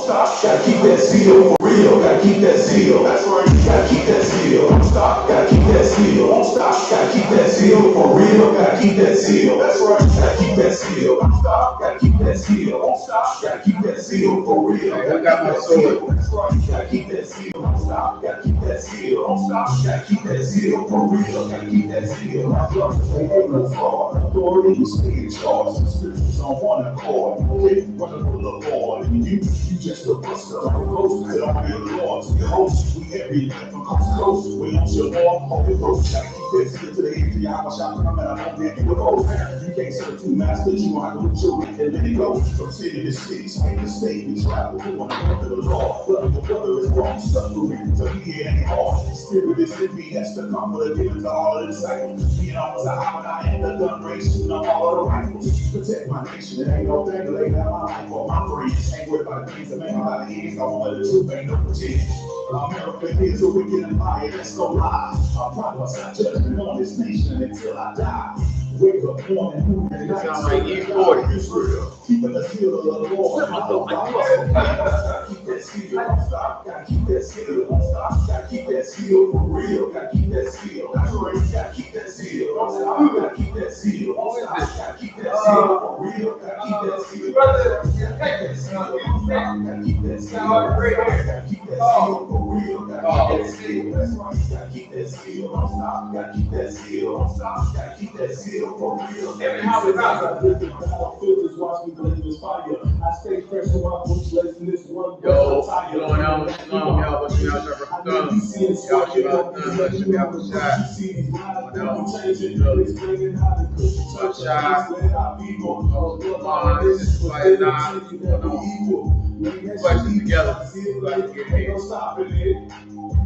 stop. Gotta keep that zeal for real. Gotta keep that zeal. That's right. Gotta keep that zeal. Don't stop. Gotta keep that zeal. Don't stop. Gotta keep that zeal for real. Gotta keep that zeal. That's right. Gotta keep that zeal. Don't stop. Gotta keep that zeal. Don't stop. Gotta keep that zeal for real. I got my sword. That's right. Gotta keep that zeal. Don't stop. Gotta keep that zeal. Don't stop. Gotta keep that zeal for real. Gotta keep that zeal. I love it. Ain't no fraud. Authority is being charged. The scriptures on one accord. Running for the Lord. You just a buster. I'm close to the army of the Lord. To your host, we every night from coast to coast. We on your wall, holy post. Gotta keep that zeal to the end of the hour. Shop come out. I'm there. You old. You can't serve two masters. You want to go to your week and let it go. From city to city, state to state. We travel. We want to go to the Lord. Brother, your brother is wrong. Suffering to be here anymore. Spirit is in me. That's the comfort given to all of the disciples. Being almost a high and the gun race. And all of the rifles. Protect my nation. It ain't no thing to lay down my life or my friends. Ain't worried about the things that make my life easy. I want the truth. Ain't no pretend. America is a wicked empire. Let's go lie. I prophesy judgment on this nation until I die. Wake up morning, moon and night. Sound like E40. Israel, keeping the seal of the Lord. Gotta keep that seal, don't stop. Gotta keep that seal, don't stop. Gotta keep that seal for real. Gotta keep that seal. That's right. Gotta keep that seal, don't stop. Gotta keep that seal, don't stop. Gotta keep that seal for real. Gotta keep that seal. Gotta keep that seal, don't stop. Gotta keep that seal. Gotta keep that seal for real. Gotta keep that seal. That's right. Gotta keep that seal, don't stop. Gotta keep that seal, don't stop. Gotta keep that seal. For real. Every house is out. I live the battlefield, just watch me blaze this fire. I stay fresh so I put place in this one. Yo, going on, y'all, what you guys ever done? Y'all should have done, let you have a shot. Questions together.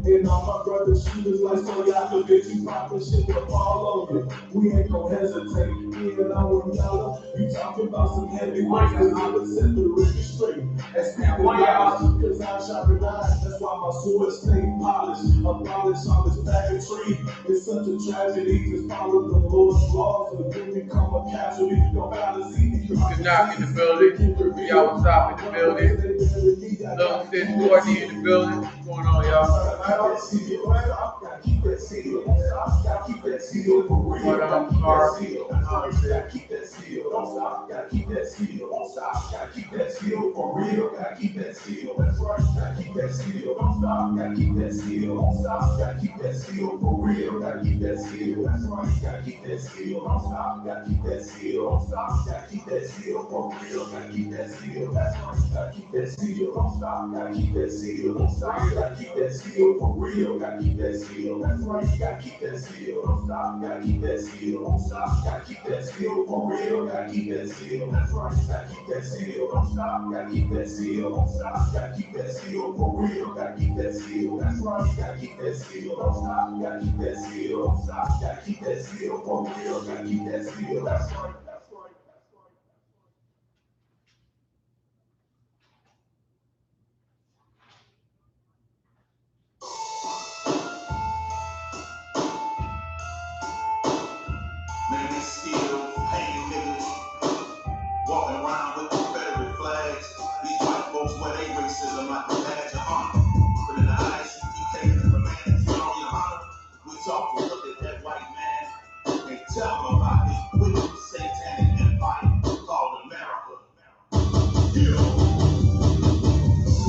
And all my brothers shooters like so y'all could get you poppin' shit up all over. We ain't gon' hesitate. Even $1, you talking about some heavyweights, and I would set the record straight. That's cause I shot the knife. That's why my sword stay polished. Abolish all this pageantry. It's such a tragedy. Just follow the Lord's laws and then become a casualty. Don't gotta see me. Good knock in the building. Y'all was stop in the building. Look, this Courtney in the building. What's going on, y'all? Gotta keep that seal. Gotta keep that seal for real. Gotta keep that seal. Don't stop. Gotta keep that seal. Don't stop. Gotta keep that seal for real. Gotta keep that seal. That's right. Gotta keep that seal. Don't stop. Gotta keep that seal. Don't stop. Gotta keep that seal for real. Gotta keep that seal. That's right. Gotta keep that seal. Don't stop. Gotta keep that seal. Don't stop. Gotta keep that seal for real. Gotta keep that seal. That's right. Gotta keep that seal. Don't stop. Gotta keep that seal. Don't stop. Gotta keep that seal for real. Gotta keep that seal. That's right. Gotta keep that seal. Don't stop. Gotta keep that seal. Don't stop. Gotta keep that seal for real. Gotta keep that seal. That's right. Gotta keep that seal. Don't stop. Gotta keep that seal. Don't stop. Gotta keep that seal for real. Gotta keep that seal. That's right. Gotta keep that seal. Don't stop. Gotta keep that seal. Don't stop. Gotta keep that seal for real. Gotta keep that seal. That's right. Man, they still paying niggas walking around with Confederate flags. These white folks wear their racism like a badge of honor. But in the I.S.U.P.K, the man, GEN.YAHANNA, we talk to look at that white man and tell him about his wicked satanic empire called America. Yeah.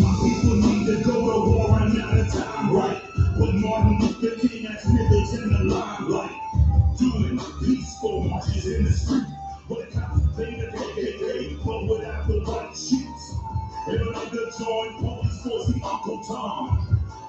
My people need to go to war and out of time, right? But Martin Luther King has niggas in the limelight. Doing peaceful marches in the street, but they the KKK, but without the white sheets. And a nigga joined police force, the Uncle Tom.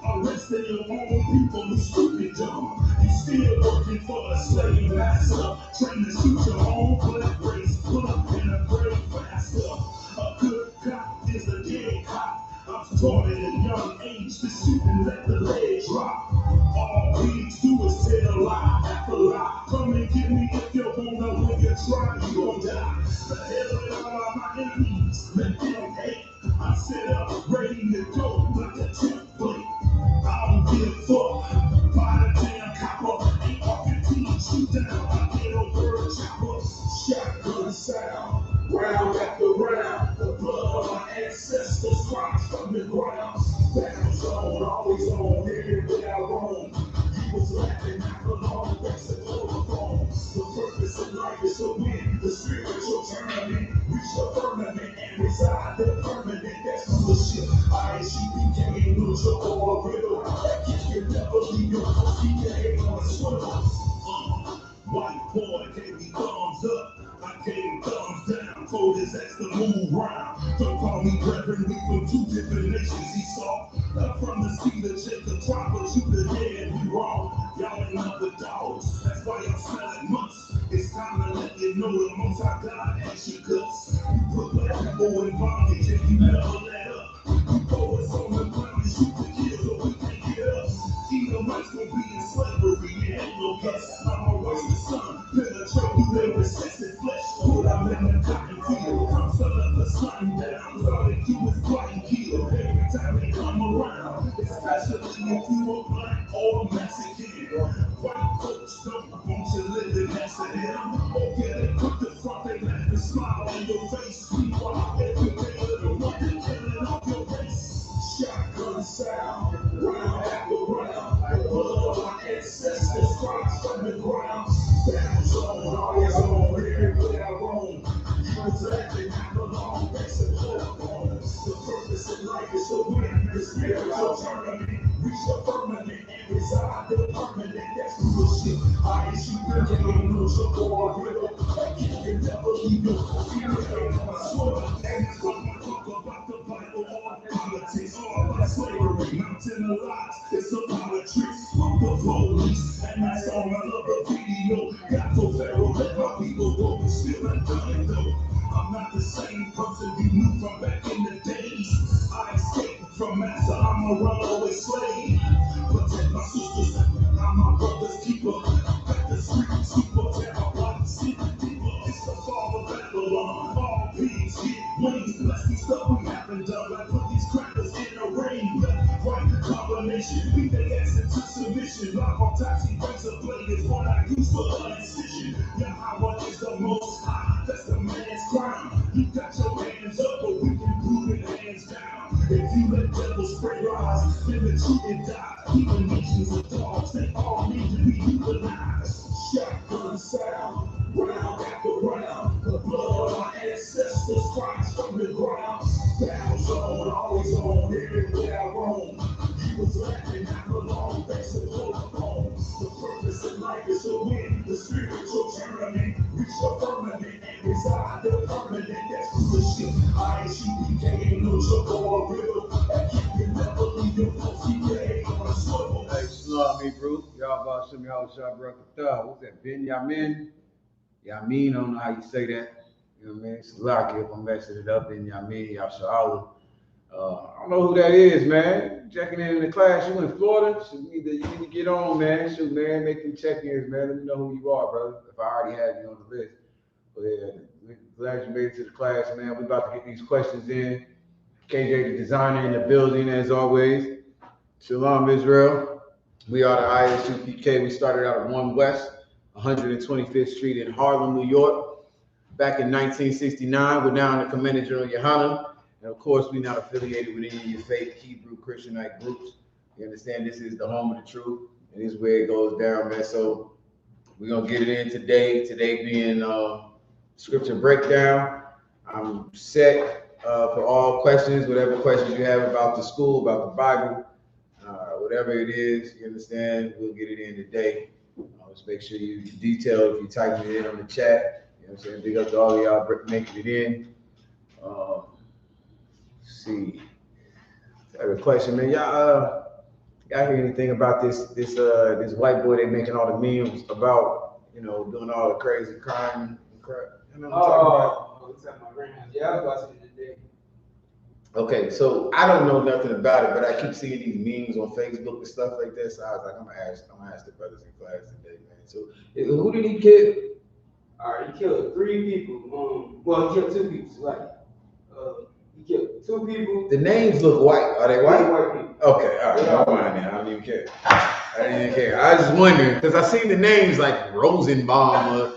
Arresting your own people who stupid dumb. You still working for a slave master, trying to shoot your own black race, put up in a grave faster. A good cop is a dead cop. I was taught at a young age to shoot and let the leg drop. All these do is tell lie after lie. Come and get me if you wanna. When you try, you gon' die. The hell with all my enemies, let them hate. I set up, ready to go like a template. I don't give a fuck. By the damn copper, AR-15 shoot down. I get a bird chopper, shotgun sound. Round after round, the blood of my ancestors cries for from the ground. Battle zone, always on, everywhere I roam. You was laughing not alone, that's the telephone. The purpose of life is to win the spiritual tournament. Reach the firmament and reside the permanent. That's fellowship. I.S.U.P.K ain't neutral or a riddle. That kid can never leave your house. He ain't on a swivel. White boy gave me thumbs up. I gave thumbs down. Told his ass to move round. Don't call me brethren. We from two different nations. He saw from the sea to check the crop, but you the dead. We wrong. Y'all ain't up the dogs. That's why y'all smelling months. It's time to let you know the Most High God has your guts. You put black people in bondage and you never let up. You throw us on the ground and shoot the kill so we can get up. Either rights will be in slavery, and no guess. I'm a waste the sun, penetrate through their recessive flesh. Put out in the cotton field, come sun up the sun down. All they do is fight and kill every time they come around. Especially if you are black or Mexican. White folks don't want you living next to them. Or get it, put the front, they laugh and smile on your face. We are every day of the one that killing off your race. Shotgun sound, round after round. The blood of my ancestors cries from the ground. Battle zone, always on, everywhere I roam. You was laughing not alone, that's a telephone. The purpose of life is to win the spiritual tournament. Reach the firmament and reside the permanent. That's bullshit. I.S.U.P.K ain't neutral or a riddle. That kid can never leave your house. He ain't on a swivel. And it's what I talk about the Bible or politics or about slavery. Mountain of lies, it's a politics. Fuck the police, and that's all I love the video. Got to Pharaoh, let my people go. Still ain't done it though. I'm not the same person you knew from back in the days. I escaped from master, I'm a runaway slave. Protect my sisters, I'm my brother's keeper. Back the street, super terror, block, sleep deeper. It's the fall of Babylon. All pigs get wings. Bless these stuff we haven't done. Like put these crackers in a ring. Right combination, beat their ass into submission. Live on taxi, razor blade is what I use for the incision. Yahweh is the most high, that's the man's crown. You got your hands up, but we can prove it hands down. If you let devils spray rise, then the truth and die. Even nations of dogs, they all need to be euthanized. Shotgun sound, round after round. The blood of my ancestors cries from the ground. Battle zone, always on, everywhere I roam. You was laughing not alone, that's a telephone. The purpose of life is to win the spiritual tournament. Reach the firmament and reside the permanent. That's bullshit. I.S.U.P.K ain't neutral or a riddle. That kid can never leave your house. He ain't on a swivel. Hey, Shalom, Hebrew. Y'all about to y'all what's that? Ben Yamin, I don't know how you say that. You know what I mean? It's lucky if I'm messing it up. Ben Yamin, Yashaala. I don't know who that is, man. Checking in the class. You in Florida? So you need to get on, man. Shoot, man, make them check-ins, man. Let me know who you are, brother. If I already have you on the list. But yeah, glad you made it to the class, man. We're about to get these questions in. KJ, the designer, in the building, as always. Shalom, Israel. We are the I.S.U.P.K. We started out at 1 West, 125th Street in Harlem, New York. Back in 1969, we're now in the Commander GEN.YAHANNA. And of course, we're not affiliated with any of your fake Hebrew Christianite groups. You understand? This is the home of the truth. And this is where it goes down, man. So we're going to get it in today. Today being scripture breakdown. I'm set for all questions, whatever questions you have about the school, about the Bible, whatever it is, you understand, we'll get it in today. Just make sure you detail if you type it in on the chat. You know what I'm saying? Big up to all of y'all making it in. Let's see. I have a question, man. Y'all hear anything about this white boy they making all the memes about, you know, doing all the crazy crime and crap? You know what I'm talking about? It's at my grandhouse. Yeah, I was watching it today. Okay, so I don't know nothing about it, but I keep seeing these memes on Facebook and stuff like this. So I was like, I'm gonna ask the brothers in class today, man. So who did he kill? All right, he killed 3 people. Well, he killed 2 people, right? He killed 2 people. The names look white. Are they white? White people. Okay, all right, never mind then. I don't even care. I didn't even care. I was just wondering because I seen the names like Rosenbaum or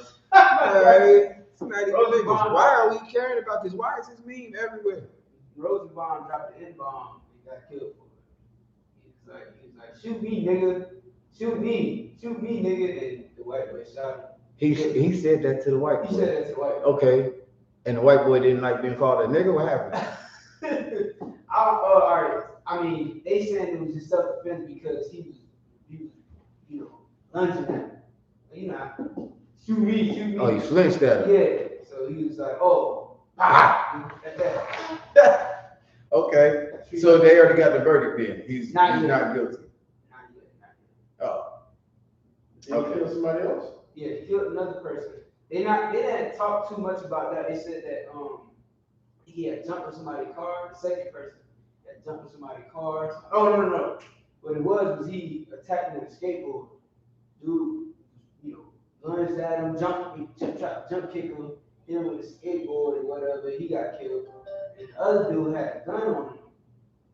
Rosenbaum. Why are we caring about this? Why is this meme everywhere? Rosenbaum dropped the N-bomb got killed for it. He was like, shoot me, nigga, shoot me, nigga, and the white boy shot him. He said that to the white boy. He said that to the white boy. Okay, and the white boy didn't like being called a nigga. What happened? All right. I mean, they saying it was just self-defense because he was, you know, lunging at him. You know, shoot me. Oh, he flinched at him. Yeah. So he was like, oh, at that. Okay. So they already got the verdict in. He's not guilty. Not yet. Oh. Did he kill somebody else? Yeah, he killed another person. They didn't talk too much about that. They said that he had jumped in somebody's car. The second person had jumped in somebody's car. Oh no. What it was he attacked him with a skateboard. Dude, you know, lunged at him, tried to jump kick him, hit him with a skateboard or whatever. He got killed. And the other dude had a gun on him,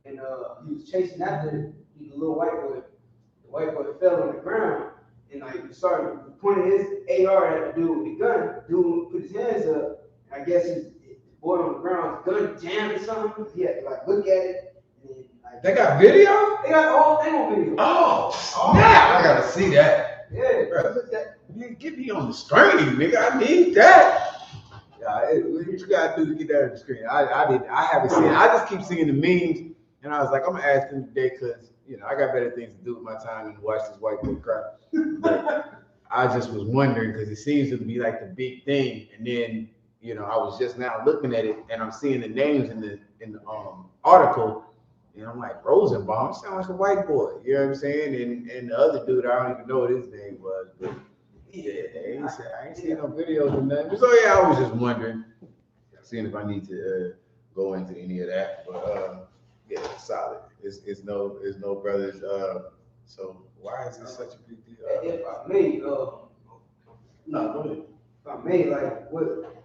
and he was chasing after the little white boy. The white boy fell on the ground. And like he started pointing his AR at the dude with the gun. Dude put his hands up. And I guess the boy on the ground, his gun jammed or something. He had to like look at it. And then, like, They got video? They got the whole thing on video. Oh, yeah, I gotta see that. Yeah, bro. Look that. Man, get me on the screen, nigga. I need that. Yeah, what you gotta do to get that on the screen? I haven't seen it. I just keep seeing the memes, and I was like, I'm gonna ask him today because I got better things to do with my time than to watch this white boy cry. But I just was wondering because it seems to be like the big thing, and then I was just now looking at it, and I'm seeing the names in the article, and I'm like, Rosenbaum sounds like a white boy. You know what I'm saying? And the other dude, I don't even know what his name was, but yeah, I ain't seen no videos or nothing. So yeah, I was just wondering, seeing if I need to go into any of that, but yeah, it's solid. It's no brothers. So why is this such a big deal? If I may, No, go ahead. if I may, like what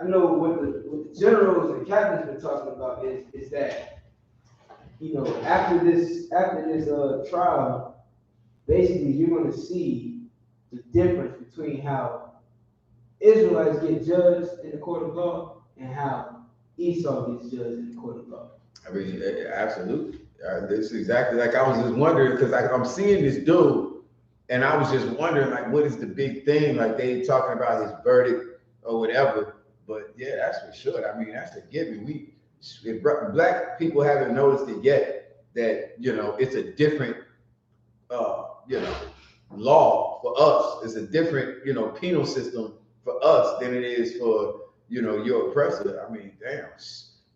I know, what the generals and captains been talking about is that after this trial, basically you're going to see the difference between how Israelites get judged in the court of law and how Esau gets judged in the court of law. I mean, absolutely. This is exactly like I was just wondering because I'm seeing this dude, and I was just wondering like, what is the big thing? Like they talking about his verdict or whatever. But yeah, that's for sure. I mean, that's a given. If black people haven't noticed it yet, that it's a different law for us. It's a different penal system for us than it is for your oppressor. I mean, damn,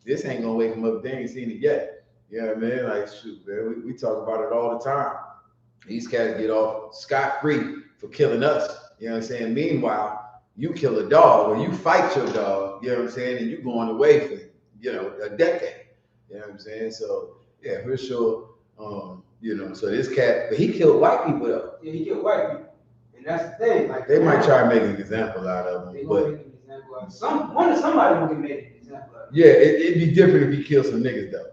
this ain't gonna wake them up. They ain't seen it yet. You know what I mean? Like, shoot, man, we talk about it all the time. These cats get off scot-free for killing us. You know what I'm saying? Meanwhile, you kill a dog or you fight your dog, you know what I'm saying? And you going away for, a decade. You know what I'm saying? So, yeah, for sure. So this cat, but he killed white people though. Yeah, he killed white people. And that's the thing. Like they might try to make an example out of him. They gonna make an example out of him. Somebody gonna get made an example out of him. Yeah, it'd be different if he killed some niggas though.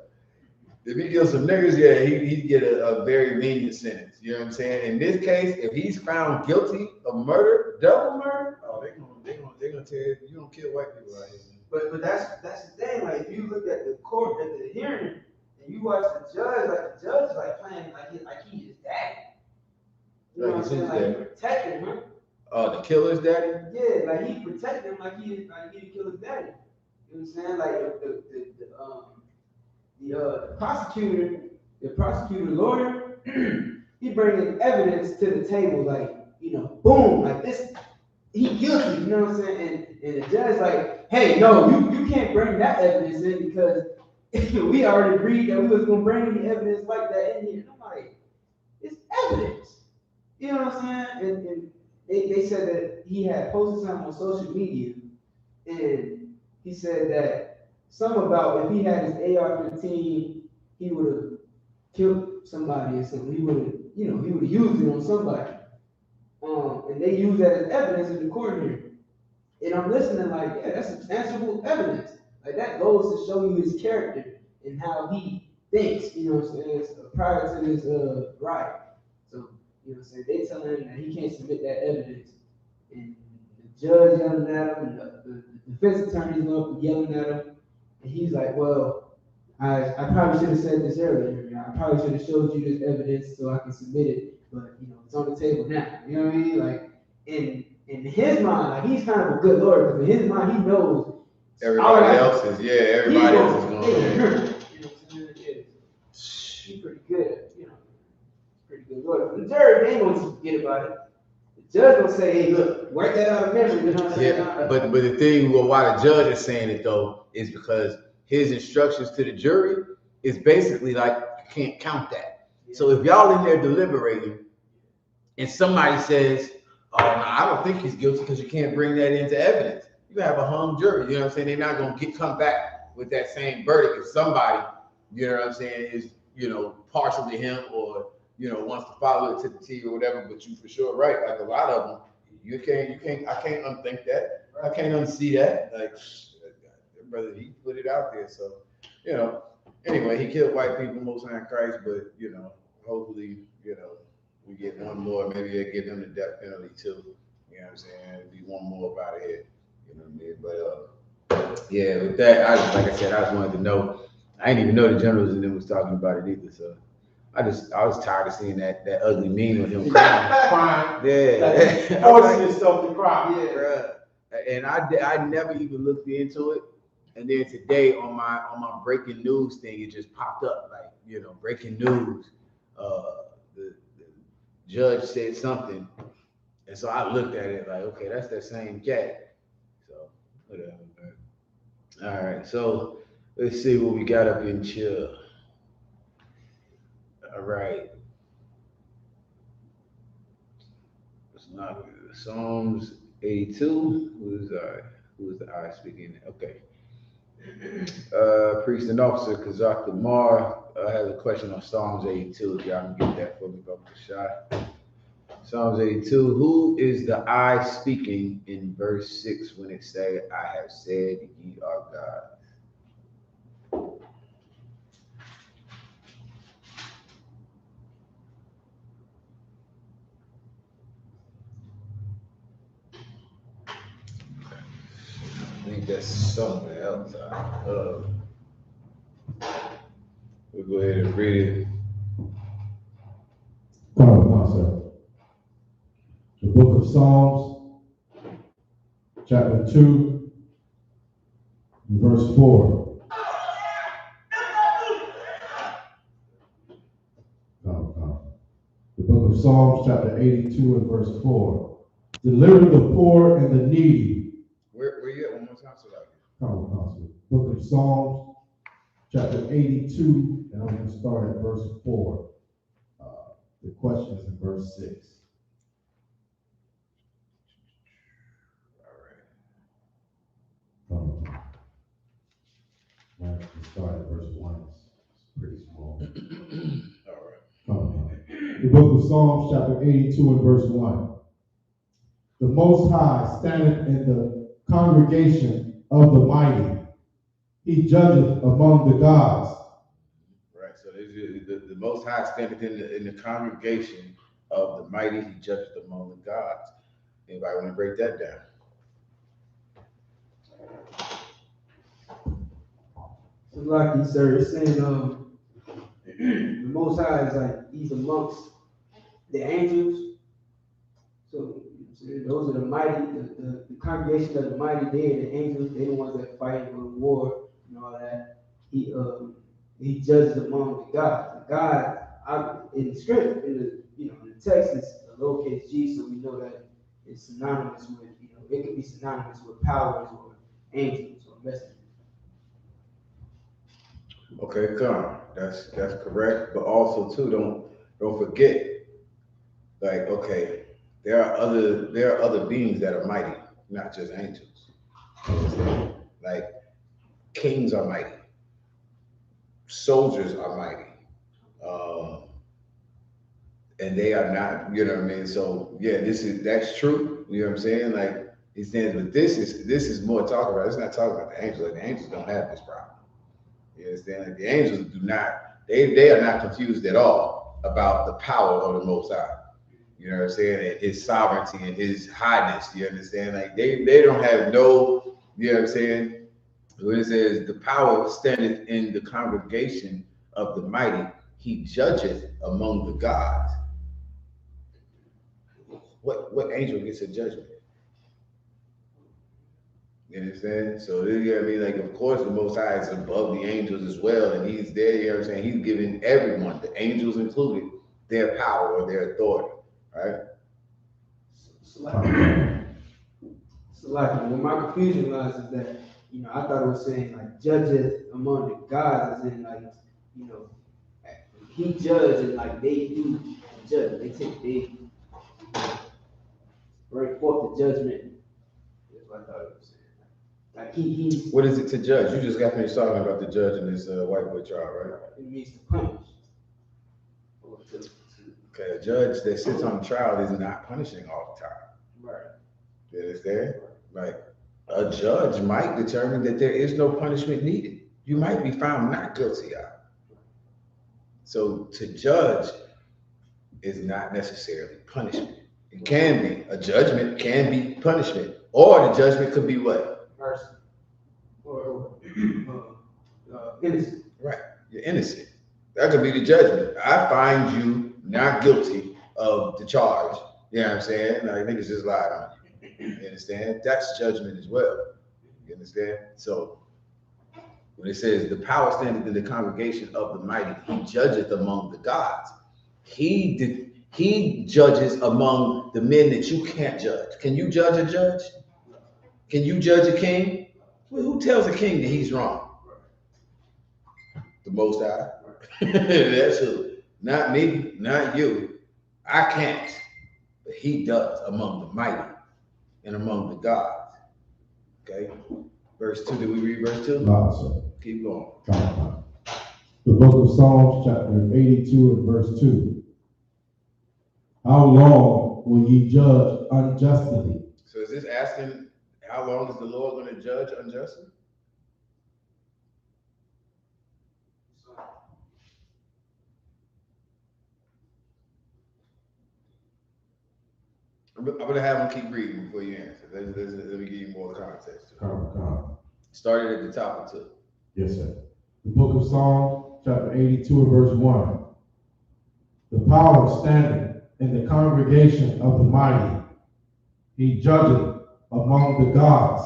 If he kills some niggas, yeah, he'd get a very lenient sentence. You know what I'm saying? In this case, if he's found guilty of murder, double murder, oh, they're gonna tell you don't kill white people out here. But that's the thing. Like if you look at the court at the hearing and you watch the judge like playing like he is daddy. You know what I'm saying? Like he protecting him. The killer's daddy? Yeah, like he protected him like he the killer's daddy. You know what I'm saying? Like the prosecutor lawyer, he bringing evidence to the table, like, boom, like this, he guilty, you know what I'm saying? And the judge like, hey, no, you can't bring that evidence in because we already agreed that we was gonna bring any evidence like that in here. And I'm like, it's evidence. You know what I'm saying? And they said that he had posted something on social media, and he said that something about if he had his AR-15, he would have killed somebody or something. He would have, he would have used it on somebody. And they use that as evidence in the court hearing. And I'm listening like, yeah, that's substantial evidence. Like that goes to show you his character and how he thinks, you know what I'm saying, prior to his riot. So, you know what I'm saying, they telling him that he can't submit that evidence. And the judge yelling at him, and the defense attorney's yelling at him. And he's like, well, I probably should have said this earlier. I probably should have showed you this evidence so I can submit it, but it's on the table now. You know what I mean? Like in his mind, like he's kind of a good lawyer because in his mind he knows Everybody else is, everybody else is going to. You know what I'm saying? He's pretty good, pretty good lawyer. The jury, they ain't gonna forget about it. The judge gonna say, hey, look, wipe that out of memory. You know what I'm saying? Yeah, but the thing, why the judge is saying it though, is because his instructions to the jury is basically like, you can't count that. Yeah. So if y'all in there deliberating and somebody says, oh, no, I don't think he's guilty because you can't bring that into evidence, you have a hung jury. You know what I'm saying? They're not going to come back with that same verdict if somebody, you know what I'm saying, is, partial to him or, wants to follow it to the T or whatever, but you for sure right. Like a lot of them, I can't unthink that. I can't unsee that. Like, brother, he put it out there. So, anyway, he killed white people, Most High in Christ, but, hopefully, we get one more. Maybe they give him the death penalty too. You know what I'm saying? It'll be one more about it here. You know what I mean? But, yeah, with that, like I said, I just wanted to know. I didn't even know the generals and them was talking about it either. So I was tired of seeing that ugly meme of him crying. Yeah. Forcing yourself to cry. Yeah. Bruh. And I never even looked into it. And then today on my breaking news thing, it just popped up like, breaking news. The judge said something. And so I looked at it like, okay, that's that same cat. So whatever. All right. So let's see what we got up in chill. All right. It's not Psalms 82. Who is the I speaking? Okay. Priest and Officer Kazak Lamar has a question on Psalms 82. If y'all can get that for me, Dr. Shah. Psalms 82. Who is the I speaking in verse 6 when it say, I have said ye are God? I think that's something else. We'll go ahead and read it. No, sir. The book of Psalms, chapter 2, verse 4. The book of Psalms, chapter 82 and verse 4. Deliver the poor and the needy. Where you at? One more time, so Book of Psalms, chapter 82, and I'm going to start at verse 4. The question is in verse 6. All right. Well, we start at verse 1. It's pretty small. All right. The book of Psalms, chapter 82 and verse 1. The Most High standeth in the congregation of the mighty. He judgeth among the gods. Right. So the Most High standeth in the congregation of the mighty. He judgeth among the gods. Anybody want to break that down? So like you sir, it's saying the Most High is like he's amongst the angels. So those are the mighty, the congregation of the mighty. They are the angels. They're the ones that fight and go to war and all that. He judges among the gods. The God in the script, in the text, is a lowercase g, so we know that it's synonymous with, it could be synonymous with powers or angels or messengers. Okay, come. That's correct. But also too, don't forget, like, okay, there are other beings that are mighty, not just angels. Like kings are mighty, soldiers are mighty, and they are not. You know what I mean? So yeah, that's true. You know what I'm saying? Like he says, but this is more talking about. It's not talking about the angels. Like the angels don't have this problem. You understand? Like the angels do not. They are not confused at all about the power of the Most High. You know what I'm saying? And his sovereignty and his highness. You understand? Like they don't have no, you know what I'm saying? When it says the power standeth in the congregation of the mighty, he judgeth among the gods. What angel gets a judgment? You understand? So you know what I mean? Like, of course, the Most High is above the angels as well, and he's there, you know what I'm saying? He's giving everyone, the angels included, their power or their authority, right? So what my confusion was is that, you know, I thought it was saying like judges among the gods, as in like, you know, he judged and like they do judge. They bring forth the judgment. That's what I thought it was saying. Like he's What is it to judge? You just got finished talking about the judge in this white boy trial, right? it means to punish. Or to Okay, a judge that sits on trial is not punishing all the time. right. You understand? Like, a judge might determine that there is no punishment needed. You might be found not guilty of it. So to judge is not necessarily punishment. It can be. A judgment can be punishment. Or the judgment could be what? Mercy. Or innocent. Right. You're innocent. That could be the judgment. I find you not guilty of the charge. You know what I'm saying? Like, niggas just lied on you. You understand? That's judgment as well. You understand? So when it says the power standeth in the congregation of the mighty, he judgeth among the gods. He judges among the men that you can't judge. Can you judge a judge? Can you judge a king? Well, who tells a king that he's wrong? The Most High. That's who. Not me, not you. I can't. But he does among the mighty and among the gods. Okay? Verse 2. Did we read verse 2? No, sir. Keep going. The book of Psalms, chapter 82 and verse 2. How long will ye judge unjustly? So is this asking how long is the Lord going to judge unjustly? I'm going to have him keep reading before you answer. Let me give you more context. Started at the top of 2. Yes, sir. The book of Psalms, chapter 82 and verse 1. The power standeth in the congregation of the mighty. He judgeth among the gods.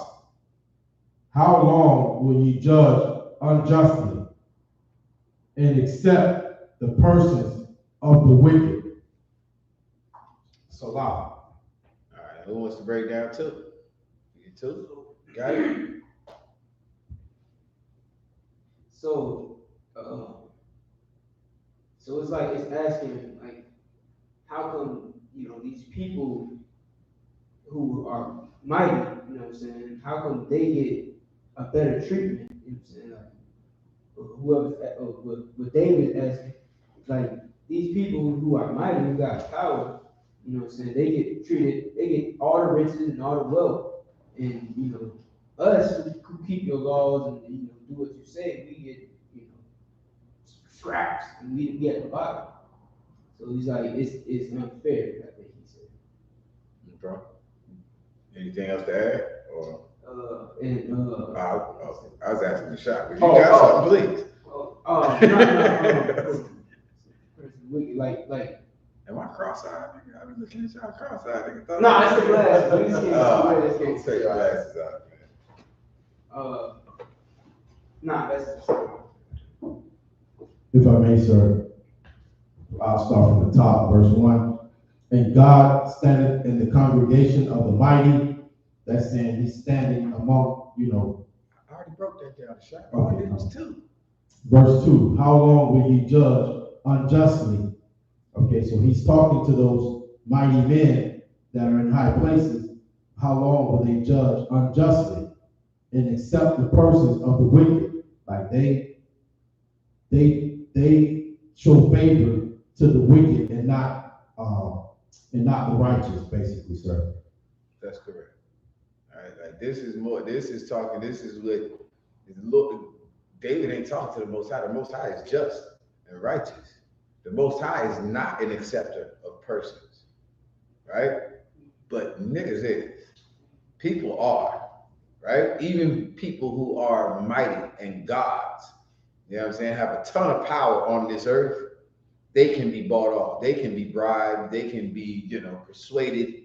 How long will ye judge unjustly and accept the persons of the wicked? Salah. All right, who wants to break down 2? You 2? Got it? So it's like it's asking like, how come, you know, these people who are mighty, you know what I'm saying, how come they get a better treatment? You know what I'm saying? Like whoever what David is asking, like these people who are mighty, who got power, you know what I'm saying, they get treated, they get all the riches and all the wealth. And you know, us who keep your laws and, you know, do what you say, we get, you know, scraps and we get at the bottom. So he's like, it's unfair, I think he said. Okay. Anything else to add? Or I was asking the shot, but you got something, please. No. Like. Am I cross-eyed? I've been looking at y'all cross-eyed. No, that's the glasses. Take your glasses out, man. Nah, that's. If I may, sir, I'll start from the top, verse 1. And God standeth in the congregation of the mighty. That's saying he's standing among, you know. I already broke that down. Shot. Okay. It was 2. Verse 2. How long will ye judge unjustly? Okay, so he's talking to those mighty men that are in high places. How long will they judge unjustly and accept the persons of the wicked? Like they show favor to the wicked and not the righteous, basically, sir. That's correct. All right, like this is what look. David ain't talking to the Most High. The Most High is just and righteous. The Most High is not an acceptor of persons, right? But niggas is. People are, right? Even people who are mighty and gods, you know what I'm saying, have a ton of power on this earth. They can be bought off. They can be bribed. They can be, persuaded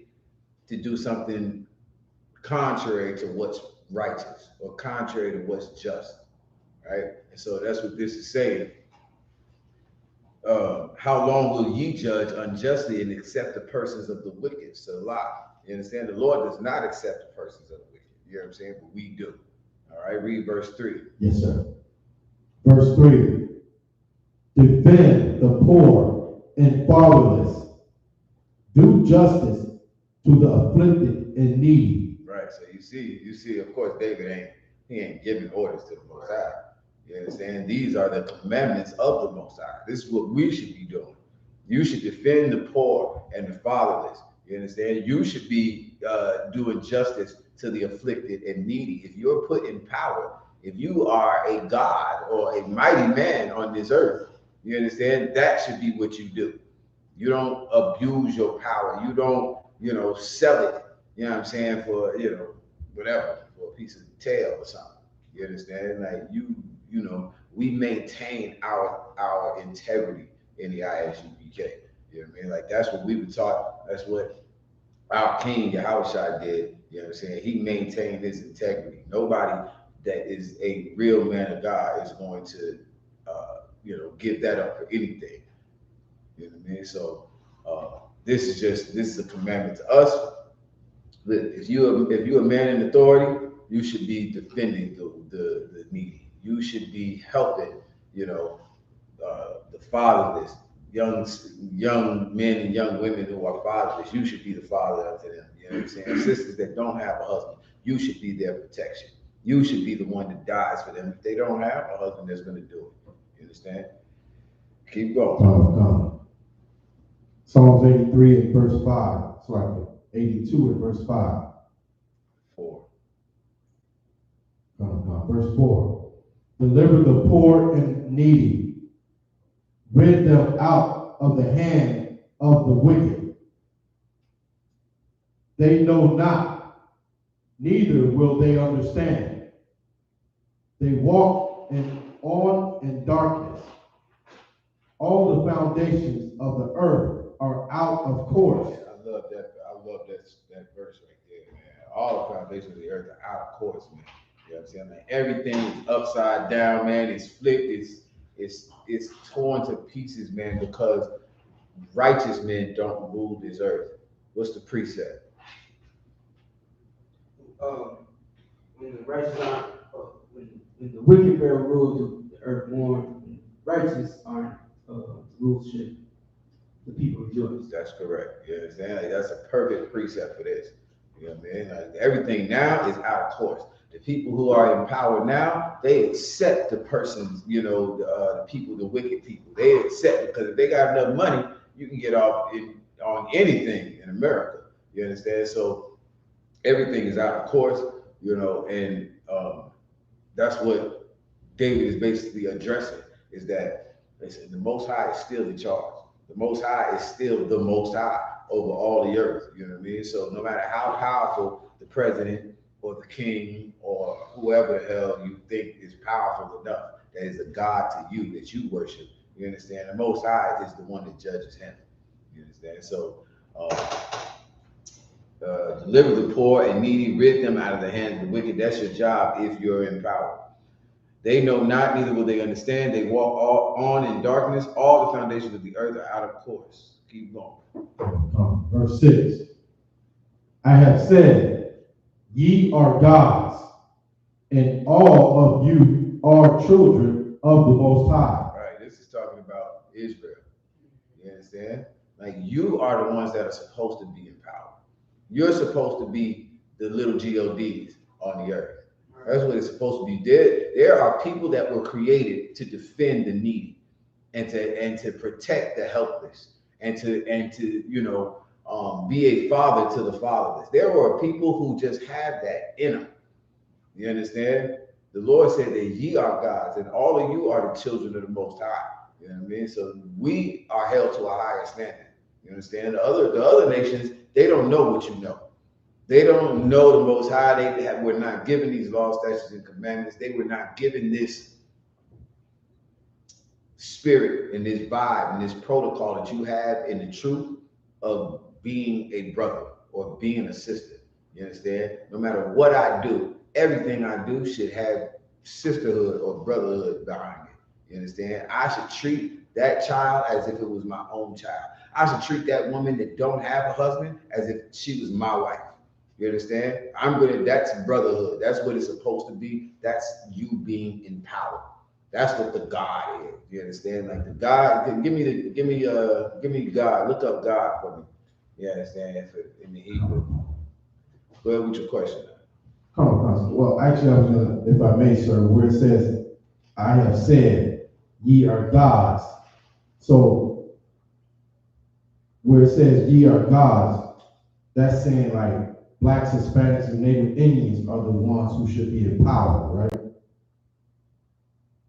to do something contrary to what's righteous or contrary to what's just, right? And so that's what this is saying. How long will ye judge unjustly and accept the persons of the wicked? Salah. You understand? The Lord does not accept the persons of the wicked. You know what I'm saying? But we do. All right, read verse 3. Yes, sir. Verse 3. Defend the poor and fatherless. Do justice to the afflicted and needy. Right. So you see, of course, David ain't giving orders to the Most High. You understand? These are the commandments of the Most High. This is what we should be doing. You should defend the poor and the fatherless. You understand? You should be doing justice to the afflicted and needy. If you're put in power, if you are a god or a mighty man on this earth, you understand? That should be what you do. You don't abuse your power. You don't, sell it, you know what I'm saying, for, whatever, for a piece of tail or something. You understand? Like we maintain our integrity in the I.S.U.P.K. You know what I mean? Like that's what we were taught. That's what our King Yahushua did. You know what I'm saying? He maintained his integrity. Nobody that is a real man of God is going to, give that up for anything. You know what I mean? So this is a commandment to us. If you're a man in authority, you should be defending the needy. You should be helping, the fatherless, young men and young women who are fatherless. You should be the father unto them. You know what I'm saying? Sisters that don't have a husband, you should be their protection. You should be the one that dies for them if they don't have a husband that's going to do it. You understand? Keep going. Psalms 83 and verse 5. Sorry, 82 and verse 5. 4. Verse 4. Deliver the poor and needy. Rid them out of the hand of the wicked. They know not, neither will they understand. They walk on in darkness. All the foundations of the earth are out of course. I love that verse right there, man. All the foundations of the earth are out of course, man. You know what I'm saying? Like everything is upside down, man. It's flipped. It's torn to pieces, man, because righteous men don't rule this earth. What's the precept? When the righteous aren't, when the wicked bear rules the earth more, righteous aren't ruleship, the people rejoice. That's correct. You understand? Like that's a perfect precept for this. You know what I mean? Like everything now is out of course. The people who are in power now, they accept the persons, the people, the wicked people. They accept it because if they got enough money, you can get off on anything in America. You understand? So everything is out of course, and that's what David is basically addressing, is that listen, the Most High is still in charge. The Most High is still the Most High over all the earth. You know what I mean? So no matter how powerful the president or the king or whoever the hell you think is powerful enough, that is a God to you that you worship, you understand? The Most High is the one that judges him. You understand? So deliver the poor and needy, rid them out of the hands of the wicked. That's your job if you're in power. They know not, neither will they understand. They walk on in darkness. All the foundations of the earth are out of course. Keep going. Verse 6. I have said, ye are gods, and all of you are children of the Most High. Right. This is talking about Israel. You understand? Like you are the ones that are supposed to be in power. You're supposed to be the little gods on the earth. That's what it's supposed to be. There are people that were created to defend the needy and to protect the helpless and to be a father to the fatherless. There are people who just have that in them. You understand? The Lord said that ye are gods and all of you are the children of the Most High. You know what I mean? So we are held to a higher standard. You understand? The other nations, they don't know what you know. They don't know the Most High. They were not given these laws, statutes, and commandments. They were not given this spirit and this vibe and this protocol that you have in the truth of being a brother or being a sister. You understand? No matter what I do, everything I do should have sisterhood or brotherhood behind it. You understand? I should treat that child as if it was my own child. I should treat that woman that don't have a husband as if she was my wife. You understand? That's brotherhood. That's what it's supposed to be. That's you being in power. That's what the God is. You understand? Like the God, give me God. Look up God for me. You understand? In the Hebrew. Go ahead with your question. Come on, Pastor. Well, actually, I was gonna, if I may, sir, where it says, I have said, ye are gods. So where it says ye are gods, that's saying like blacks, Hispanics, and Native Indians are the ones who should be in power, right?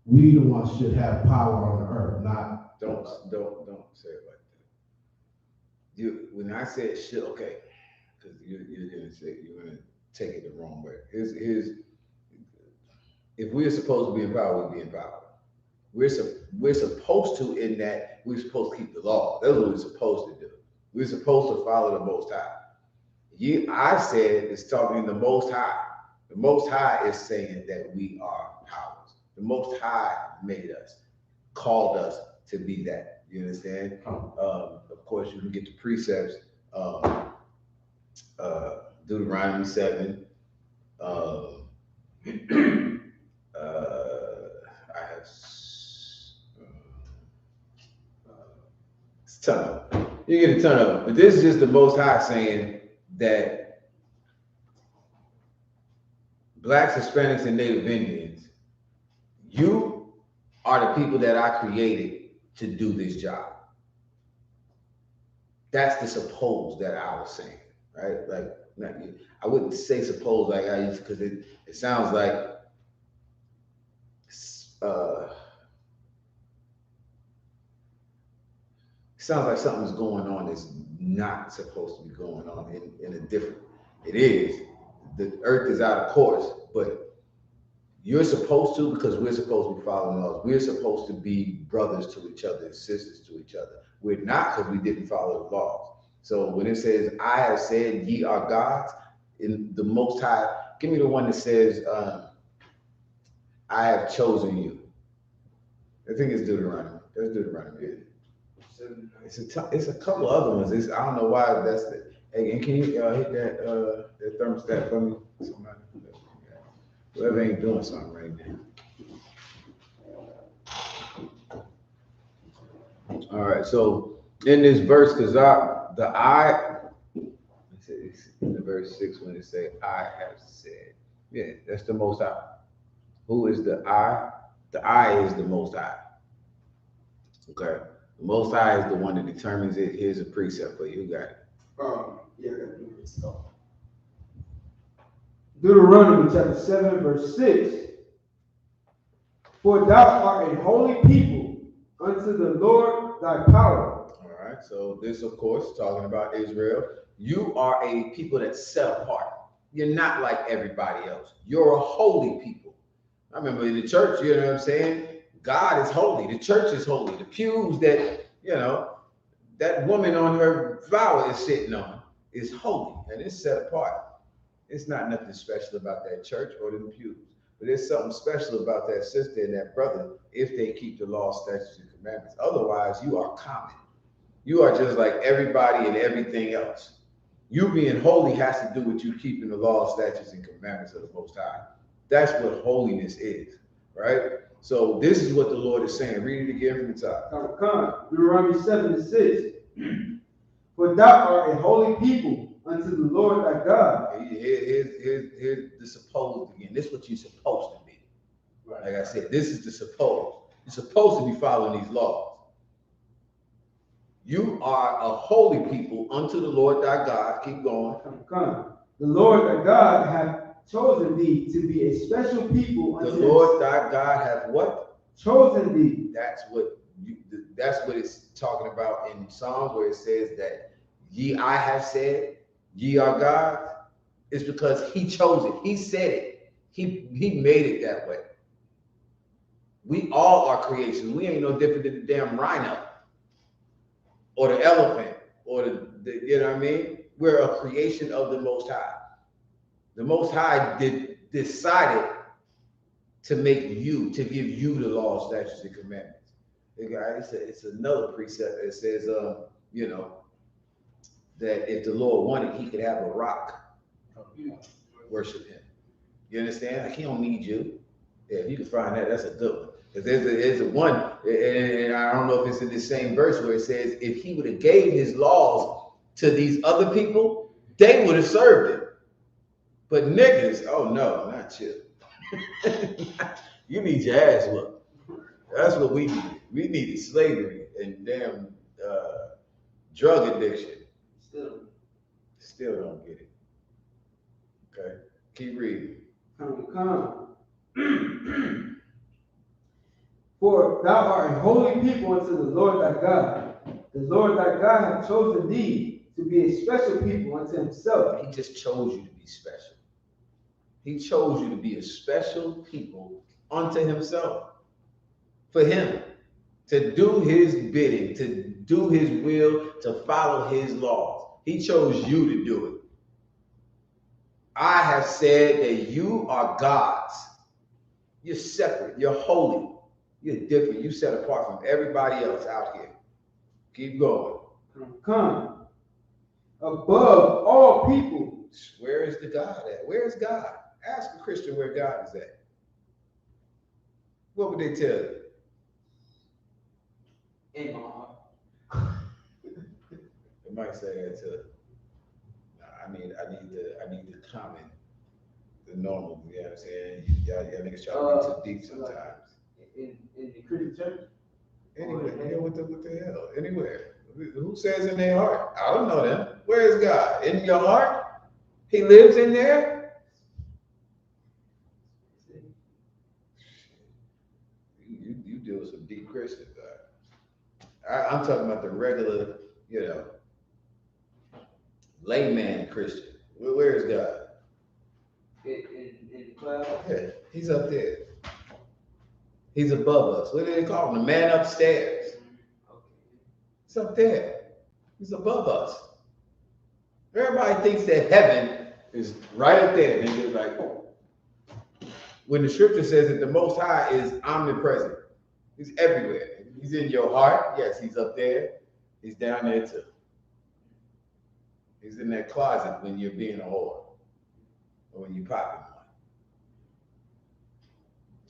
We the ones should have power on the earth, not. Don't say it like that. When I said should, okay, because you're gonna take it the wrong way. If we're supposed to be in power, we'll be in power. We're supposed to, in that we're supposed to keep the law. That's what we're supposed to do. We're supposed to follow the Most High. I said it's talking the Most High. The Most High is saying that we are powers. The Most High made us, called us to be that. You understand? Of course, you can get the precepts. Deuteronomy 7. It's a ton of them. You get a ton of them. But this is just the Most High saying that blacks, Hispanics, and Native Indians, you are the people that I created to do this job. That's the suppose that I was saying, right? Like, I wouldn't say suppose like I used to, because it sounds like something's going on that's not supposed to be going on in a different. It is. The earth is out of course, but you're supposed to, because we're supposed to be following laws. We're supposed to be brothers to each other and sisters to each other. We're not, because we didn't follow the laws. So when it says, I have said ye are gods, in the Most High, give me the one that says, I have chosen you. I think it's Deuteronomy. That's Deuteronomy. It's a couple other ones. I don't know why that's the. Hey, and can you hit that thermostat for me? Somebody. Whoever ain't doing something right now. All right. So in this verse, because in the verse 6 when it say I have said, yeah, that's the Most High. Who is the I? The I is the Most High. Okay. The Most High is the one that determines it. Here's a precept for you. You got it. Yeah, I got it. Deuteronomy chapter 7, verse 6. For thou art a holy people unto the Lord thy power. All right. So this, of course, talking about Israel. You are a people that's set apart. You're not like everybody else. You're a holy people. I remember in the church, you know what I'm saying? God is holy. The church is holy. The pews that, that woman on her vow is sitting on is holy and it's set apart. It's not nothing special about that church or them pews, but there's something special about that sister and that brother if they keep the law, statutes, and commandments. Otherwise, you are common. You are just like everybody and everything else. You being holy has to do with you keeping the law, statutes, and commandments of the Most High. That's what holiness is, right? So this is what the Lord is saying. Read it again from the top. Deuteronomy 7 and 6. For thou art a holy people unto the Lord thy God. Here's the supposed again. This is what you're supposed to be. Right. Like I said, this is the supposed. You're supposed to be following these laws. You are a holy people unto the Lord thy God. Keep going. The Lord thy God hath chosen thee to be a special people. The Lord thy God hath what? Chosen thee. That's what it's talking about in Psalms, where it says that I have said, ye are gods. It's because he chose it. He said it. He made it that way. We all are creations. We ain't no different than the damn rhino or the elephant or the you know what I mean? We're a creation of the Most High. The Most High decided to make you, to give you the law, statutes, and commandments. It's another precept that says, you know, that if the Lord wanted, he could have a rock worship him. You understand? Like, he don't need you. Yeah, if you can find that, that's a good one. Because there's a one, and I don't know if it's in the same verse where it says, if he would have gave his laws to these other people, they would have served him. But niggas, oh no, not you. You need your ass whooped. That's what we needed. We needed slavery and damn drug addiction. Still don't get it. Okay, keep reading. Come. For thou art a holy people unto the Lord thy God. The Lord thy God hath chosen thee to be a special people unto himself. He just chose you to be special. He chose you to be a special people unto himself. For him. To do his bidding, to do his will, to follow his laws. He chose you to do it. I have said that you are God's. You're separate. You're holy. You're different. You're set apart from everybody else out here. Keep going. Come. Above all people. Where is the God at? Where is God? Ask a Christian where God is at. What would they tell you? In my heart. They might say that too. I need the common, the normal. You know what I'm saying? Y'all niggas try to be too deep sometimes. In the Christian church. Anywhere, yeah, what the hell? Anywhere. Who says in their heart? I don't know them. Where is God? In your heart? He lives in there? You deal with some deep Christians. I'm talking about the regular, you know, layman Christian. Where is God? In the cloud. Yeah, he's up there. He's above us. What do they call him? The man upstairs. He's up there. He's above us. Everybody thinks that heaven is right up there. And they're like, when the scripture says that the Most High is omnipresent, he's everywhere. He's in your heart. Yes, he's up there. He's down there too. He's in that closet when you're being a whore or when you're popping one.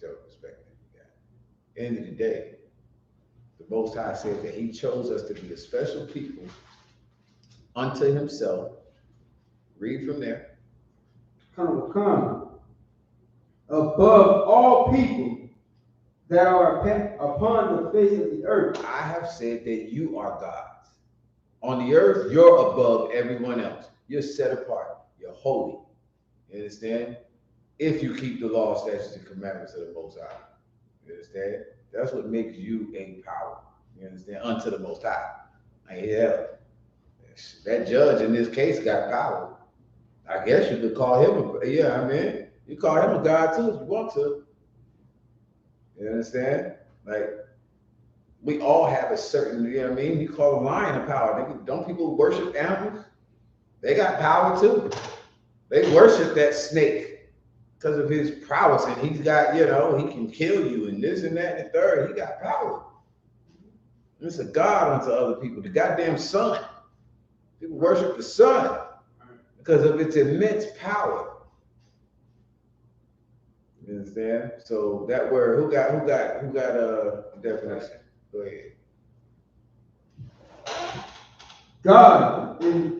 So, perspective. Yeah. End of the day, the Most High said that he chose us to be a special people unto himself. Read from there. Come. Above all people that are upon the face of the earth. I have said that you are God's. On the earth, you're above everyone else. You're set apart. You're holy. You understand? If you keep the law, statutes, and commandments of the Most High. You understand? That's what makes you a power. You understand? Unto the Most High. Yeah. That judge in this case got power. I guess you could call him you call him a God too if you want to. You understand? Like, we all have a certain, you know what I mean? You call a lion a power. Don't people worship animals? They got power too. They worship that snake because of his prowess, and he's got, you know, he can kill you and this and that and the third. He got power. It's a God unto other people. The goddamn sun. People worship the sun because of its immense power. You understand? So that word, who got a definition? Go ahead. God in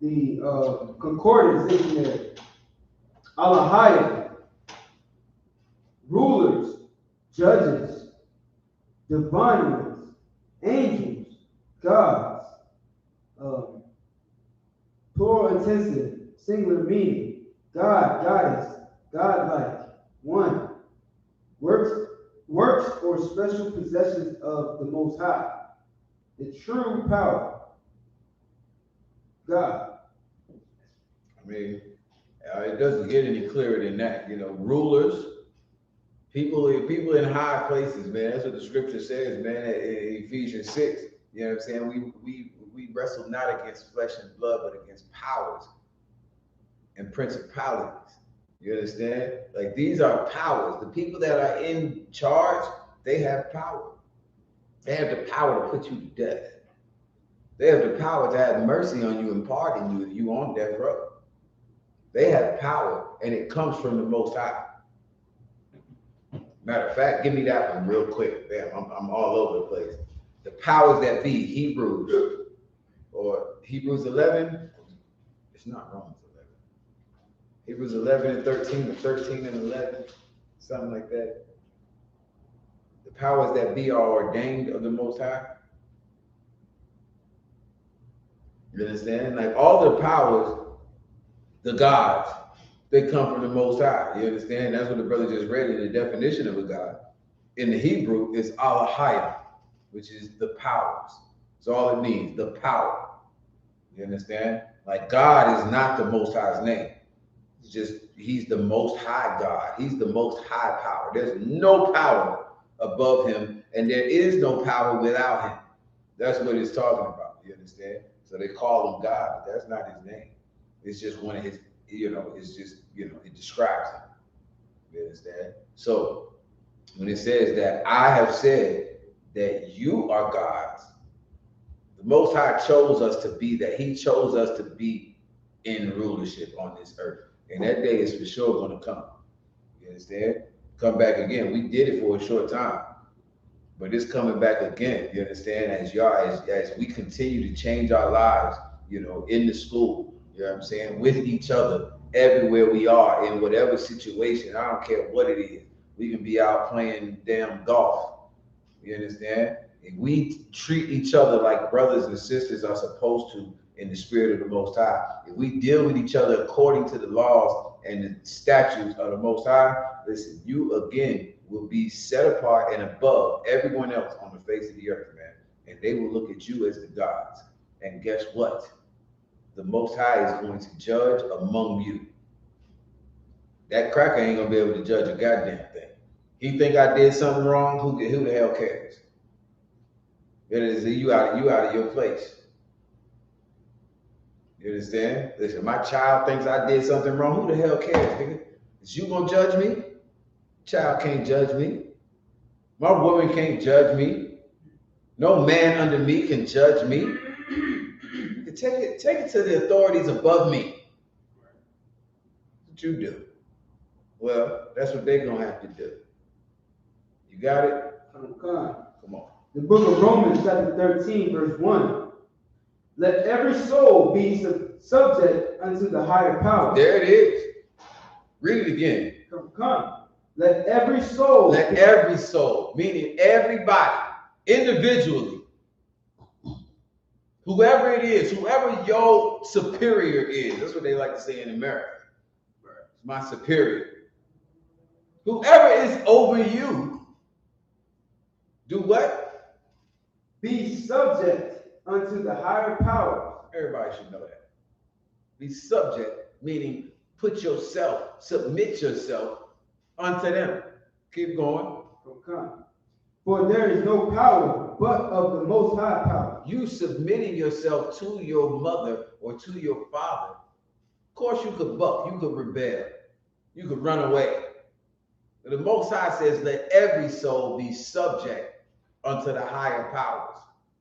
the concordance in there. Alahaya, rulers, judges, divine ones, angels, gods, plural intensive, singular meaning, God, goddess, godlike, one, works or special possessions of the Most High, the true power, God. I mean, it doesn't get any clearer than that. You know, rulers, people in high places, man. That's what the scripture says, man, in Ephesians 6. You know what I'm saying? We wrestle not against flesh and blood, but against powers and principalities. You understand? Like, these are powers. The people that are in charge, they have power. They have the power to put you to death. They have the power to have mercy on you and pardon you if you on death row. They have power, and it comes from the Most High. Matter of fact, give me that one real quick. Damn, I'm all over the place. The powers that be, Hebrews 11. It's not Romans 11. Hebrews 11 and 13, or 13 and 11, something like that. The powers that be are ordained of the Most High. You understand? Like, all the powers, the gods, they come from the Most High. You understand? That's what the brother just read in the definition of a god. In the Hebrew, it's Elohim, which is the powers. That's all it means, the power. You understand? Like, God is not the Most High's name. It's just, he's the Most High God. He's the Most High power. There's no power above him, and there is no power without him. That's what it's talking about. You understand? So they call him God, but that's not his name. It's just one of his, it's just, it describes him. You understand? So when it says that I have said that you are gods, the Most High chose us to be that. He chose us to be in rulership on this earth. And that day is for sure going to come. You understand? Come back again. We did it for a short time, but it's coming back again. You understand? As we continue to change our lives, in the school, you know what I'm saying, with each other, everywhere we are, in whatever situation. I don't care what it is. We can be out playing damn golf. You understand? If we treat each other like brothers and sisters are supposed to in the spirit of the Most High, if we deal with each other according to the laws and the statutes of the Most High, listen, you again will be set apart and above everyone else on the face of the earth, man. And they will look at you as the gods. And guess what? The Most High is going to judge among you. That cracker ain't gonna be able to judge a goddamn thing. He think I did something wrong? Who the hell cares? It is you out of your place. You understand? Listen, my child thinks I did something wrong. Who the hell cares, nigga? Is you gonna judge me? Child can't judge me. My woman can't judge me. No man under me can judge me. Take it to the authorities above me. What you do? Well, that's what they're gonna have to do. You got it? Come on. The book of Romans, chapter 13, verse 1. Let every soul be subject unto the higher power. There it is. Read it again. Come. Let every soul. Let every soul, meaning everybody, individually, whoever it is, whoever your superior is. That's what they like to say in America. It's my superior. Whoever is over you, do what? Be subject unto the higher power. Everybody should know that. Be subject, meaning submit yourself unto them. Keep going. For there is no power but of the Most High power. You submitting yourself to your mother or to your father. Of course you could buck, you could rebel, you could run away. But the Most High says, let every soul be subject unto the higher powers.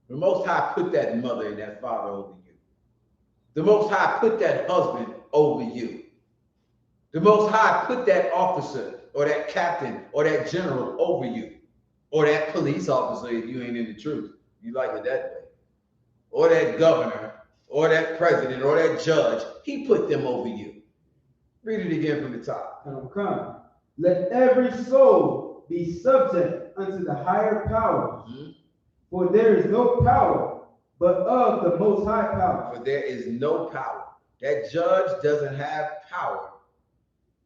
The Most High put that mother and that father over you. The Most High put that husband over you. The Most High put that officer or that captain or that general over you. Or that police officer if you ain't in the truth. You like it that way. Or that governor or that president or that judge. He put them over you. Read it again from the top. Let every soul be subject unto the higher powers. Mm-hmm. For there is no power but of the Most High power. For there is no power. That judge doesn't have power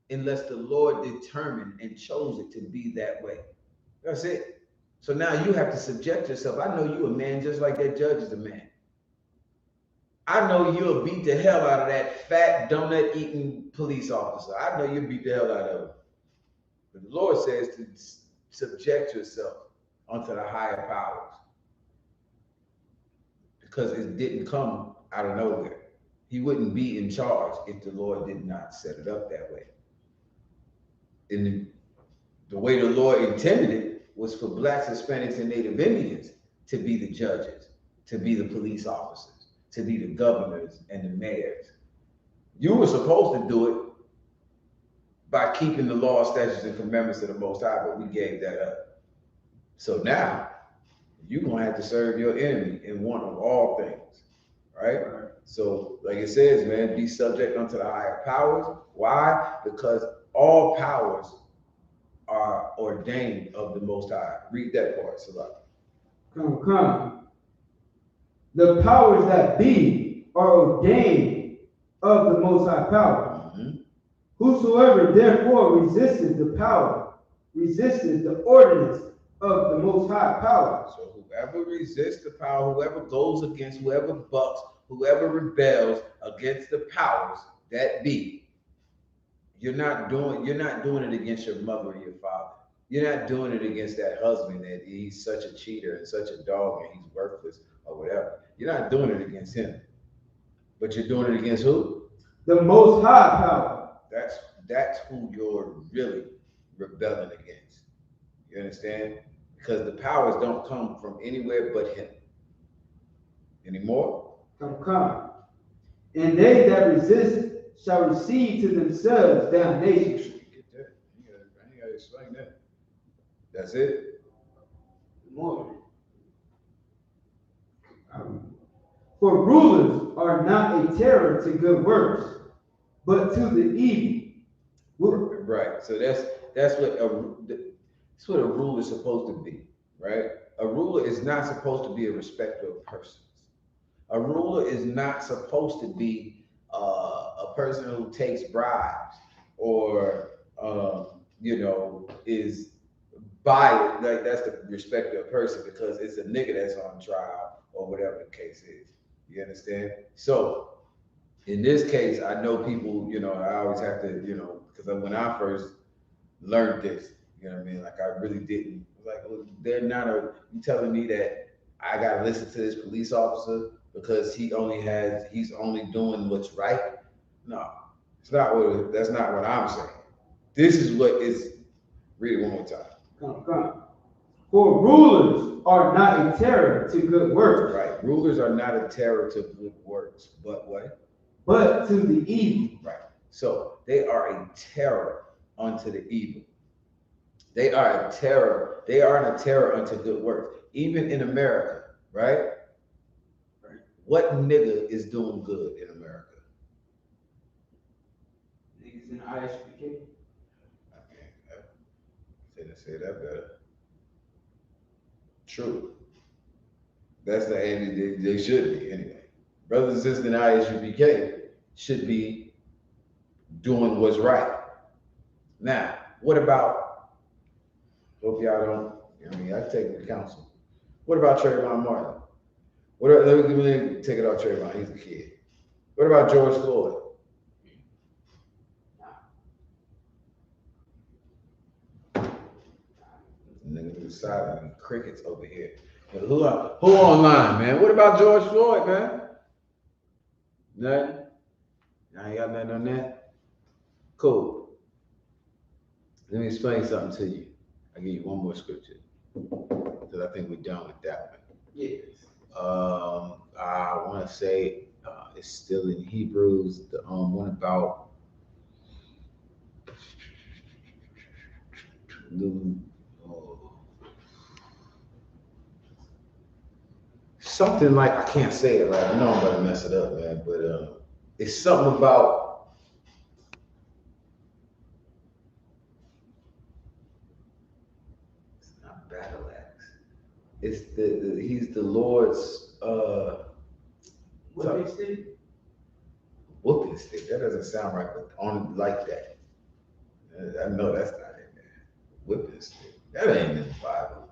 unless the Lord determined and chose it to be that way. That's it. So now you have to subject yourself. I know you a man just like that judge is a man. I know you'll beat the hell out of that fat donut eating police officer. I know you'll beat the hell out of him. But the Lord says to subject yourself unto the higher powers, because it didn't come out of nowhere. He wouldn't be in charge if the Lord did not set it up that way. And the way the Lord intended it was for Blacks, Hispanics, and Native Indians to be the judges, to be the police officers, to be the governors and the mayors. You were supposed to do it by keeping the law, statutes, and commandments of the Most High, but we gave that up. So now you're gonna have to serve your enemy in one of all things, right? So, like it says, man, be subject unto the higher powers. Why? Because all powers are ordained of the Most High. Read that part, Salah. Come. The powers that be are ordained of the Most High power. Mm-hmm. Whosoever therefore resisteth the power, resisteth the ordinance of the Most High power. So whoever resists the power, whoever goes against, whoever bucks, whoever rebels against the powers that be, you're not doing it against your mother or your father. You're not doing it against that husband that he's such a cheater and such a dog and he's worthless or whatever. You're not doing it against him. But you're doing it against who? The Most High power. That's who you're really rebelling against. You understand? Because the powers don't come from anywhere but him. Anymore? Come. And they that resist shall receive to themselves damnation. Get that. I ain't gotta explain that. That's it. More. For rulers are not a terror to good works, but to the evil. Right. So that's what a ruler is supposed to be, right? A ruler is not supposed to be a respecter of persons. A ruler is not supposed to be a person who takes bribes or is biased. Like that's the respecter of person because it's a nigga that's on trial or whatever the case is. You understand? So in this case, I know people, I always have to, because when I first learned this, you know what I mean? Like I really didn't, like, they're not you telling me that I got to listen to this police officer because he's only doing what's right? No, that's not what I'm saying. This is what is, read it one more time. Come. For rulers are not a terror to good works. Right, rulers are not a terror to good works, but what? But to the evil. Right. So they are a terror unto the evil. They are a terror. They aren't a terror unto good works. Even in America, right? What nigga is doing good in America? Niggas in I.S.U.P.K. Say that better. True. That's the end. They should be anyway. Brothers and sisters in I.S.U.P.K. should be doing what's right. Now, what about, hope y'all don't, I take the counsel. What about Trayvon Martin? Let me take it off Trayvon, he's a kid. What about George Floyd? Niggas is silent, crickets over here. Who online, man? What about George Floyd, man? Nothing? I ain't got nothing on that? Cool. Let me explain something to you. I'll give you one more scripture. Because I think we're done with that one. Yes. I want to say it's still in Hebrews. The one about something like, I can't say it right. I know I'm about to mess it up, man. But it's something about it's not battle axe. It's he's the Lord's Whooping stick? Whooping stick. That doesn't sound right, but on like that. I know that's not in there. Whipping stick. That ain't in the Bible.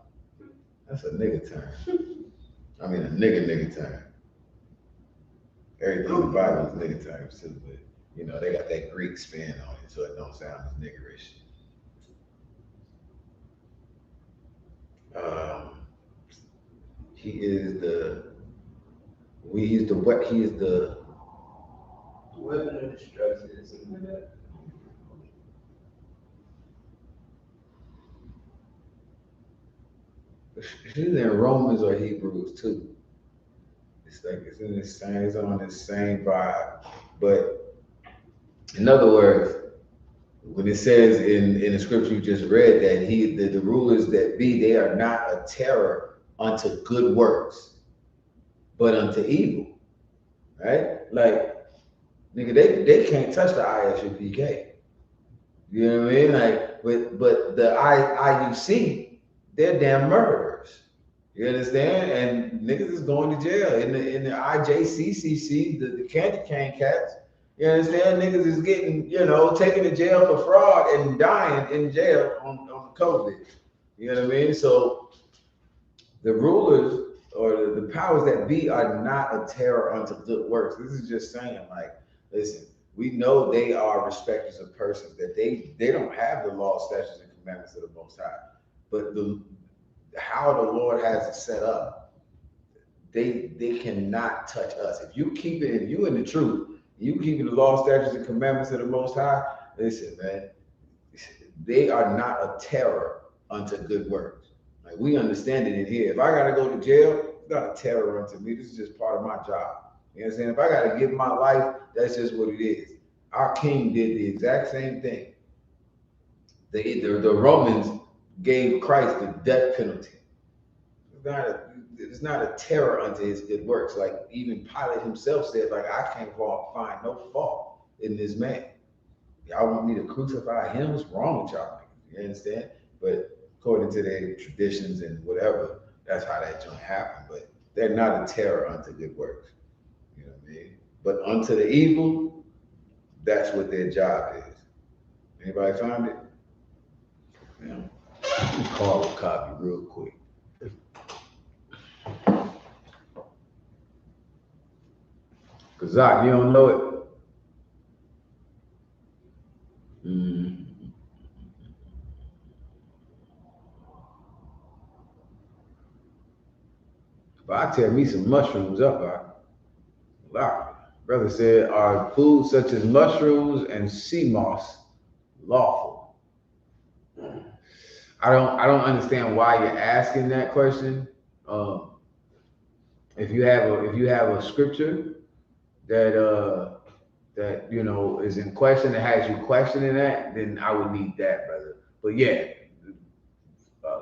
That's a nigga term. I mean a nigga term. Everything in the Bible is nigga terms too, but you know, they got that Greek spin on it, so it don't sound as niggerish. He is the Weapon of destruction or something like that. He's in Romans or Hebrews too. It's like it's in the same, it's on the same vibe. But in other words, when it says in the scripture you just read that the rulers that be, they are not a terror unto good works, but unto evil. Right? Like, nigga, they can't touch the I.S.U.P.K. You know what I mean? Like, but the I.U.C, they're damn murderers. You understand? And niggas is going to jail. In the IJCCC, the candy cane cats, you understand? Niggas is getting, you know, taken to jail for fraud and dying in jail on COVID. You know what I mean? So the rulers or the powers that be are not a terror unto good works. This is just saying, like, listen, we know they are respecters of persons, that they don't have the law, statutes, and commandments of the Most High. But how the Lord has it set up, they cannot touch us. If you in the truth, you keeping the law, statutes, and commandments of the Most High, listen, man, they are not a terror unto good works. Like, we understand it in here. If I gotta go to jail, it's not a terror unto me. This is just part of my job. You know what I'm saying? If I gotta give my life, that's just what it is. Our king did the exact same thing. The Romans gave Christ the death penalty. It's not a terror unto his good works. Like, even Pilate himself said, like, I can't find no fault in this man. Y'all want me to crucify him? What's wrong with y'all? You understand? But according to their traditions and whatever, that's how that joint happened. But they're not a terror unto good works. You know what I mean? But unto the evil, that's what their job is. Anybody found it? Yeah. Let me call a copy real quick. Cause Zach, you don't know it. If I tear me some mushrooms up, wow. Brother said, are foods such as mushrooms and sea moss lawful? I don't understand why you're asking that question. If you have a scripture that you know is in question, that has you questioning that, then I would need that, brother. But yeah,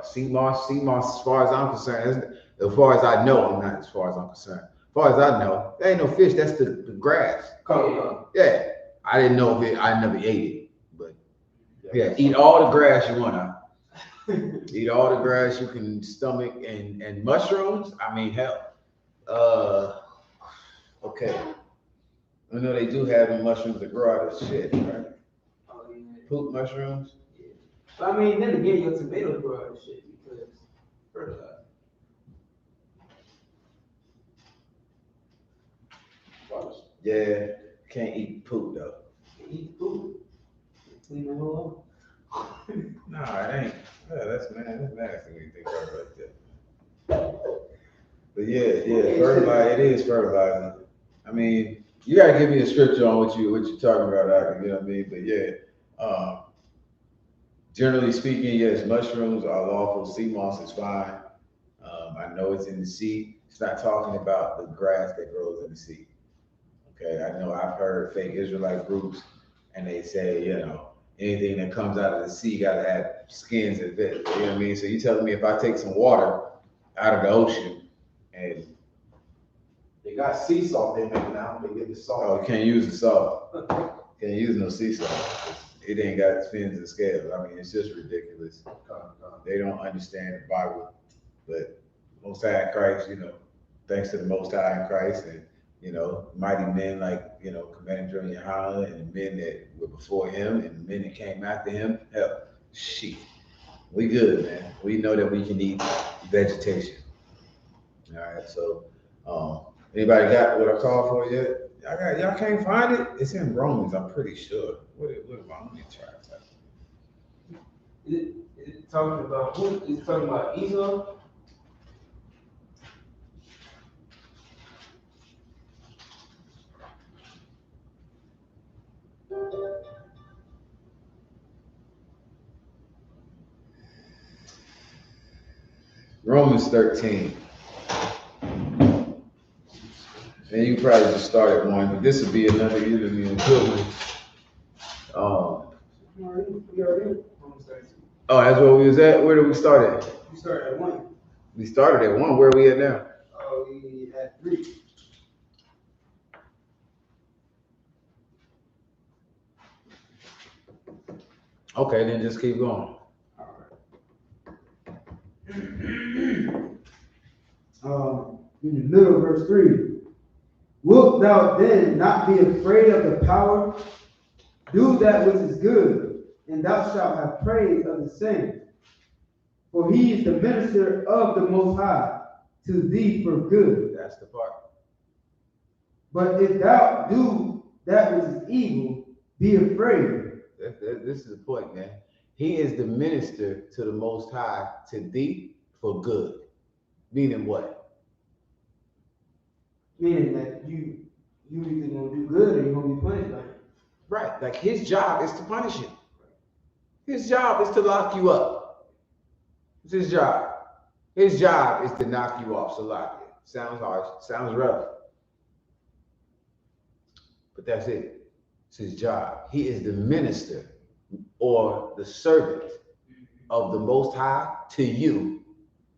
sea moss, as far as I'm concerned, as far as I know, I'm not as far as I'm concerned. As far as I know, there ain't no fish. That's the grass. Yeah, I didn't know if I never ate it, but yeah, eat all the grass you want to. Eat all the grass you can stomach, and mushrooms. I mean, hell. Okay. I know they do have the mushrooms that grow out of shit, right? Oh, yeah. Poop mushrooms. Yeah. But I mean, then again, your tomatoes grow out of shit because fertilizer. Yeah, can't eat poop though. Eat poop. Clean the whole up. Nah, it ain't. Yeah, that's nasty when you think about it like that. But yeah, fertilizer. It is fertilizer. I mean, you gotta give me a scripture on what you're talking about. You know what I mean? But yeah, generally speaking, yes, mushrooms are lawful. Sea moss is fine. I know it's in the sea. It's not talking about the grass that grows in the sea. Okay, I know I've heard fake Israelite groups, and they say, you know, anything that comes out of the sea gotta have skins and bits. You know what I mean? So you telling me if I take some water out of the ocean and They got sea salt in there now. They get the salt. oh, you can't use the salt. Can't use no sea salt. It ain't got fins and scales. I mean, it's just ridiculous. They don't understand the Bible, but Most High in Christ, you know, thanks to the Most High in Christ, and you know, mighty men like, you know, Commander GEN.YAHANNA and the men that were before him and the men that came after him. Hell, shit, we good, man. We know that we can eat vegetation. All right, so anybody got what I called for yet? Y'all can't find it? It's in Romans, I'm pretty sure. What am I? Let me try it. It's talking about who? It's talking about I.S.U.P.K. Romans 13. And you probably just start at 1, but this would be another interview in good one. We already Romans 13. Oh, that's where we was at? Where did we start at? We started at 1. We started at 1. Where are we at now? Oh, we at 3. Okay, then just keep going. In the middle of verse 3. Wilt thou then not be afraid of the power? Do that which is good, and thou shalt have praise of the same. For he is the minister of the Most High to thee for good. That's the part. But if thou do that which is evil, be afraid. This is the point, man. He is the minister to the Most High to thee for good. Meaning what? Meaning that you either gonna do good or you're gonna be punished by it. Right. Like his job is to punish you. His job is to lock you up. It's his job. His job is to knock you off. So lock it. Sounds harsh. Sounds rough. But that's it. It's his job. He is the minister or the servant of the Most High to you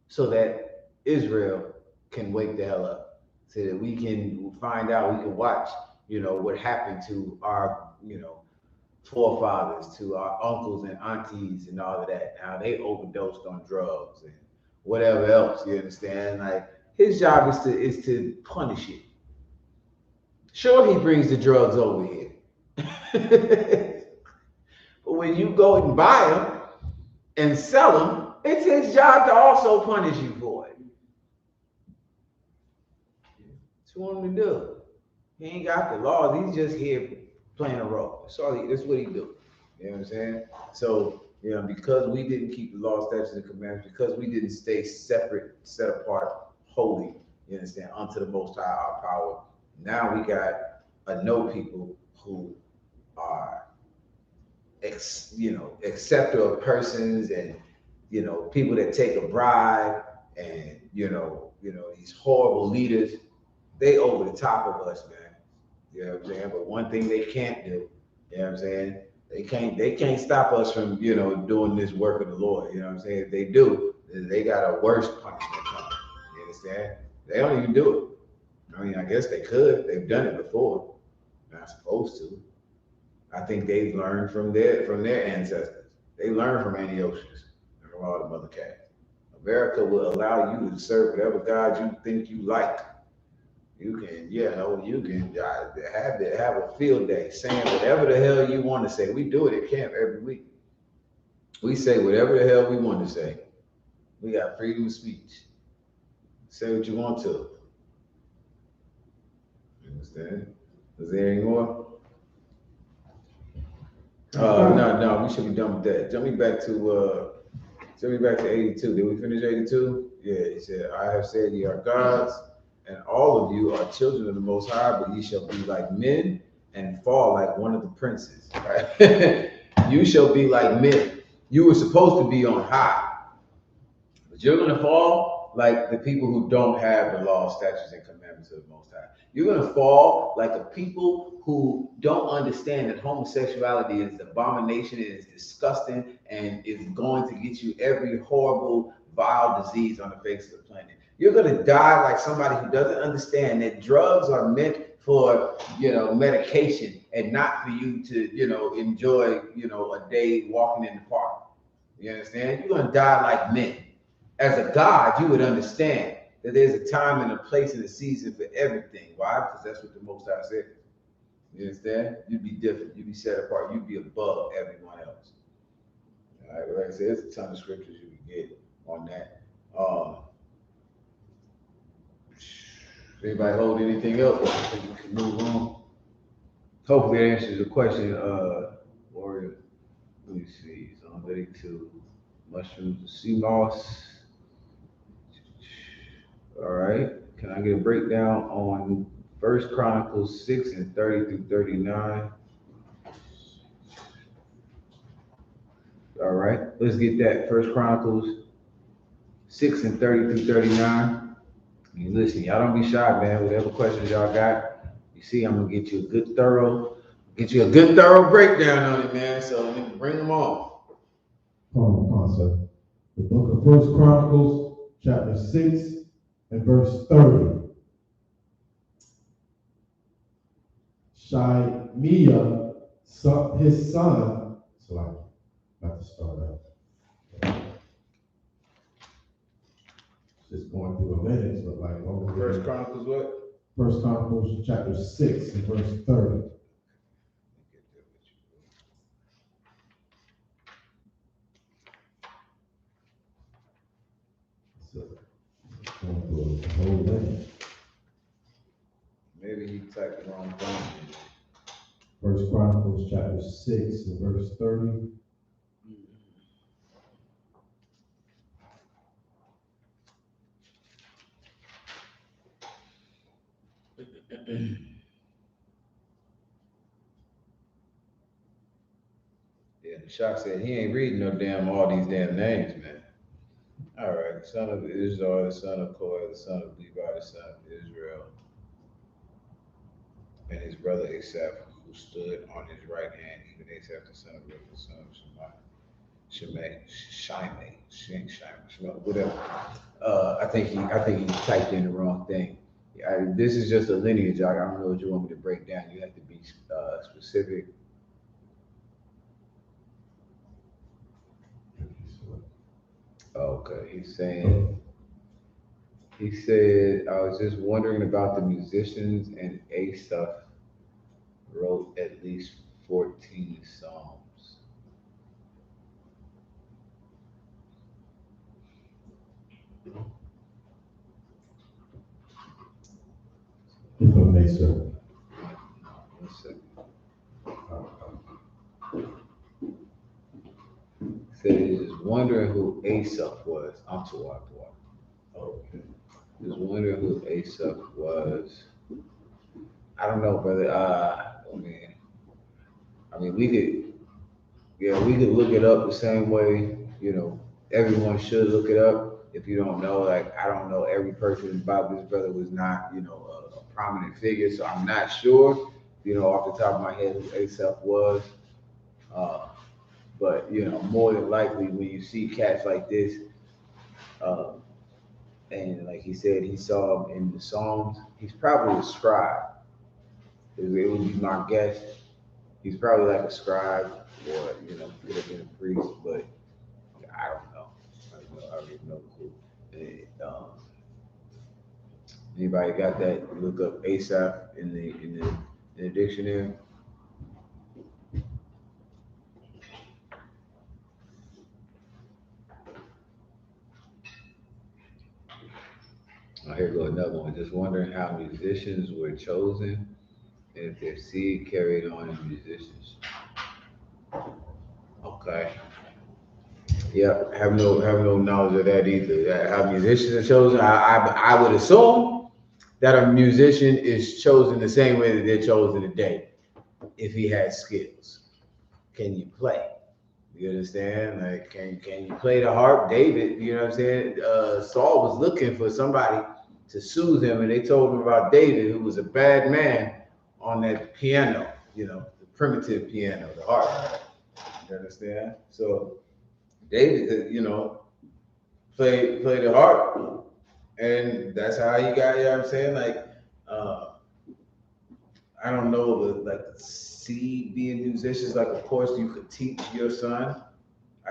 so that Israel can wake the hell up. So that we can find out, we can watch, what happened to our, forefathers, to our uncles and aunties and all of that. How they overdosed on drugs and whatever else, you understand? Like his job is to punish it. Sure, he brings the drugs over here. But when you go and buy them and sell them, it's his job to also punish you for it. That's what him to do. He ain't got the laws. He's just here playing a role. That's what he do. You know what I'm saying? So, because we didn't keep the law, statutes, and commandments, because we didn't stay separate, set apart, holy, you understand, unto the Most High, our power. Now we got people who are, acceptor of persons and, people that take a bribe and, these horrible leaders, they over the top of us, man. You know what I'm saying? But one thing they can't do, you know what I'm saying? They can't stop us from, doing this work of the Lord. You know what I'm saying? If they do, they got a worse punishment coming. You understand? They don't even do it. I mean, I guess they could. They've done it before. Not supposed to. I think they've learned from their ancestors. They learned from Antiochus and from all the mother cats. America will allow you to serve whatever God you think you like. You can, you can have a field day saying whatever the hell you want to say. We do it at camp every week. We say whatever the hell we want to say. We got freedom of speech. Say what you want to. You understand? Is there any more? No, we should be done with that. Jump me back to 82. Did we finish 82? Yeah, he said, I have said ye are gods, and all of you are children of the Most High, but ye shall be like men and fall like one of the princes. Right? You shall be like men. You were supposed to be on high, but you're going to fall like the people who don't have the law, statutes, and commandments of the Most High. You're going to fall like the people who don't understand that homosexuality is an abomination, it is disgusting, and is going to get you every horrible, vile disease on the face of the planet. You're going to die like somebody who doesn't understand that drugs are meant for, medication and not for you to, enjoy, a day walking in the park. You understand? You're going to die like men. As a God, you would understand that there's a time and a place and a season for everything. Why? Because that's what the Most High said. You understand? You'd be different. You'd be set apart. You'd be above everyone else. All right. Like I said, there's a ton of scriptures you can get on that. Anybody hold anything else? I think we can move on. Hopefully that answers the question, Warrior. Let me see. Psalm 82. Mushrooms and sea moss. All right. Can I get a breakdown on 1 Chronicles 6 and 30 through 39? All right. Let's get that. 1 Chronicles 6 and 30 through 39. You listen, y'all don't be shy, man. Whatever questions y'all got, you see, I'm gonna get you a good thorough breakdown on it, man. So let me bring them on. Sir. The book of 1 Chronicles, chapter 6 and verse 30. Shimea, his son, so I'm about to start out. Just going through a minute, but like over 1 Chronicles what? 1 Chronicles chapter 6 and verse 30. So, going through a whole minute. Maybe he typed the wrong thing. 1 Chronicles chapter 6 and verse 30. Yeah, the shot said he ain't reading no damn all these damn names, man. All right, the son of Israel, the son of Korah, the son of Levi, the son of Israel, and his brother A.S.A.P., who stood on his right hand, even A.S.A.P., the son of Riph, the son of Shimei, whatever. I think he typed in the wrong thing. This is just a lineage. I don't know what you want me to break down. You have to be specific. Okay, he said, I was just wondering about the musicians, and A.S.U.P. wrote at least 14 songs. If I may, sir. 1 second. Said he's just wondering who A.S.U.P. was. I'm too hard to watch. Okay. Just wondering who A.S.U.P. was. I don't know, brother. I mean, we could look it up the same way, everyone should look it up. If you don't know, like, I don't know every person about this brother was not, a prominent figure, so I'm not sure, off the top of my head who A$AP was. But, more than likely when you see cats like this, and like he said, he saw him in the Psalms, he's probably a scribe. It would be my guess. He's probably like a scribe, or could have been a priest, but I don't know. I don't even know who. Anybody got that? Look up A$AP in the dictionary. Oh, here go another one. Just wondering how musicians were chosen and if their seed carried on in musicians. Okay. Yeah, have no knowledge of that either. How musicians are chosen, I would assume that a musician is chosen the same way that they're chosen today. If he has skills, can you play? You understand? Like, can you play the harp? David, you know what I'm saying? Saul was looking for somebody to soothe him, and they told him about David, who was a bad man on that piano, the primitive piano, the harp. You understand? So David, played the harp, and that's how he got. You know what I'm saying? Like, I don't know, like the seed being musicians. Like, of course, you could teach your son,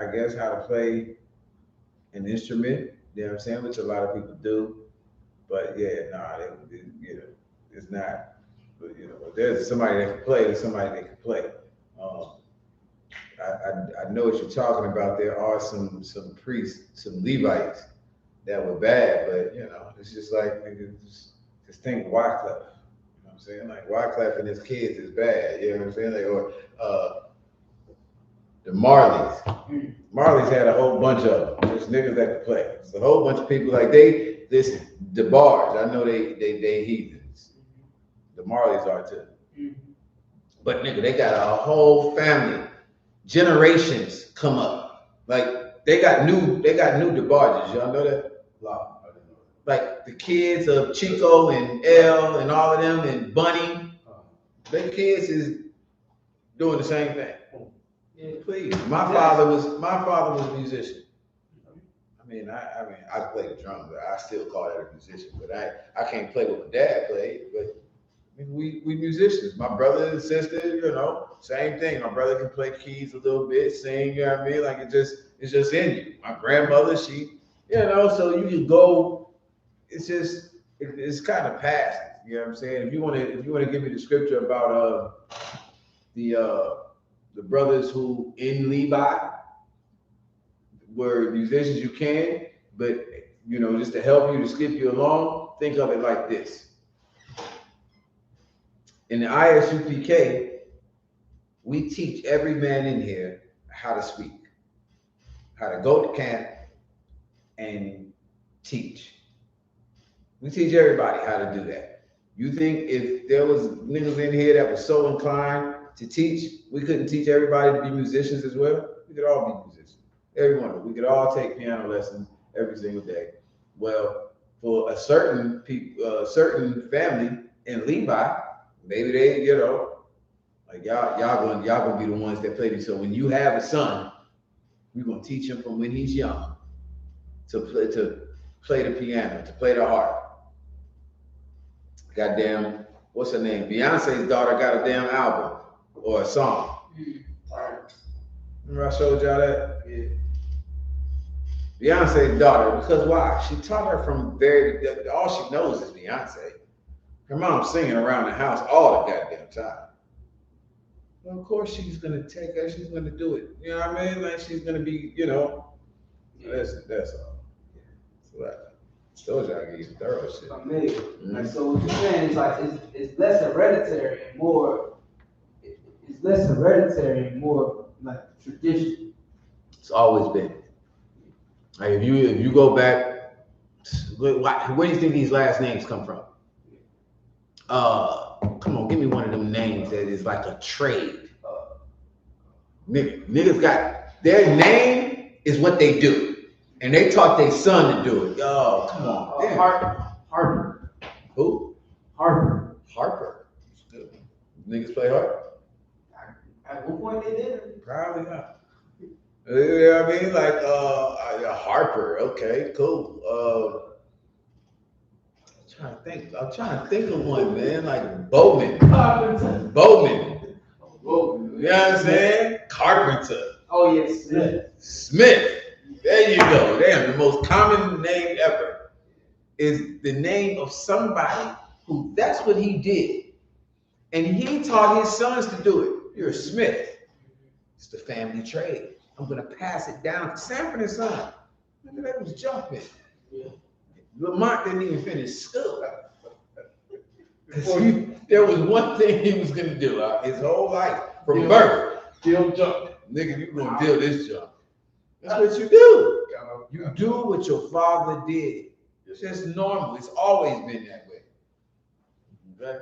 I guess, how to play an instrument. You know what I'm saying? Which a lot of people do. But yeah, it's not. But if there's somebody that can play, there's somebody that can play. I know what you're talking about. There are some priests, some Levites that were bad, but it's just like, Just think Wyclef. You know what I'm saying? Like Wyclef and his kids is bad. You know what I'm saying? Like, or the Marleys. Marleys had a whole bunch of them. There's niggas that could play. It's a whole bunch of people like they listen. The Bars, I know they heathens. The Marleys are too. But nigga, they got a whole family. Generations come up. Like they got new DeBarges. Y'all know that? Wow. Like the kids of Chico and L and all of them and Bunny. Their kids is doing the same thing. Yeah, please. My father was a musician. I mean, I play the drums, but I still call that a musician. But I can't play what my dad played. But I mean, we musicians. My brother and sister, you know, same thing. My brother can play keys a little bit, sing. You know what I mean? Like it's just in you. My grandmother, she, you know, so you can go. It's just it's kind of past. You know what I'm saying? If you want to give me the scripture about the brothers who in Levi were musicians, you can, but you know, just to help you, to skip you along, think of it like this. In the I.S.U.P.K, we teach every man in here how to speak, how to go to camp and teach. We teach everybody how to do that. You think if there was niggas in here that was so inclined to teach, we couldn't teach everybody to be musicians as well? We could all be musicians. Every one of us. We could all take piano lessons every single day. Well, for a certain family in Levi, maybe they, you know, like y'all gonna be the ones that play these. So when you have a son, we're gonna teach him from when he's young to play the piano, to play the harp. Goddamn, what's her name? Beyonce's daughter got a damn album or a song. Remember I showed y'all that? Yeah. Beyonce's daughter, because why? She taught her from all she knows is Beyonce. Her mom's singing around the house all the goddamn time. Well, of course she's gonna take her, she's gonna do it. You know what I mean? Like she's gonna be, you know, that's all. So I told you I give you thorough shit. Amazing. Like, so what you're saying is like it's less hereditary and more like tradition. It's always been. Like if you go back, where do you think these last names come from? Come on, give me one of them names that is like a trade. Niggas got their name is what they do, and they taught their son to do it. Yo, come on. Harper. Who? Harper. Niggas play harp? At one point they did. Probably not. You know what I mean? Like Harper. Okay, cool. I'm trying to think of one, man. Like Bowman. You know what I'm saying? Carpenter. Oh yes, Smith. There you go. Damn, the most common name ever is the name of somebody who that's what he did. And he taught his sons to do it. You're a Smith. It's the family trade. I'm gonna pass it down to Sanford and Son. Look, that was jumping. Yeah. Lamont didn't even finish school. There was one thing he was gonna do his whole life from birth. Still jumping. Nigga, you gonna deal this jump. That's what you do. You do what your father did. It's just normal. It's always been that way. Okay?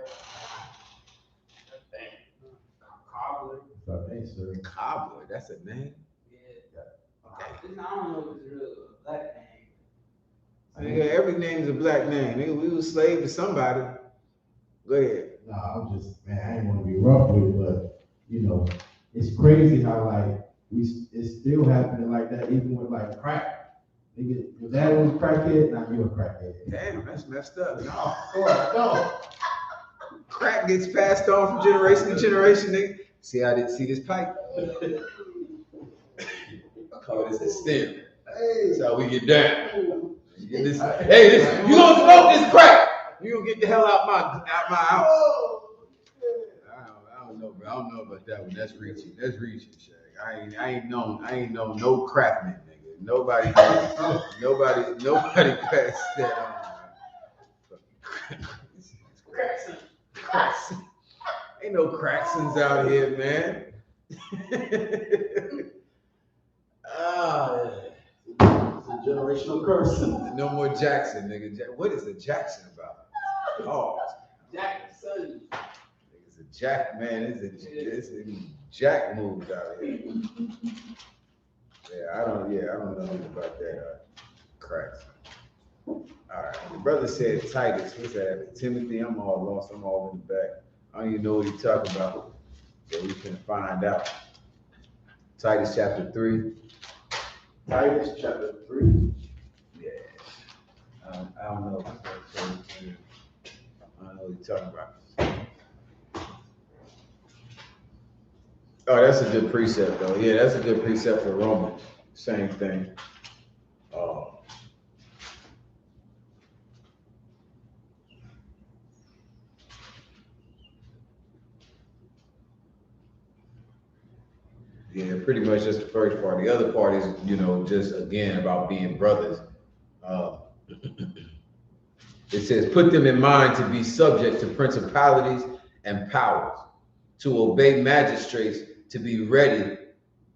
Cobbler, that's a name? Yeah. Okay. I don't know if it's real black name. Nigga, every name's a black name. Nigga, we was slave to somebody. Go ahead. Nah, I'm just, man, I ain't want to be rough with it, but, you know, it's crazy how, like, it's still happening like that, even with, like, crack. Nigga, your dad was a crackhead, now you're a crackhead. Damn, that's messed up. No, of course, no. Crack gets passed on from generation to generation, nigga. See this pipe? I call this a stem. That's how we get down. You gonna smoke this crack? You gonna get the hell out my house? I don't know, bro. I don't know about that one. That's reaching. Shaq. I ain't known no crackman, nigga. Nobody passed that on. cracks. Ain't no Cracksons out here, man. It's a generational curse. No more Jackson, nigga. What is a Jackson about? Oh, Jackson. it's a Jack, man. It's a Jack move out here. Yeah, I don't know anything about that cracks. All right, the brother said Titus. What's that? Timothy. I'm all lost. I'm all in the back. I don't even know what he's talking about. So we can find out. Titus chapter 3. Titus chapter 3. Yeah. I don't know. I don't know what he's talking about. Oh, that's a good precept, though. Yeah, that's a good precept for Romans. Same thing. Yeah, pretty much just the first part. The other part is, just again about being brothers. It says, put them in mind to be subject to principalities and powers, to obey magistrates, to be ready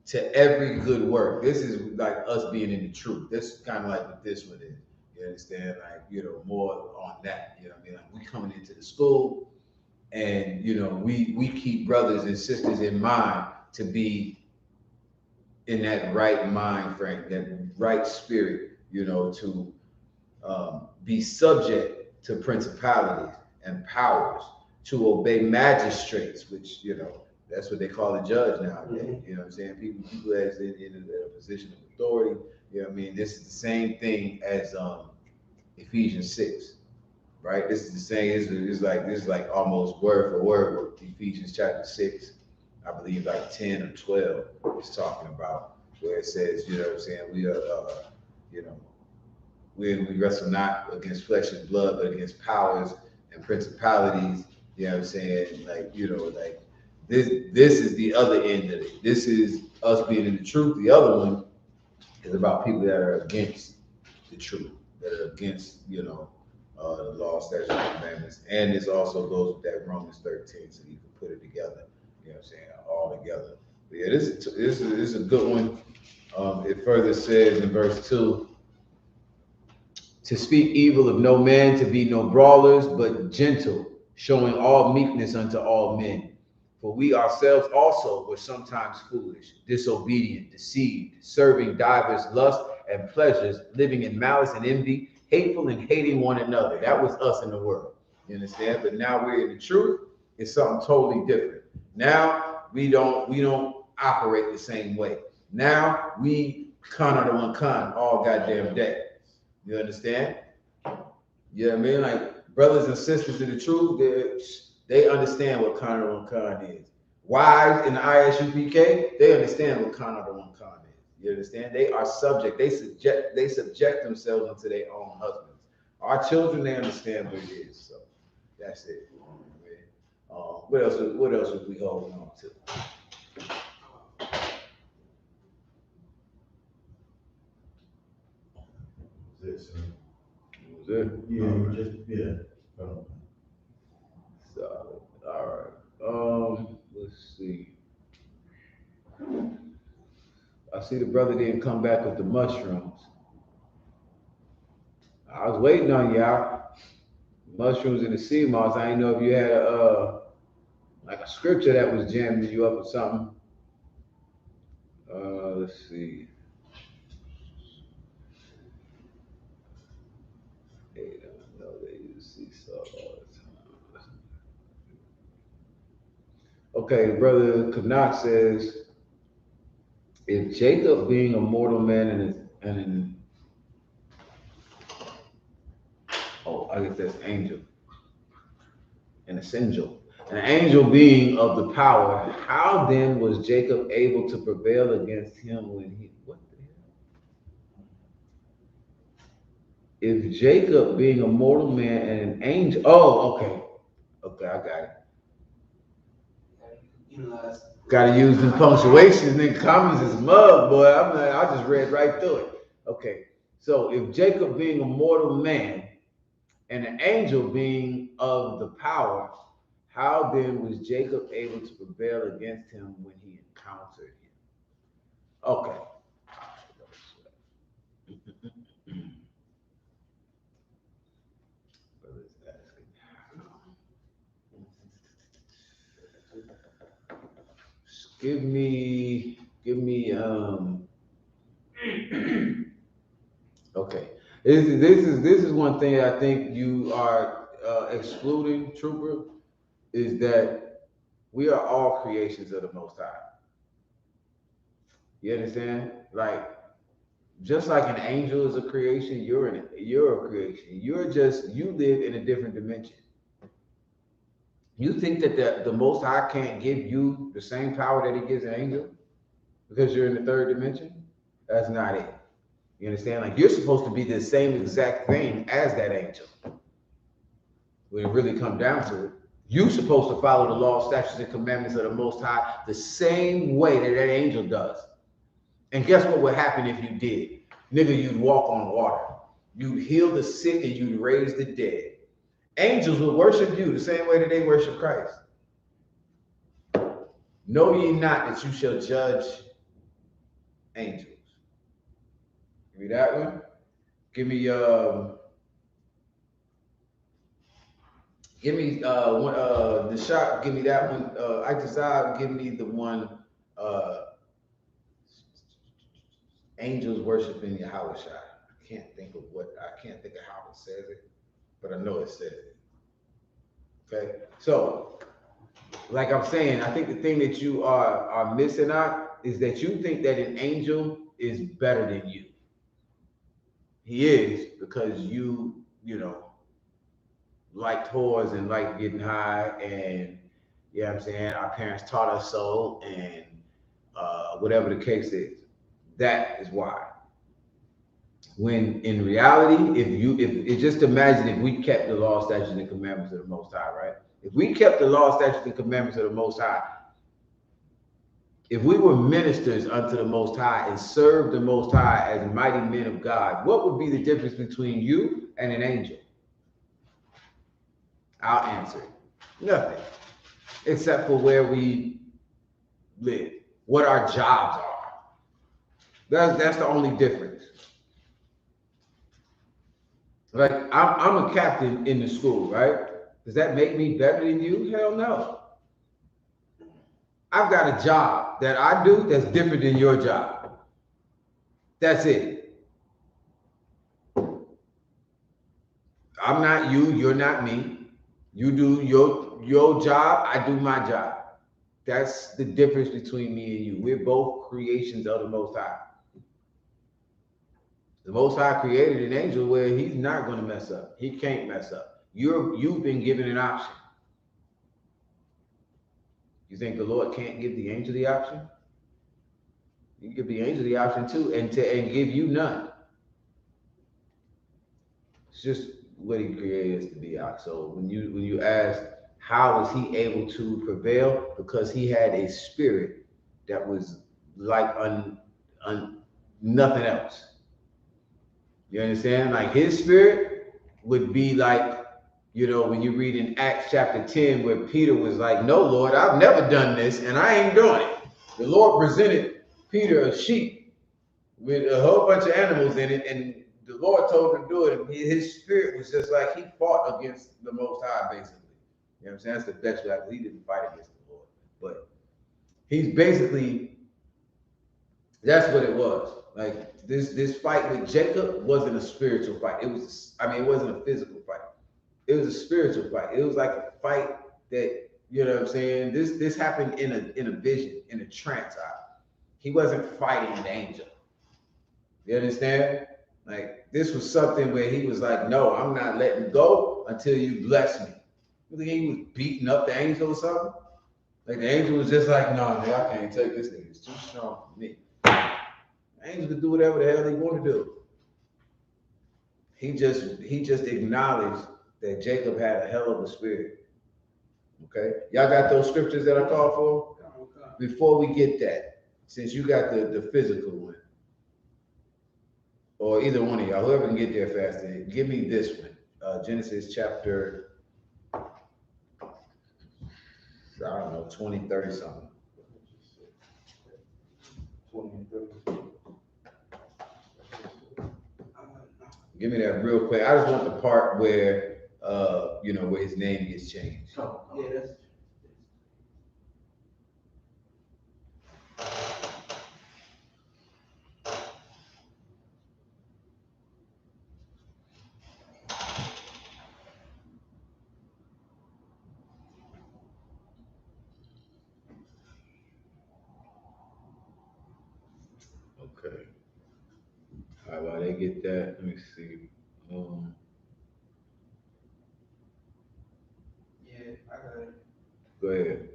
to every good work. This is like us being in the truth. This is kind of like what this one is. You understand? Like, more on that. You know what I mean? Like, we coming into the school and, we keep brothers and sisters in mind to be in that right mind frame, that right spirit, to be subject to principalities and powers, to obey magistrates, which, that's what they call a judge nowadays. You know what I'm saying? People that's in a position of authority. You know what I mean? This is the same thing as Ephesians 6, right? This is the same. This is like almost word for word what Ephesians chapter 6, I believe like 10 or 12 is talking about, where it says, you know what I'm saying? We are, we wrestle not against flesh and blood, but against powers and principalities. You know what I'm saying? Like, like this is the other end of it. This is us being in the truth. The other one is about people that are against the truth, that are against, the law, statutes, and commandments. And this also goes with that Romans 13, so you can put it together. You know what I'm saying? All together. But yeah, this is a good one. It further says in verse 2, to speak evil of no man, to be no brawlers, but gentle, showing all meekness unto all men. For we ourselves also were sometimes foolish, disobedient, deceived, serving divers lusts and pleasures, living in malice and envy, hateful and hating one another. That was us in the world. You understand? But now we're in the truth. It's something totally different. Now we don't operate the same way. Now we con out of one con all goddamn day. You understand? You know what I mean? Like, brothers and sisters in the truth, they understand what con out of one con is. Wives in the I.S.U.P.K, they understand what con out of one con is. You understand? They are subject. They subject themselves unto their own husbands. Our children, they understand what it is. So that's it. What else would we holding on to? This, Was it? yeah, All right. yeah. Solid. All right. Let's see. I see the brother didn't come back with the mushrooms. I was waiting on y'all. Mushrooms and the sea moss. I didn't know if you had like a scripture that was jamming you up or something. Let's see. They don't know they use sea salt all the time. Okay, brother Kanak says, if Jacob being a mortal man I guess that's angel. An angel being of the power, how then was Jacob able to prevail against him when what the hell? If Jacob being a mortal man and an angel, okay, I got it. Gotta use them punctuations, nigga. Commas is mud, boy. I just read right through it. Okay, so if Jacob being a mortal man and an angel being of the power, How then was Jacob able to prevail against him when he encountered him? Okay. Give me, okay. This is one thing I think you are excluding, Trooper, is that we are all creations of the Most High. You understand? Like, just like an angel is a creation, you're a creation. You live in a different dimension. You think that the Most High can't give you the same power that he gives an angel because you're in the third dimension? That's not it. You understand? Like, you're supposed to be the same exact thing as that angel. When it really comes down to it, you're supposed to follow the law, statutes, and commandments of the Most High the same way that angel does. And guess what would happen if you did? Nigga, you'd walk on water. You'd heal the sick and you'd raise the dead. Angels will worship you the same way that they worship Christ. Know ye not that you shall judge angels. Give me that one. Give me the shot. Give me that one. I give me the one. Angels worshiping Yahweh. I can't think of how it says it, but I know it says it. Okay, so like I'm saying, I think the thing that you are missing out is that you think that an angel is better than you. He is, because you like toys and like getting high, and you know what I'm saying, our parents taught us so, and whatever the case is, that is why. When in reality, if just imagine if we kept the law, statutes, and commandments of the Most High, right? If we kept the law, statutes, and commandments of the Most High, if we were ministers unto the Most High and served the Most High as mighty men of God, what would be the difference between you and an angel? I'll answer it. Nothing. Except for where we live, what our jobs are. That's the only difference. Like, I'm a captain in the school, right? Does that make me better than you? Hell no. I've got a job that I do that's different than your job. That's it. I'm not you, you're not me. You do your job, I do my job. That's the difference between me and you. We're both creations of the Most High. The Most High created an angel where he's not going to mess up. He can't mess up. You've been given an option. You think the Lord can't give the angel the option? He can give the angel the option too, and give you none. It's just what he created us to be out. So when you ask how was he able to prevail, because he had a spirit that was like nothing else. You understand? Like, his spirit would be like, when you read in Acts chapter 10, where Peter was like, no, Lord, I've never done this and I ain't doing it. The Lord presented Peter a sheep with a whole bunch of animals in it, and the Lord told him to do it. And his spirit was just like, he fought against the Most High, basically. You know what I'm saying? That's the best way. He didn't fight against the Lord, but he's basically, that's what it was. Like, this fight with Jacob wasn't a spiritual fight. It wasn't a physical fight. It was a spiritual fight. It was like a fight that, you know what I'm saying? This happened in a vision, in a trance. He wasn't fighting an angel. You understand? Like, this was something where he was like, no, I'm not letting go until you bless me. You think he was beating up the angel or something? Like, the angel was just like, no, man, I can't take this thing. It's too strong for me. The angel could do whatever the hell they want to do. He just acknowledged that Jacob had a hell of a spirit. Okay? Y'all got those scriptures that I called for? Before we get that, since you got the physical one, or either one of y'all, whoever can get there faster, give me this one. Genesis chapter I don't know, 20, 30 something. 20 and 30. Give me that real quick. I just want the part where, where his name gets changed. Oh, yeah, that's. Okay. All right, while they get that, let me see. Yeah, I got it. Go ahead.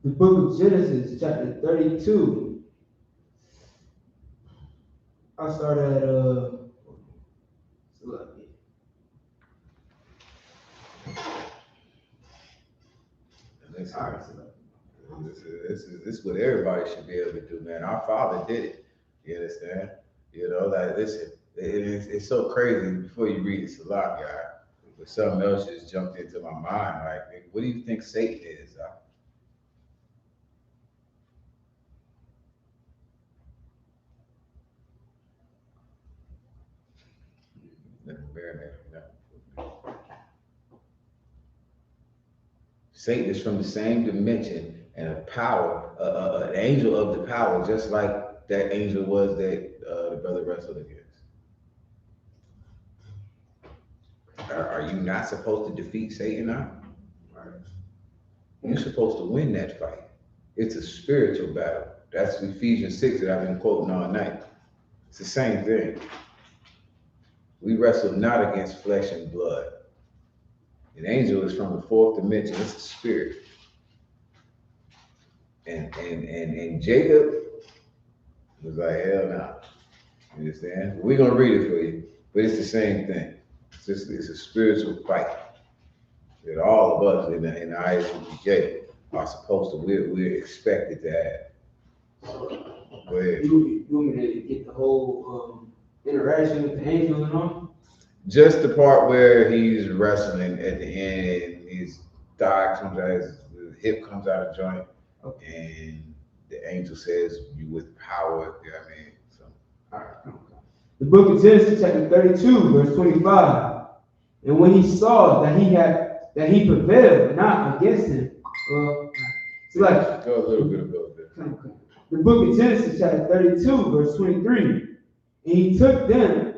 The book of Genesis, chapter 32. I start at Listen, this is what everybody should be able to do, man. Our father did it. You understand? Like listen, it's so crazy. Before you read this a lot, guy, but something else just jumped into my mind. Like, what do you think Satan is? Satan is from the same dimension and a power, an angel of the power, just like that angel was that the brother wrestled against. Are you not supposed to defeat Satan now? You're supposed to win that fight. It's a spiritual battle. That's Ephesians 6 that I've been quoting all night. It's the same thing. We wrestle not against flesh and blood. An angel is from the fourth dimension. It's a spirit. And Jacob was like, hell no. You understand? We're gonna read it for you, but it's the same thing. It's a spiritual fight that all of us in the I.S.U.P.K are supposed to, we're expected to have. Go ahead. You want me to get the whole interaction with the angel and all? Just the part where he's wrestling at the end and his thigh comes out, his hip comes out of joint, and the angel says, "You with power." You know what I mean? So, all right. The book of Genesis, chapter 32, verse 25. And when he saw that he prevailed not against him, so like go a little bit above that. The book of Genesis, chapter 32, verse 23. And he took them.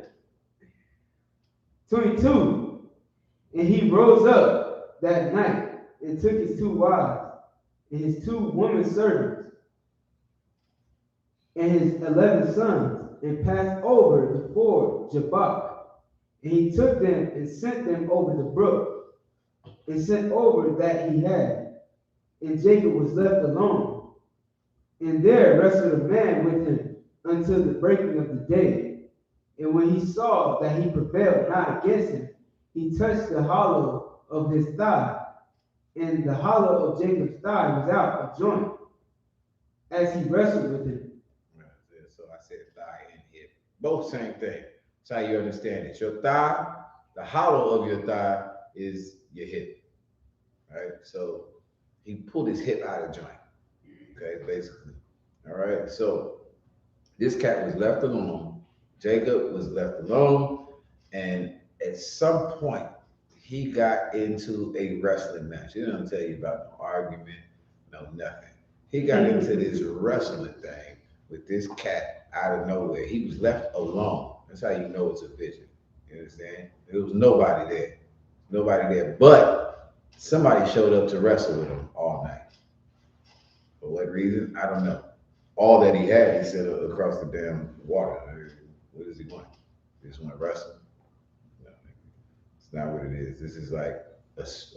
22. And he rose up that night and took his 2 wives and his 2 women servants and his 11 sons and passed over the ford Jabbok. And he took them and sent them over the brook and sent over that he had. And Jacob was left alone. And there wrestled a man with him until the breaking of the day. And when he saw that he prevailed not against him, he touched the hollow of his thigh, and the hollow of Jacob's thigh was out of joint, as he wrestled with him. So I said thigh and hip. Both same thing. That's how you understand it. Your thigh, the hollow of your thigh is your hip. Right? So he pulled his hip out of joint. Okay, basically. All right. So this cat was left alone. Jacob was left alone, and at some point he got into a wrestling match. He didn't tell you about no argument, no nothing. He got into this wrestling thing with this cat out of nowhere. He was left alone. That's how you know it's a vision. You understand? There was nobody there. Nobody there. But somebody showed up to wrestle with him all night. For what reason? I don't know. All that he had, he said, across the damn water. What does he want? He just want to wrestle? No, it's not what it is. This is like it's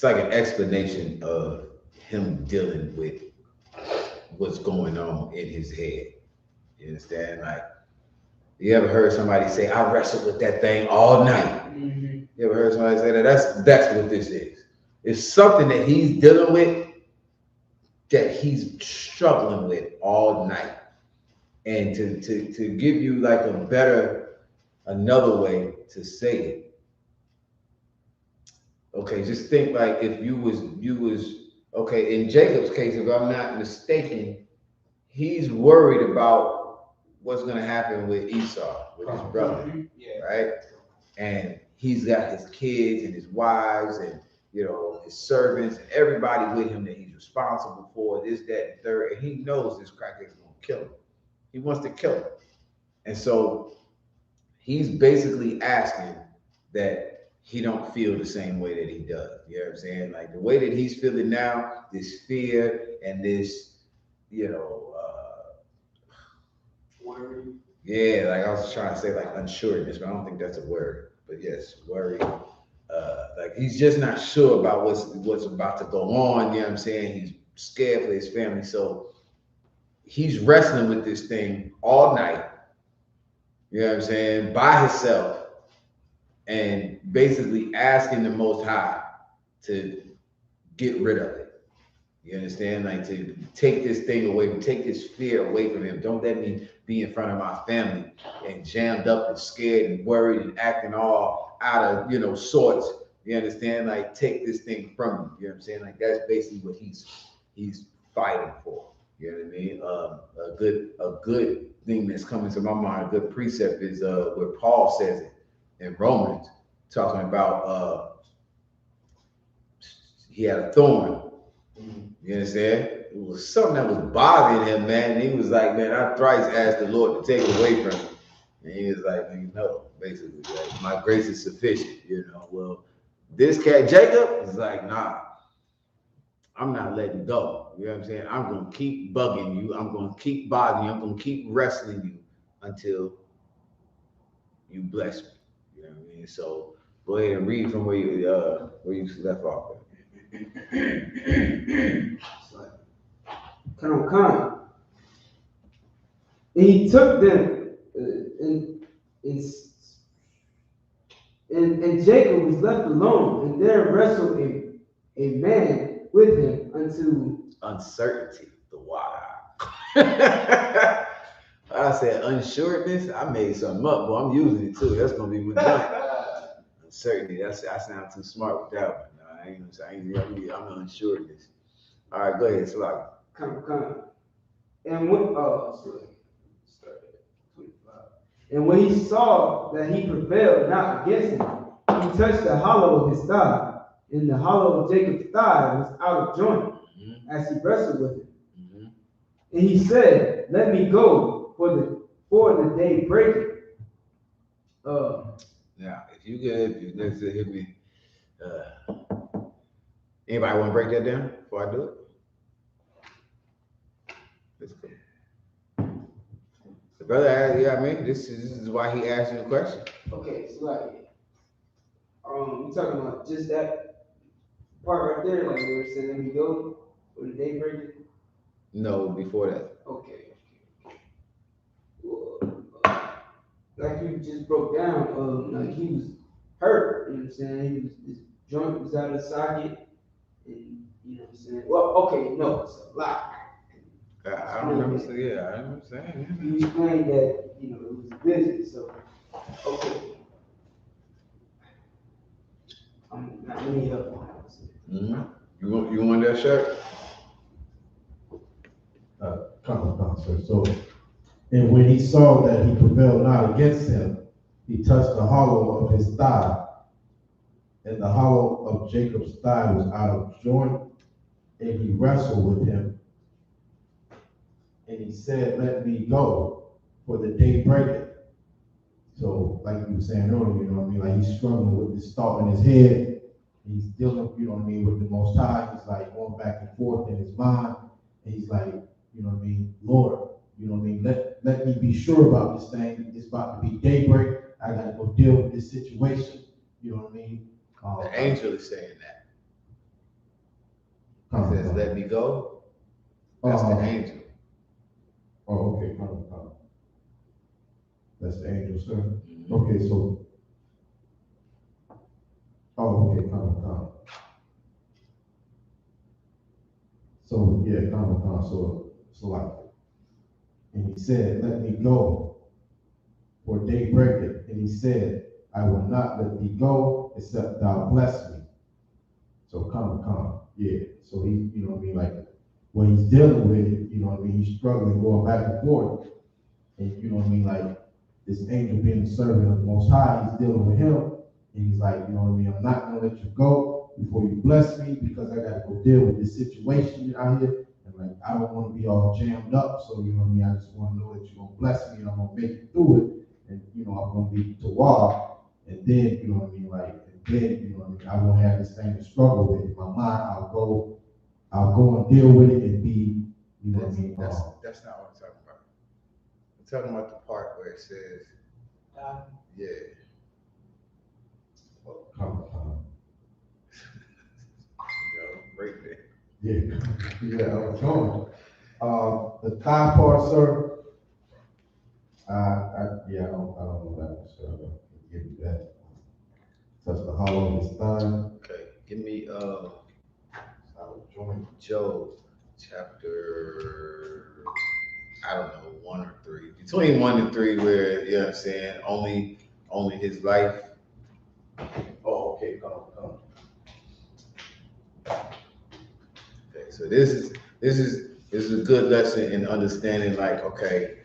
like an explanation of him dealing with what's going on in his head. You understand? Like, you ever heard somebody say, "I wrestled with that thing all night"? Mm-hmm. You ever heard somebody say that? That's what this is. It's something that he's dealing with, that he's struggling with all night. And to give you like another way to say it. Okay, just think like if you was okay, in Jacob's case, if I'm not mistaken, he's worried about what's gonna happen with Esau, with his brother, right? And he's got his kids and his wives and his servants and everybody with him that he's responsible for, this, that, and third. And he knows this cracker is gonna kill him. He wants to kill him. And so he's basically asking that he don't feel the same way that he does. You know what I'm saying? Like the way that he's feeling now, this fear and this, Worry. yeah, like I was trying to say like unsureness, but I don't think that's a word. But yes, worry. Like he's just not sure about what's about to go on. You know what I'm saying? He's scared for his family. So he's wrestling with this thing all night. You know what I'm saying? By himself. And basically asking the Most High to get rid of it. You understand? Like to take this thing away, take this fear away from him. Don't let me be in front of my family and jammed up and scared and worried and acting all out of, sorts. You understand? Like take this thing from me. You know what I'm saying? Like that's basically what he's fighting for. You know what I mean? A good thing that's coming to my mind, a good precept is where Paul says it in Romans, talking about he had a thorn. You understand? It was something that was bothering him, man. And he was like, man, I thrice asked the Lord to take it away from me. And he was like, no, basically, like, my grace is sufficient, Well, this cat Jacob is like, nah, I'm not letting go. You know what I'm saying? I'm gonna keep bugging you. I'm gonna keep bothering you. I'm gonna keep wrestling you until you bless me. You know what I mean? So go ahead and read from where you left off. Come. And he took them, and Jacob was left alone, and there wrestled a man with him unto uncertainty, the water. I said unsureness. I made something up, but I'm using it too. That's gonna be my joint. Uncertainty. I sound too smart with that one. No, I ain't I'm an unsureness. All right, go ahead, Salaki. Come. And when and when he saw that he prevailed not against him, he touched the hollow of his thigh, and the hollow of Jacob's thigh was out of joint as he wrestled with him. And he said, "Let me go, for the day breaketh." Now, if you hit me, anybody want to break that down before I do it? Let's go. The brother asked, this is why he asked you the question. Okay, so like, you talking about just that part right there, like where it said, "Let me go, for the day breaketh"? No, before that. Okay. Like you just broke down, like he was hurt, you know what I'm saying? His joint was out of socket, and you know what I'm saying? Well, okay, no, it's a lot. I don't remember saying, I remember saying. You explained that, it was busy, so, okay. Let me help you. You want that shirt? Come, sir. So, and when he saw that he prevailed not against him, he touched the hollow of his thigh, and the hollow of Jacob's thigh was out of joint, and he wrestled with him. And he said, "Let me go, for the day breaketh." So, like you were saying earlier, like he's struggling with this thought in his head. He's dealing, with the Most High. He's like going back and forth in his mind. And he's like, Lord, let me be sure about this thing. It's about to be daybreak. I got to go deal with this situation. You know what I mean? The angel is saying that. He says, "Let me go." That's the angel. Oh, okay. That's the angel, sir. Okay, so. Oh, okay, come. So yeah, come. So like, And he said, let me go, for day breaketh. And he said, I will not let thee go, except thou bless me. So come. Yeah. So he, you know what I mean, like when he's dealing with it, you know what I mean, he's struggling, going back and forth. And you know what I mean, like this angel being the servant of the Most High, he's dealing with him. And he's like, you know what I mean, I'm not gonna let you go before you bless me, because I gotta go deal with this situation out here. And like, I don't want to be all jammed up. So you know what I mean, I just want to know that you're gonna bless me and I'm gonna make it through it. And you know, I'm gonna be Tawar. And then, you know what I mean, like, and then, you know what I mean, I won't have this thing to struggle with in my mind. I'll go and deal with it and be, you know what I mean. That's not what I'm talking about. I'm talking about the part where it says, yeah. Come. Right there. Yeah, I was going. The thigh part, sir. I don't know that one, sir. I'll give you that. Touch the hollow of his thigh. Okay, give me Joint. Job chapter, I don't know, 1 or 3. Between 1 and 3, where, you know what I'm saying, only his life. Oh, okay, come. Okay, so this is a good lesson in understanding, like, okay,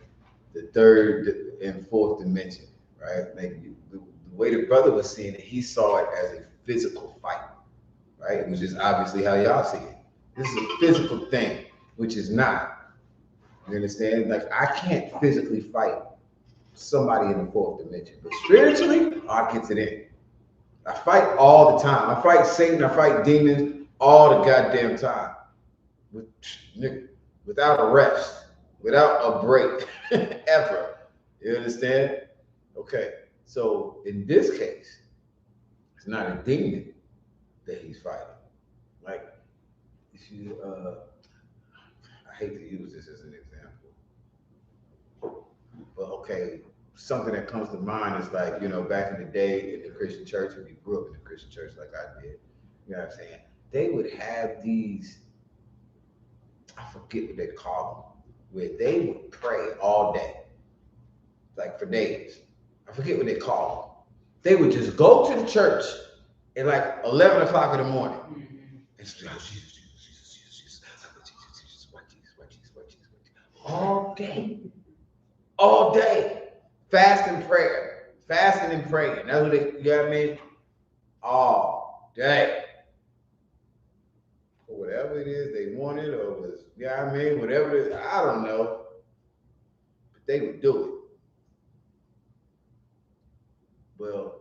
the third and fourth dimension, right? Like the way the brother was seeing it, he saw it as a physical fight, right? Which is obviously how y'all see it. This is a physical thing, which is not. You understand? Like, I can't physically fight somebody in the fourth dimension, but spiritually, I get it in. I fight all the time. I fight Satan, I fight demons all the goddamn time. Without a rest, without a break, ever. You understand? Okay, so in this case, it's not a demon that he's fighting. Like, if you, I hate to use this as an example, but okay, something that comes to mind is like, you know, back in the day in the Christian church, when you grew up in the Christian church like I did, you know what I'm saying? They would have these, I forget what they call them, where they would pray all day, like for days. I forget what they call them. They would just go to the church at like 11 o'clock in the morning. And just, oh, Jesus. White Jesus. All day. Fasting and praying. That's what they, you know what I mean? All day. For whatever it is they wanted, or was, you know what I mean? Whatever it is, I don't know. But they would do it. Well,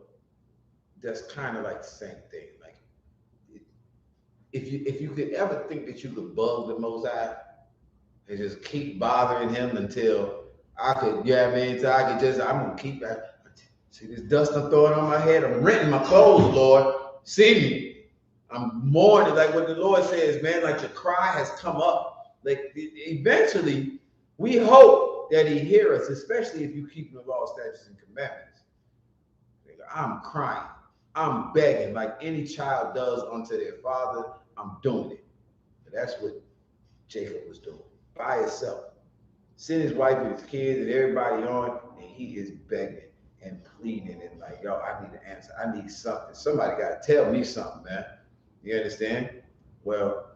that's kind of like the same thing. Like, if you could ever think that you could bug the Most High and just keep bothering him until I could, you know what I mean? Until I could just, I'm gonna keep, see this dust I'm throwing on my head, I'm renting my clothes, Lord. See me. I'm mourning, like what the Lord says, man, like the cry has come up. Like, eventually, we hope that he hears us, especially if you keep the law, statutes, and commandments. I'm crying. I'm begging, like any child does unto their father. I'm doing it. But that's what Jacob was doing by himself. Sent his wife and his kids and everybody on, and he is begging and pleading and like, yo, I need an answer. I need something. Somebody got to tell me something, man. You understand? Well,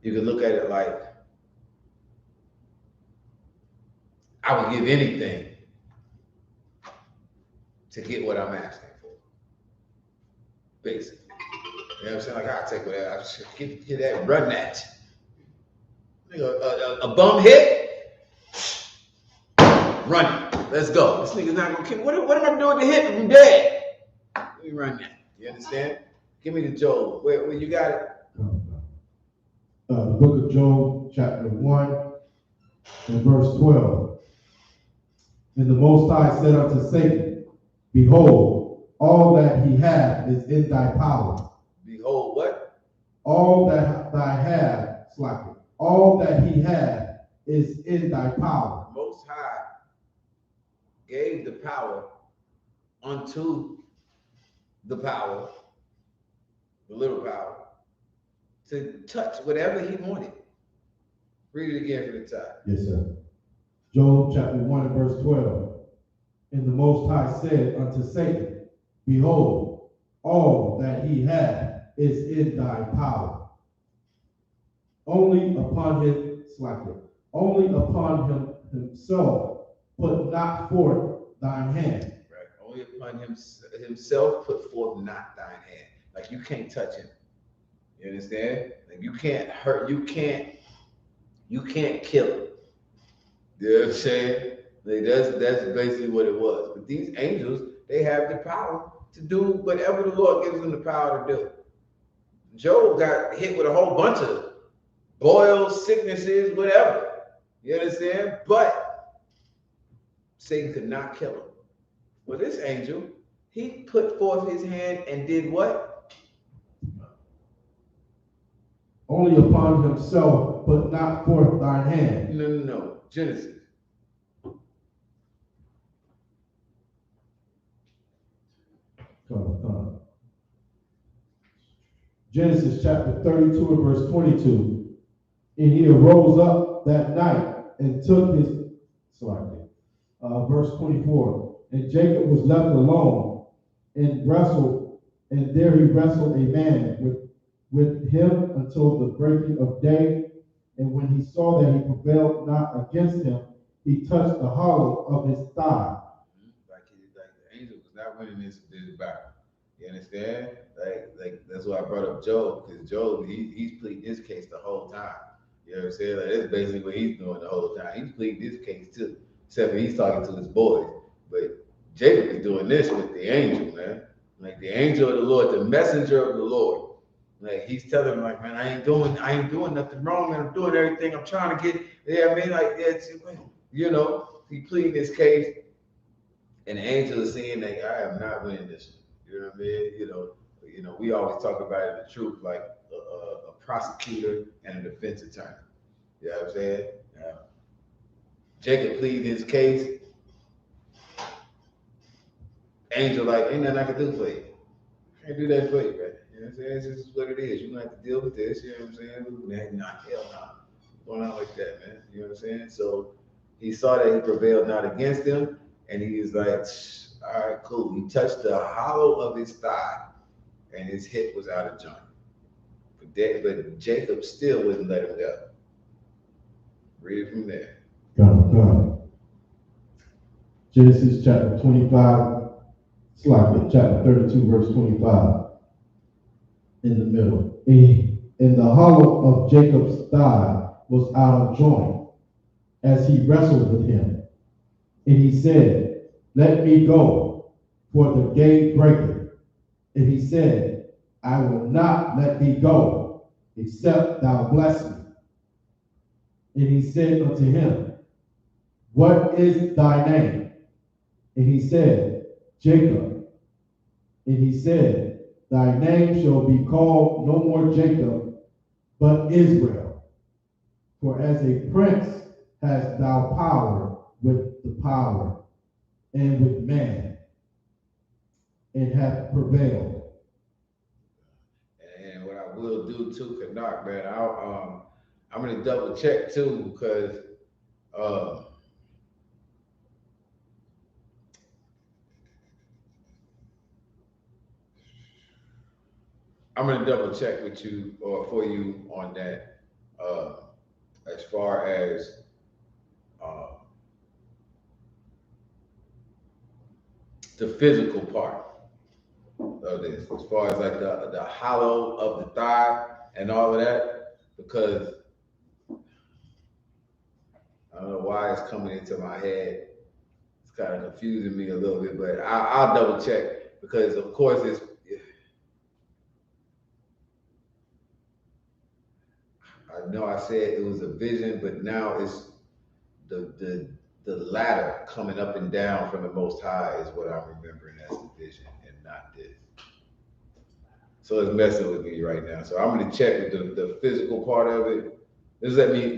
you can look at it like, I would give anything to get what I'm asking for. Basically. You know what I'm saying? Like, I'll take whatever. I just get that, run that. A bum hit, run it. Let's go. This nigga's not gonna kill. What am I doing to hit if I'm dead? Let me run that. You understand? Give me the Job. Where you got it? The book of Job, chapter 1, and verse 12. And the Most High said unto Satan, behold, all that he hath is in thy power. Behold, what? All that thy have, slack it. All that he hath is in thy power. Most High gave the power unto the power, the little power, to touch whatever he wanted. Read it again from the top. Yes, sir. Job chapter 1 and verse 12. And the Most High said unto Satan, Behold, all that he hath is in thy power. Only upon himself put not forth thine hand. Right. Only upon himself put forth not thine hand. Like you can't touch him. You understand? Like you can't hurt. You can't kill him. You know what I'm saying? Like that's basically what it was. But these angels, they have the power to do whatever the Lord gives them the power to do. Job got hit with a whole bunch of boils, sicknesses, whatever. You understand? But Satan could not kill him. Well, this angel, he put forth his hand and did what? Only upon himself put not forth thine hand. No. Genesis. Genesis chapter 32 and verse 22. And he arose up that night and took his, verse 24. And Jacob was left alone and there he wrestled a man with him until the breaking of day. And when he saw that he prevailed not against him, he touched the hollow of his thigh. Like the angel was not winning this battle. You understand? Like that's why I brought up Job, because Job, he's pleading his case the whole time. You know what I'm saying? Like that's basically what he's doing the whole time. He's pleading his case too, except for he's talking to his boys. But Jacob is doing this with the angel, man. Like the angel of the Lord, the messenger of the Lord. Like he's telling him, like, man, I ain't doing nothing wrong, man. I'm doing everything I'm trying to get. Yeah, I mean, like, it's, you know, he pleading his case, and the angel is saying that I am not winning this. You know what I mean? You know, we always talk about it, the truth, like a prosecutor and a defense attorney. You know what I'm saying? Jacob pleaded his case. Angel like, ain't nothing I can do for you. Can't do that for you, man. You know what I'm saying? This is what it is. You're gonna have to deal with this. You know what I'm saying? Nah, hell no. Going on like that, man. You know what I'm saying? So he saw that he prevailed not against him, and he was like, all right, cool. He touched the hollow of his thigh, and his hip was out of joint. But Jacob still wouldn't let him go. Read it from there. God. Genesis chapter 25, chapter 32, verse 25. In the middle. And the hollow of Jacob's thigh was out of joint as he wrestled with him. And he said, let me go, for the day breaketh. And he said, I will not let thee go, except thou bless me. And he said unto him, what is thy name? And he said, Jacob. And he said, thy name shall be called no more Jacob, but Israel. For as a prince hast thou power with the power and with man, and hath prevailed. And what I will do too, Kanak, man, I'm gonna double check too, because I'm gonna double check with you or for you on that, as far as the physical part of this, as far as like the hollow of the thigh and all of that, because I don't know why it's coming into my head. It's kind of confusing me a little bit, but I'll double check, because of course I know I said it was a vision, but now it's the ladder coming up and down from the Most High is what I'm remembering as the vision, and not this. So it's messing with me right now. So I'm gonna check with the physical part of it. Just let me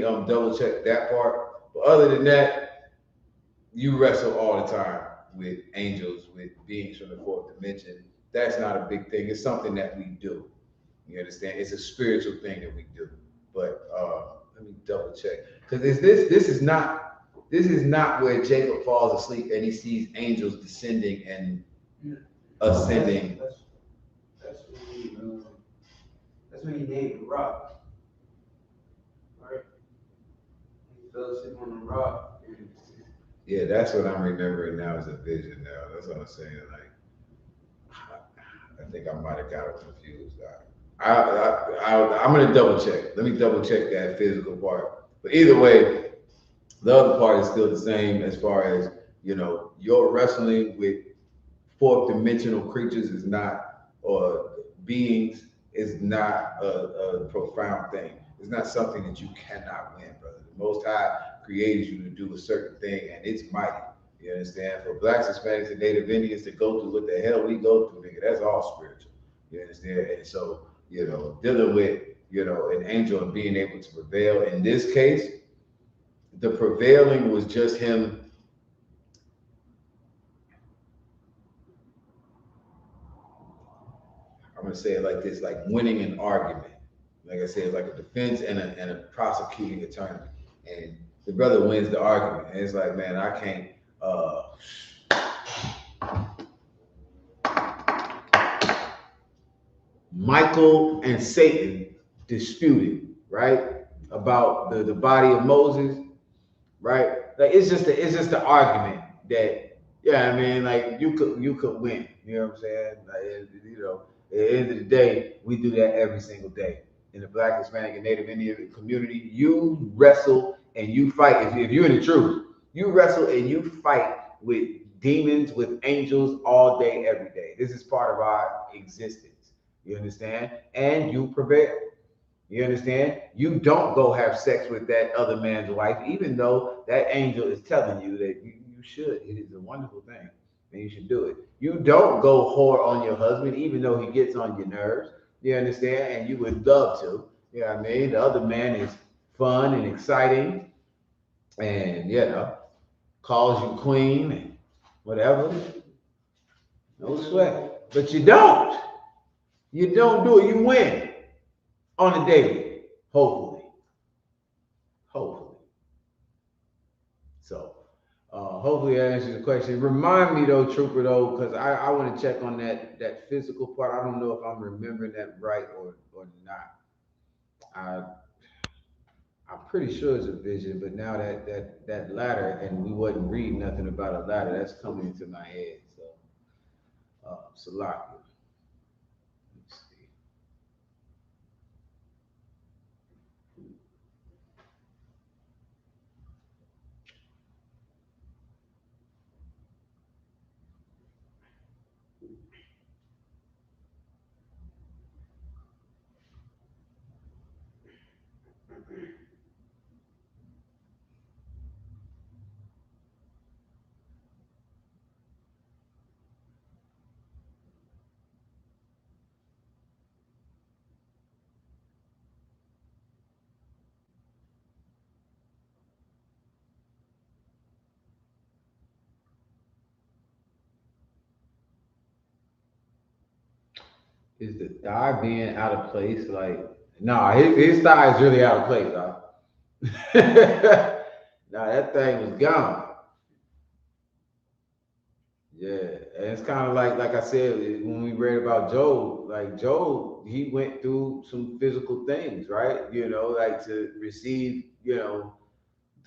double check that part. But other than that, you wrestle all the time with angels, with beings from the fourth dimension. That's not a big thing. It's something that we do. You understand? It's a spiritual thing that we do. But Let me double check. Because this is not where Jacob falls asleep and he sees angels descending and ascending. That's when he named the rock. Right? He fell asleep on the rock. Yeah, that's what I'm remembering now as a vision now. That's what I'm saying. Like, I think I might have got it confused. I'm gonna double check. Let me double check that physical part. But either way, the other part is still the same as far as, your wrestling with fourth dimensional creatures is not, or beings is not a profound thing. It's not something that you cannot win, brother. The Most High created you to do a certain thing, and it's mighty. You understand? For Blacks, Hispanics, and Native Indians to go through what the hell we go through, nigga, that's all spiritual. You understand? And so, dealing with, an angel and being able to prevail. In this case, the prevailing was just him. I'm gonna say it like this, like winning an argument. Like I said, it's like a defense and a prosecuting attorney. And the brother wins the argument. And it's like, man, I can't Michael and Satan disputing, right? About the body of Moses, right? Like it's just the argument that, yeah, I mean, like you could win. You know what I'm saying? Like, at the end of the day, we do that every single day in the Black, Hispanic, and Native Indian community. You wrestle and you fight. If you're in the truth, you wrestle and you fight with demons, with angels all day, every day. This is part of our existence. You understand? And you prevail. You understand? You don't go have sex with that other man's wife, even though that angel is telling you that you should. It is a wonderful thing, and you should do it. You don't go whore on your husband, even though he gets on your nerves. You understand? And you would love to. You know what I mean? The other man is fun and exciting, and calls you queen and whatever. No sweat. But you don't. You don't do it. You win on the daily, hopefully. So, hopefully that answers the question. Remind me though, Trooper, though, because I want to check on that physical part. I don't know if I'm remembering that right or not. I'm pretty sure it's a vision, but now that ladder, and we wasn't reading nothing about a ladder, that's coming into my head. So, Salaki. Let's see. Is the thigh being out of place? Like, nah, his thigh is really out of place, dog. Nah, that thing was gone. Yeah, and it's kind of like I said when we read about Job. Like Job, he went through some physical things, right? Like to receive, the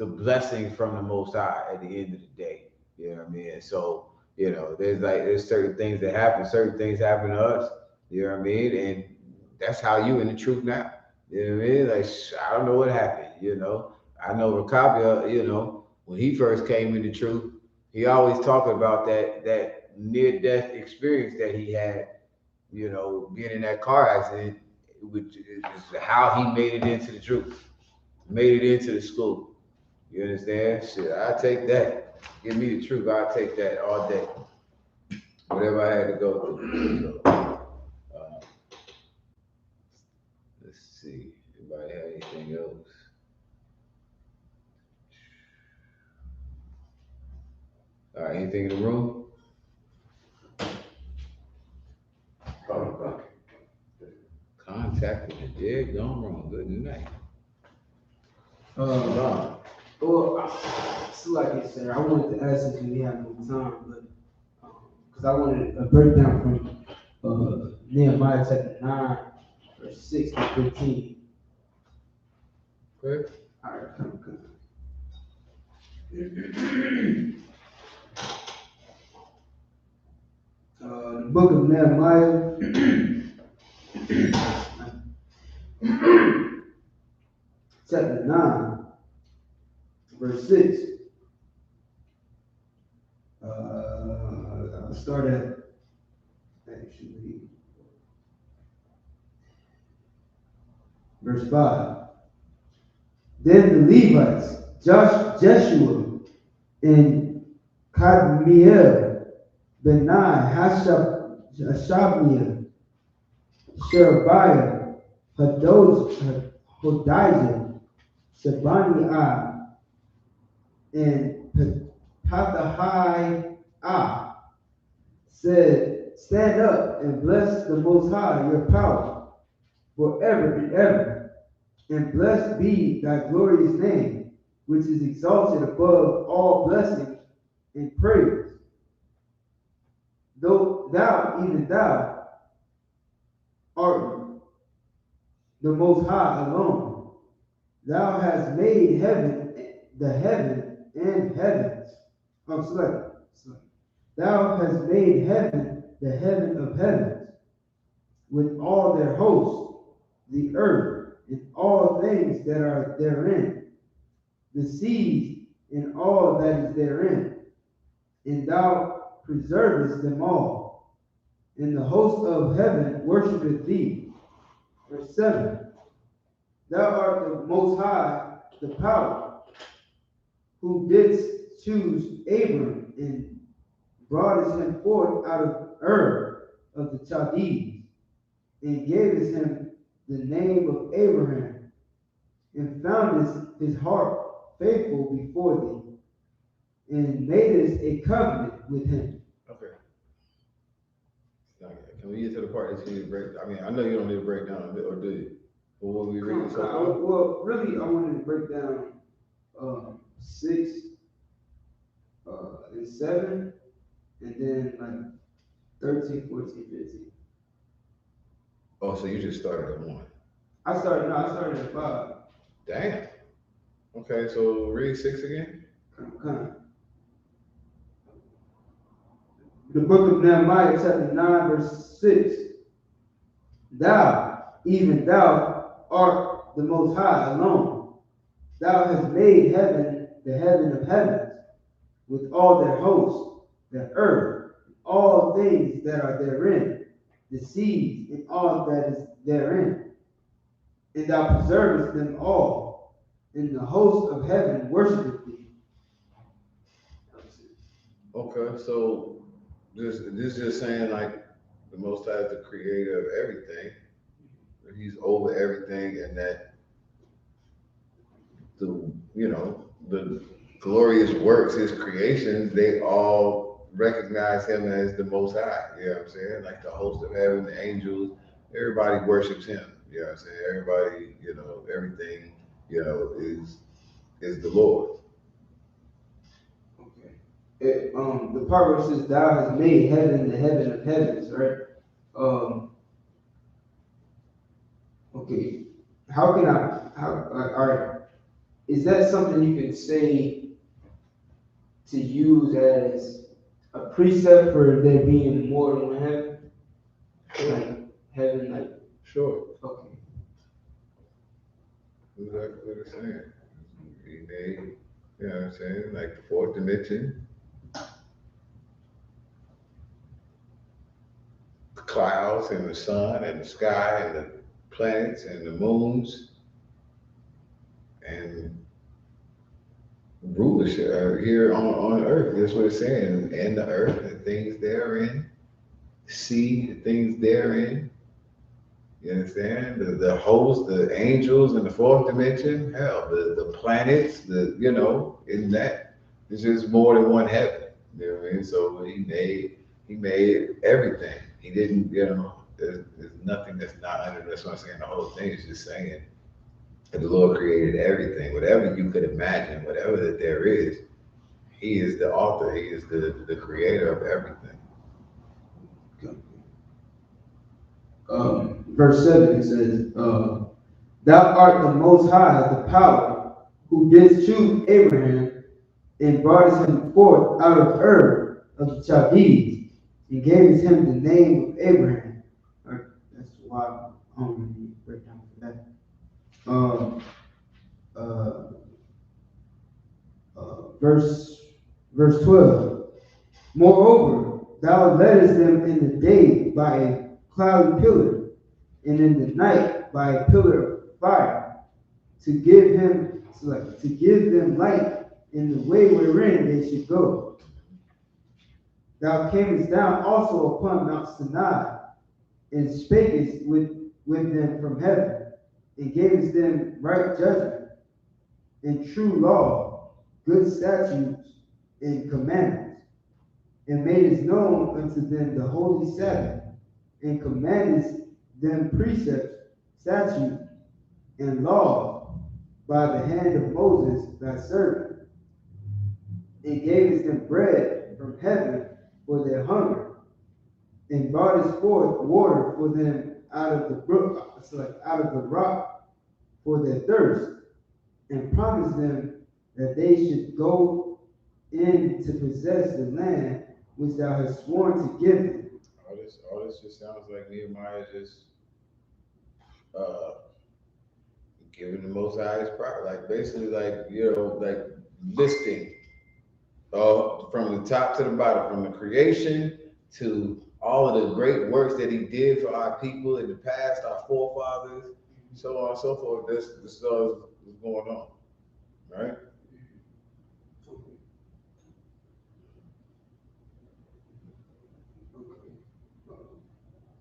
blessing from the Most High at the end of the day. You know what I mean? And so, there's certain things that happen. Certain things happen to us. You know what I mean? And that's how you in the truth now. You know what I mean? Like I don't know what happened. I know Rakabia. When he first came into truth, he always talked about that near death experience that he had. Being in that car accident, which is how he made it into the truth, made it into the school. You understand? Shit, I take that. Give me the truth. I take that all day. Whatever I had to go through. So, let's see. Anybody have anything else? All right. Anything in the room? Contacting the dead gone wrong. Good night. Shalom. Well, so like I said, I wanted to ask if we have more time, but because I wanted a breakdown from Nehemiah chapter 9, verse 6 to 15. Okay. All right, come. The book of Nehemiah, chapter 9, verse 6. I'll start at actually verse 5. Then the Levites, Jeshua, and Kadmiel, Benai, Hashabniah, Sherebiah, Hodijah, Shabaniah, and Pathahai said, stand up and bless the Most High, your power, forever and ever. And blessed be thy glorious name, which is exalted above all blessing and praise. Though thou, even thou, art the Most High alone. Thou hast made heaven, the heaven and heavens. Thou hast made heaven, the heaven of heavens, with all their hosts, the earth, and all things that are therein, the seas, and all that is therein. And thou preservest them all. And the host of heaven worshipeth thee. Verse 7. Thou art the Most High, the power, who didst choose Abram and broughtest him forth out of Ur of the Chaldees, and gavest him the name of Abraham, and foundest his heart faithful before thee, and madest a covenant with him. Okay. Can we get to the part that you need to break? I mean, I know you don't need to break down, or do you? Or what we reading so far? Well, really, I wanted to break down 6 and 7, and then like 13, 14, 15. Oh, so you just started at 1. I started at 5. Damn. Okay, so read 6 again. Come. The book of Nehemiah, chapter 9, verse 6. Thou, even thou, art the Most High alone. Thou hast made heaven, the heaven of heavens, with all their hosts, the earth, all things that are therein, the seas, and all that is therein. And thou preservest them all, and the host of heaven worshipeth thee. Okay, so this is just saying like the Most High is the creator of everything. He's over everything, and that the glorious works, his creations, they all recognize him as the Most High. You know what I'm saying? Like the host of heaven, the angels, everybody worships him. You know what I'm saying? Everybody, everything, is the Lord. Okay. The part where it says, "Thou hast made heaven, the heaven of heavens," right? Okay. How can all right. Is that something you can say to use as a precept for there being more than one heaven? Like heaven, like. Sure. Okay. Exactly what it's saying. He made, you know what I'm saying, like the fourth dimension. The clouds and the sun and the sky and the planets and the moons and rulership here on earth. That's what it's saying. And the earth, the things therein, the sea, the things therein. You understand? The hosts, the angels in the fourth dimension, hell, the planets, in that, it's just more than one heaven. You know what I mean? So he made everything. He didn't, there's nothing that's not under. That's what I'm saying. The whole thing is just saying And the Lord created everything, whatever you could imagine, whatever that there is. He is the author. He is the creator of everything. Verse 7 it says, "Thou art the Most High, the power, who didst choose Abraham and broughtest him forth out of Ur of the Chaldees, and gavest him the name of Abraham." That's why I don't really need to break down for that. Verse 12. "Moreover, thou leddest them in the day by a cloudy pillar, and in the night by a pillar of fire, to give them light in the way wherein they should go. Thou camest down also upon Mount Sinai, and spakest with them from heaven, and gavest them right judgment, and true law, good statutes, and commandments, and madest known unto them the holy Sabbath, and commandest them precepts, statutes, and laws by the hand of Moses thy servant, and gavest them bread from heaven for their hunger, and broughtest forth water for them out of the brook, out of the rock for their thirst, and promised them that they should go in to possess the land which thou hast sworn to give them." All this just sounds like Nehemiah just giving the Most High his proper, like basically like, you know, like listing from the top to the bottom, from the creation to all of the great works that he did for our people in the past, our forefathers, so on and so forth. This is what's going on, right?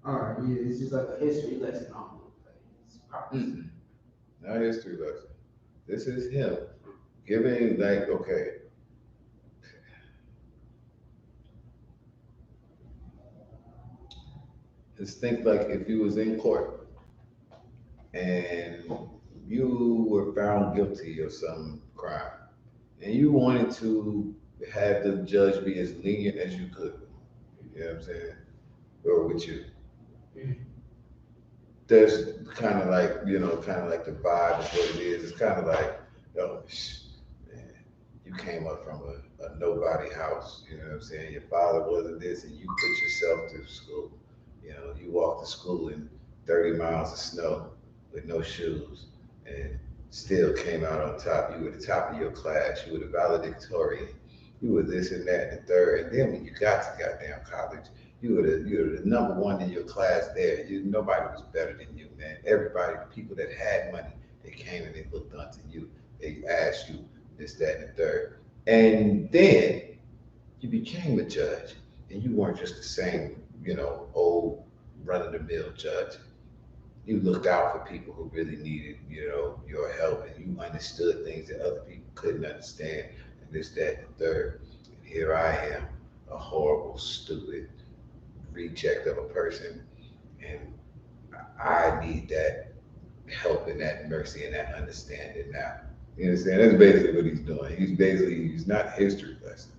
All right, yeah, it's just like a history lesson. Not a history lesson. This is him giving, like, okay, just think like if you was in court and you were found guilty of some crime and you wanted to have the judge be as lenient as you could, you know what I'm saying, or with you. There's kind of like, you know, kind of like the vibe is what it is. It's kind of like, oh, man, you came up from a nobody house, you know what I'm saying? Your father wasn't this, and you put yourself through school. You know, you walked to school in 30 miles of snow with no shoes and still came out on top. You were the top of your class. You were the valedictorian. You were this and that and the third. And then when you got to goddamn college, you were the number one in your class there. Nobody was better than you, man. Everybody, the people that had money, they came and they looked unto you. They asked you this, that, and the third. And then you became a judge, and you weren't just the same, you know, old run-of-the-mill judge. You looked out for people who really needed, you know, your help, and you understood things that other people couldn't understand, and this, that, and the third. And here I am, a horrible, stupid reject of a person, and I need that help and that mercy and that understanding now. You understand? That's basically what he's doing. He's not a history lesson.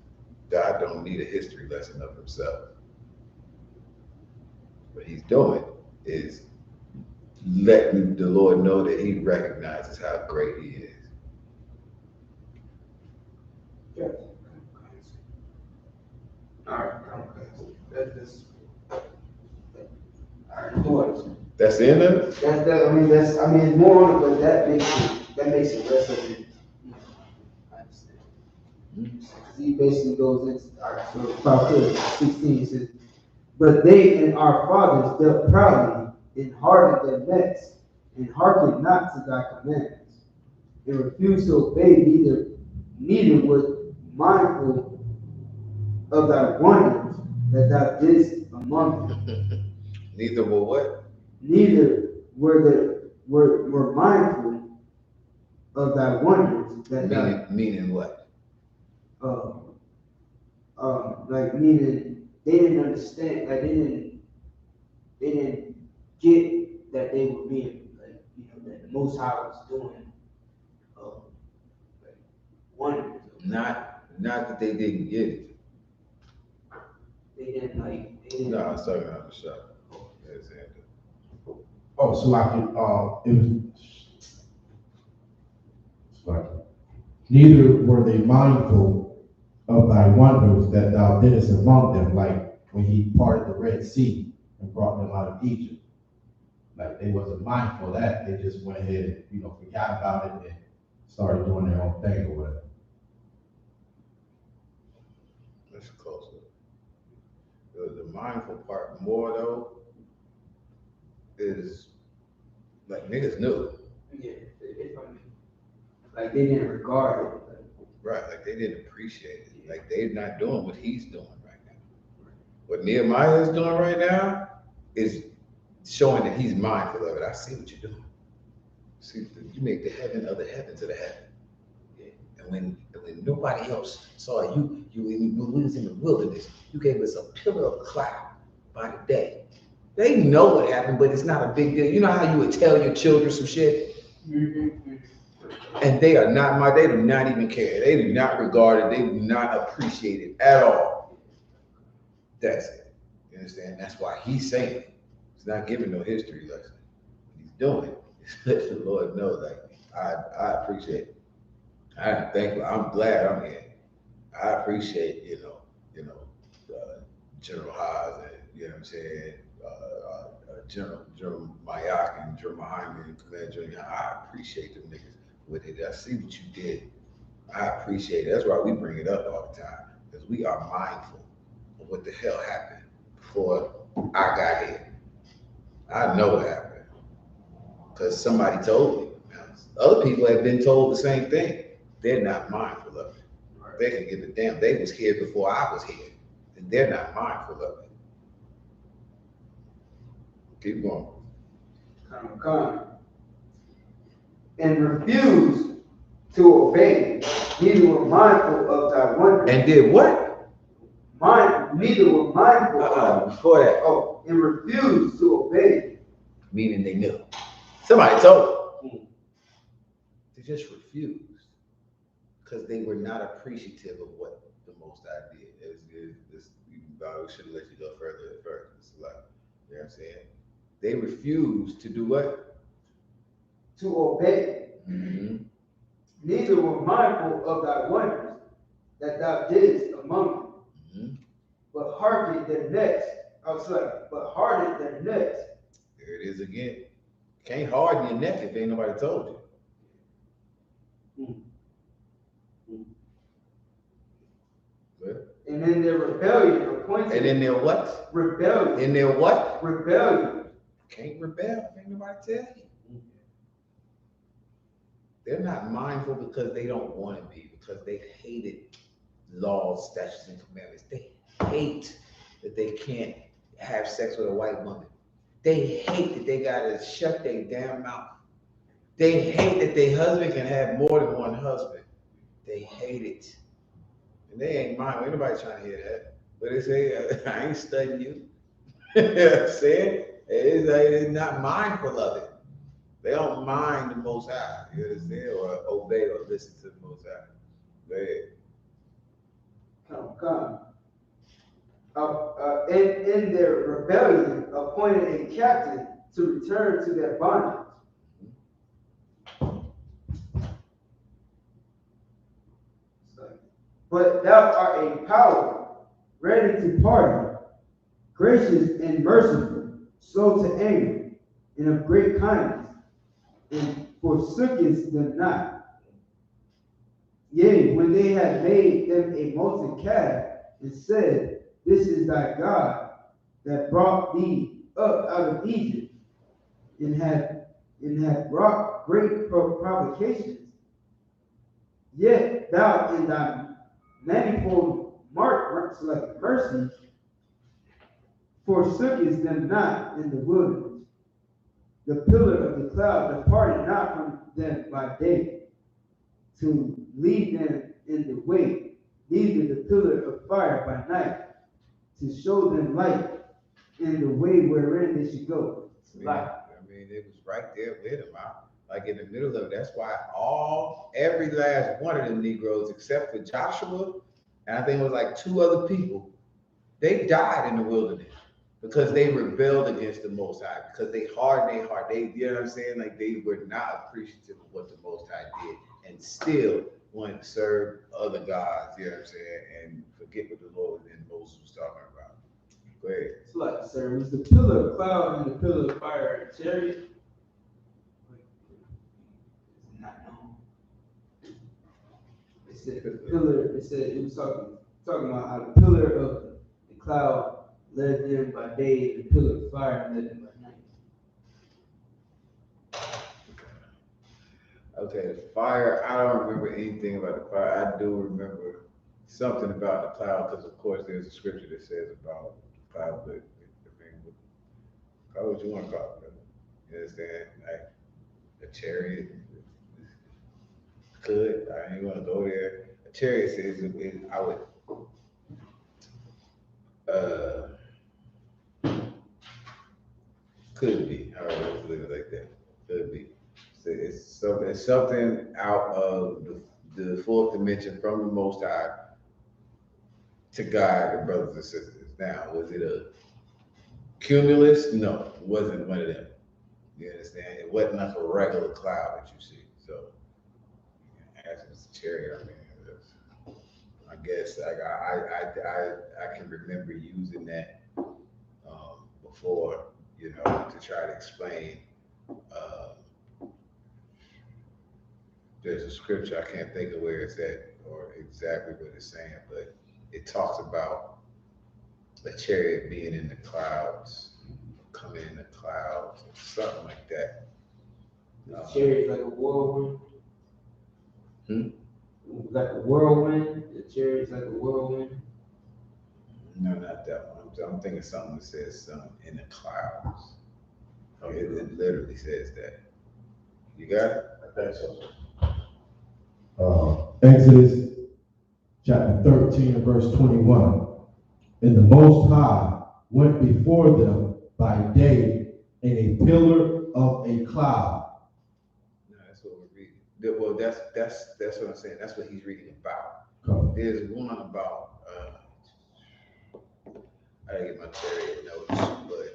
God don't need a history lesson of himself. What he's doing is letting the Lord know that he recognizes how great he is. All right, That's the end of it? That's it's more on it, but that makes it less of it. I understand. He basically goes into, all right, so about 16 says, "But they and our fathers dealt proudly, and hardened their necks, and hearkened not to thy commandments, and refused to obey, neither was mindful of thy wonders that thou didst among them." Neither were what? Neither were mindful of thy wonders that meaning what? Like meaning they didn't understand, like they didn't get that they were being, like, you know, that Most High was doing wonders. Not that they didn't get it. They didn't like. They didn't, No, I was talking about the shop. Oh, so like it was like neither were they mindful of thy wonders that thou didst among them, like when he parted the Red Sea and brought them out of Egypt. Like they wasn't mindful of that. They just went ahead and forgot about it and started doing their own thing or whatever. That's closer. The mindful part more though is like niggas knew. yeah, like they didn't regard it. Right, like they didn't appreciate it. Like they're not doing what he's doing right now. What Nehemiah is doing right now is showing that he's mindful of it. I see what you're doing. See, you make the heaven of the heavens of the heaven. And when nobody else saw it, when we was in the wilderness, you gave us a pillar of cloud by the day. They know what happened, but it's not a big deal. You know how you would tell your children some shit? Mm-hmm. And they do not even care. They do not regard it. They do not appreciate it at all. That's it. You understand? That's why he's saying it. He's not giving no history lesson. He's doing it. Let the Lord know, like, I appreciate it. I'm thankful. I'm glad I'm here. I appreciate, General Haas and, you know what I'm saying, General Mayak and GEN.YAHANNA and Commander Junior. I appreciate them niggas with it. I see what you did. I appreciate it. That's why we bring it up all the time, because we are mindful of what the hell happened before I got here. I know what happened because somebody told me. Other people have been told the same thing. They're not mindful of it. They can give a damn. They was here before I was here, and they're not mindful of it. Keep going. Come. And refused to obey, neither were mindful of thy wonders. And did what? Neither were mindful of. Before that. Oh, and refused to obey. Meaning they knew. Somebody told them. They just refused because they were not appreciative of what the Most High did. We should have let you go further at first. It's like, you know what I'm saying? They refused to do what? To obey. Mm-hmm. Neither were mindful of thy wonders that thou didst among them, Mm-hmm. but hardened their necks. But hardened their necks. There it is again. Can't harden your neck if ain't nobody told you. Good. And in their rebellion appointed. And in their what? Rebellion. In their what? Rebellion. Can't rebel if ain't nobody tell you. They're not mindful because they don't want to be, because they hated laws, statutes, and commandments. They hate that they can't have sex with a white woman. They hate that they gotta shut their damn mouth. They hate that their husband can have more than one husband. They hate it. And they ain't mind. Ain't nobody trying to hear that. But they say, I ain't studying you. You know what I'm saying? It's not mindful of it. They don't mind the Most High. You understand? Or obey or listen to the Most High. Go ahead. Come. In their rebellion, appointed a captain to return to their bondage. But thou art a power, ready to pardon, gracious and merciful, slow to anger, and of great kindness, and forsookest them not. Yea, when they had made them a molten calf, and said, This is thy God that brought thee up out of Egypt, and had wrought great provocations. Yet thou in thy manifold mercy forsookest them not in the wilderness. The pillar of the cloud departed not from them by day, to lead them in the way, neither the pillar of fire by night, to show them light in the way wherein they should go. I mean, it was right there with them. like in the middle of it. That's why every last one of them Negroes, except for Joshua, and I think it was like 2 other people, they died in the wilderness because they rebelled against the Most High, because they hardened their heart. They, you know what I'm saying? Like they were not appreciative of what the Most High did, and still wanted to serve other gods, you know what I'm saying, and forget what the Lord and Moses was talking about. Go ahead. It's like, sir, it was the pillar of cloud and the pillar of fire and chariot. It's not known. It said the pillar, it said it was talking about how the pillar of the cloud led them by day, and the pillar of fire led them by night. Okay, the fire, I don't remember anything about the fire. I do remember something about the cloud, because of course there's a scripture that says about the cloud, but I mean, call it what you want to call it. You understand? Like a chariot I ain't gonna go there. A chariot says I would could be. I don't know if leave it like that. Could be. So it's something out of the fourth dimension from the Most High to guide the brothers and sisters. Now, was it a cumulus? No, it wasn't one of them. You understand? It wasn't like a regular cloud that you see. So, as it's a chariot, I mean, I guess I can remember using that before, you know, to try to explain. There's a scripture, I can't think of where it's at or exactly what it's saying, but it talks about a chariot being in the clouds, coming in the clouds, or something like that. The chariot like a whirlwind. Like a whirlwind. The chariot's like a whirlwind. No, not that one. I'm thinking something that says something in the clouds. Oh, it literally says that. You got it? I think so. Exodus chapter 13 and verse 21. And the Most High went before them by day in a pillar of a cloud. No, that's what we're reading. Well, that's what I'm saying. That's what he's reading about. Okay. There's one about I didn't get my chariot notes, but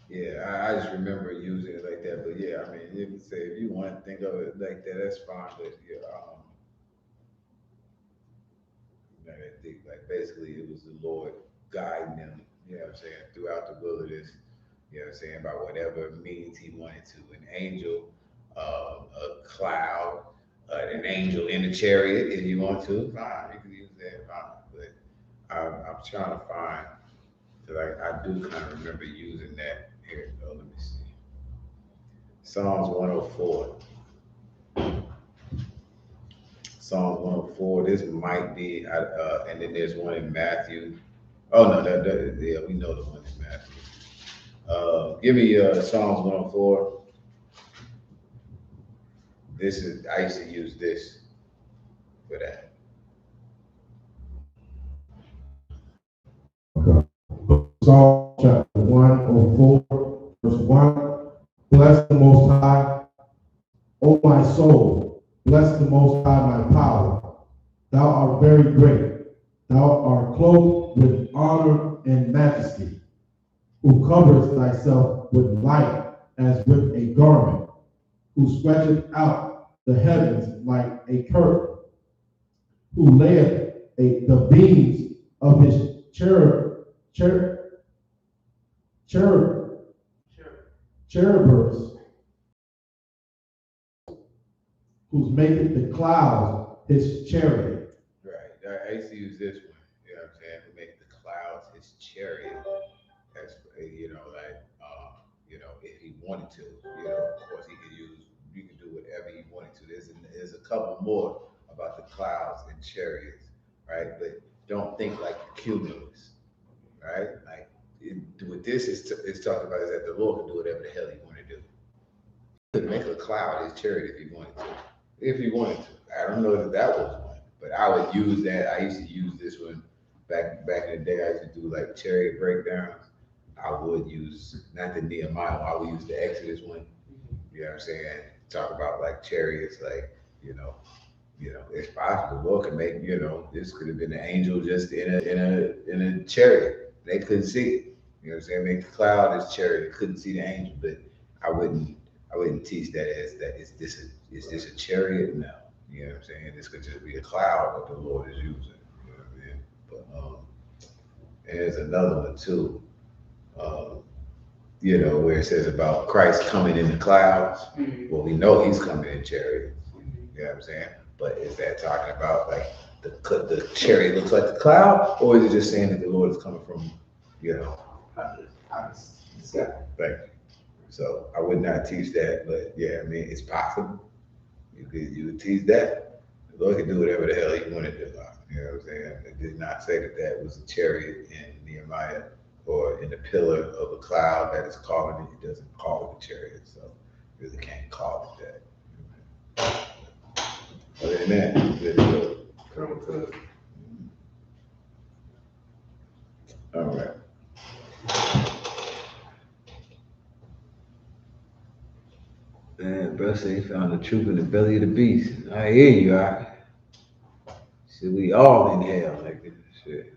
yeah, I just remember using it like that. But yeah, I mean, you can say if you want to think of it like that, that's fine. But yeah, not that deep. Like basically, it was the Lord guiding them. You know what I'm saying, throughout the wilderness. You know what I'm saying, by whatever means He wanted to. An angel, a cloud, an angel in a chariot. If you want to, fine. You can use that, fine. But I'm trying to find. Because I do kind of remember using that. Here we go, let me see. Psalms 104. Psalms 104, this might be, and then there's one in Matthew. Oh no, yeah, we know the one in Matthew. Give me Psalms 104. I used to use this for that. Okay. Psalm chapter 104, verse 1. Bless the Most High, O my soul. Bless the Most High, my power. Thou art very great. Thou art clothed with honor and majesty, who covers thyself with light as with a garment, who stretcheth out the heavens like a curtain, who layeth the beams of his cherubers, who's maketh the clouds his chariot. Right. I used to use this one. You know what I'm saying? To make the clouds his chariot. That's you know, like you know, if he wanted to, you know, of course you can do whatever he wanted to. There's a couple more about the clouds and chariots, right? But don't think like the cumulus, right? Like with this, it's talking about is that the Lord can do whatever the hell he wanted to do. He could make a cloud his chariot if he wanted to. If he wanted to. I don't know that was one, but I would use that. I used to use this one back in the day, I used to do like chariot breakdowns. I would use not the Nehemiah, I would use the Exodus one. You know what I'm saying? Talk about like chariots, like it's possible. The Lord can make, this could have been an angel just in a chariot. They couldn't see it. You know what I'm saying? Make the cloud as chariot. They couldn't see the angel, but I wouldn't teach that as that is this a chariot? No. You know what I'm saying? This could just be a cloud that the Lord is using. You know what I mean? But and there's another one too. Where it says about Christ coming in the clouds. Well, we know he's coming in chariots. You know what I'm saying? But is that talking about like the chariot looks like the cloud, or is it just saying that the Lord is coming from, Right. So I would not teach that, but yeah, I mean it's possible. You could teach that. The Lord can do whatever the hell he wanted to do. You know what I'm saying? It did not say that was a chariot in Nehemiah or in the pillar of a cloud that is calling it. It doesn't call it a chariot, so you really can't call it that. Other than that, it's good. All right. Man, bro say he found the truth in the belly of the beast. I hear you, I. See, we all in hell, like this shit.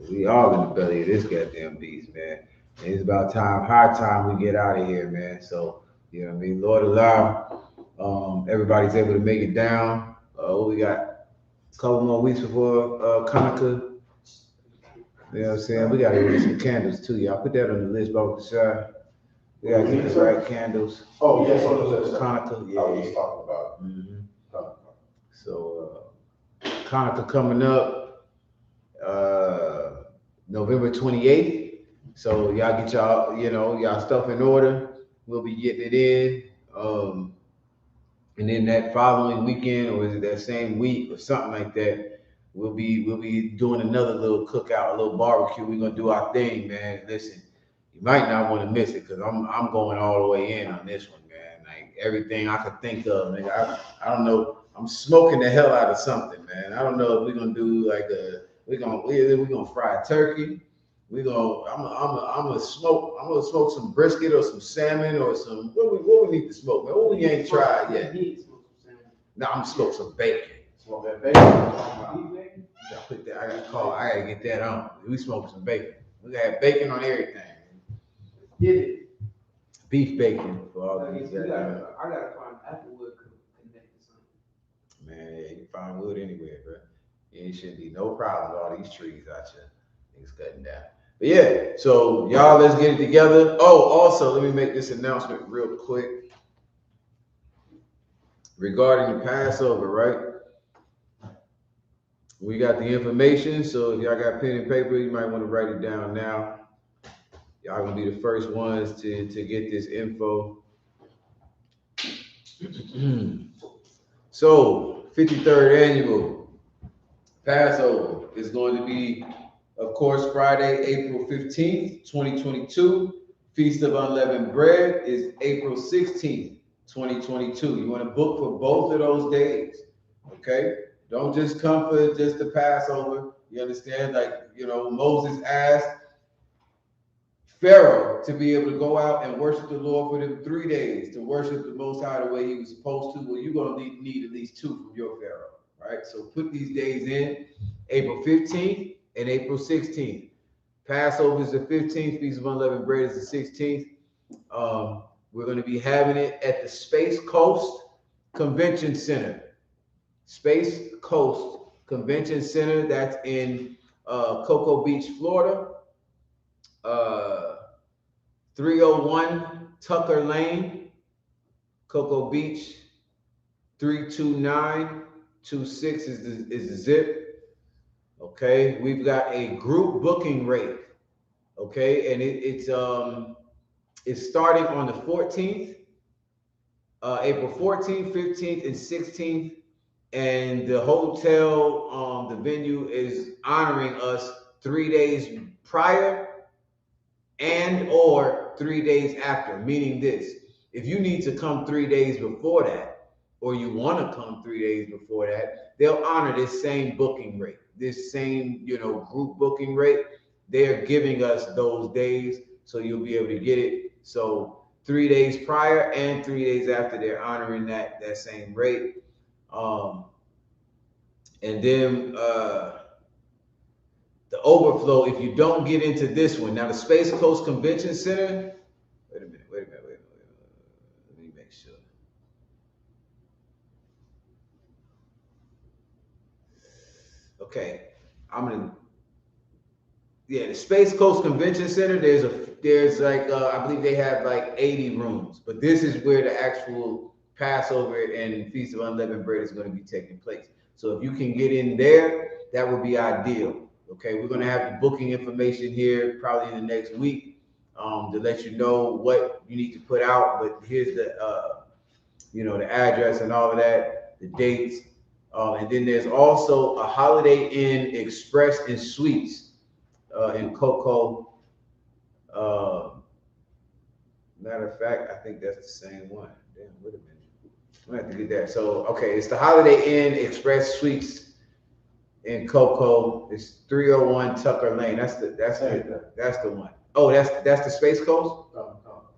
We all in the belly of this goddamn beast, man. And it's about high time we get out of here, man. So, you know what I mean? Lord allow, everybody's able to make it down. We got a couple more weeks before Hanukkah. You know what I'm saying? We got to get some candles too, y'all. Put that on the list, Baruch Shah. We got to get the right candles. Oh, yes, on the list. Hanukkah, yeah. I was talking about. So, Hanukkah coming up November 28th. So y'all get y'all stuff in order. We'll be getting it in. And then that following weekend, or is it that same week or something like that, we'll be doing another little cookout, a little barbecue. We're gonna do our thing, man. Listen, you might not want to miss it because I'm going all the way in on this one, man. Like everything I could think of. Like, I don't know. I'm smoking the hell out of something, man. I don't know if we're gonna do like we're gonna fry a turkey. I'm gonna smoke some brisket or some salmon or some what we need to smoke, man. What we ain't tried yet. No, I'm gonna smoke some bacon. Smoke that bacon. I gotta get that on. We smoke some bacon. We got have bacon on everything. Get it. Beef bacon for all these guys. I gotta find Applewood connect to something. Man, yeah, you can find wood anywhere, bro. It shouldn't be no problem with all these trees out here. Things cutting down. But yeah, so y'all, let's get it together. Oh, also, let me make this announcement real quick regarding the Passover, right? We got the information, so if y'all got pen and paper, you might want to write it down now. Y'all gonna be the first ones to get this info. So, 53rd annual Passover is going to be, of course, Friday, April 15th, 2022. Feast of Unleavened Bread is April 16th, 2022. You want to book for both of those days, okay? Don't just come for just the Passover. You understand? Like, Moses asked Pharaoh to be able to go out and worship the Lord for them 3 days, to worship the Most High the way he was supposed to. Well, you're going to need at least 2 from your Pharaoh, right? So put these days in, April 15th and April 16th. Passover is the 15th, Feast of Unleavened Bread is the 16th. We're going to be having it at the Space Coast Convention Center. Space Coast Convention Center, that's in Cocoa Beach, Florida. 301 Tucker Lane, Cocoa Beach. 32926 is the zip. Okay, we've got a group booking rate. Okay, and it's starting on the 14th, April 14th, 15th, and 16th. And the hotel, the venue is honoring us 3 days prior and or 3 days after, meaning this: if you need to come 3 days before that, or you want to come 3 days before that, they'll honor this same booking rate. this same, group booking rate, they're giving us those days, so you'll be able to get it. So 3 days prior and 3 days after, they're honoring that same rate. And then the overflow, if you don't get into this one, now the Space Coast Convention Center, wait a minute. Let me make sure. Okay, the Space Coast Convention Center, there's like, I believe they have like 80 rooms, but this is where the actual Passover and Feast of Unleavened Bread is going to be taking place. So if you can get in there, that would be ideal. Okay, we're going to have the booking information here probably in the next week to let you know what you need to put out. But here's the the address and all of that, the dates. And then there's also a Holiday Inn Express and Suites in Cocoa. Matter of fact, I think that's the same one. Damn, wait a minute. I'm gonna have to get that. So, okay, it's the Holiday Inn Express Suites in Cocoa. It's 301 Tucker Lane. That's the one. Oh, that's the Space Coast?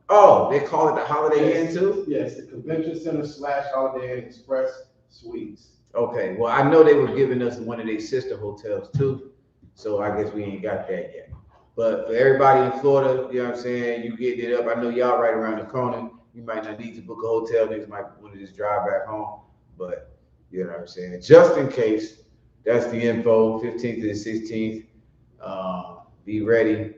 Oh, they call it the Holiday Inn too? Yes, the Convention Center / Holiday Inn Express Suites. Okay, well, I know they were giving us one of their sister hotels too, so I guess we ain't got that yet. But for everybody in Florida, you know what I'm saying, you getting it up. I know y'all right around the corner. You might not need to book a hotel. Niggas might want to just drive back home. But you know what I'm saying? Just in case, that's the info, 15th to the 16th. Be ready.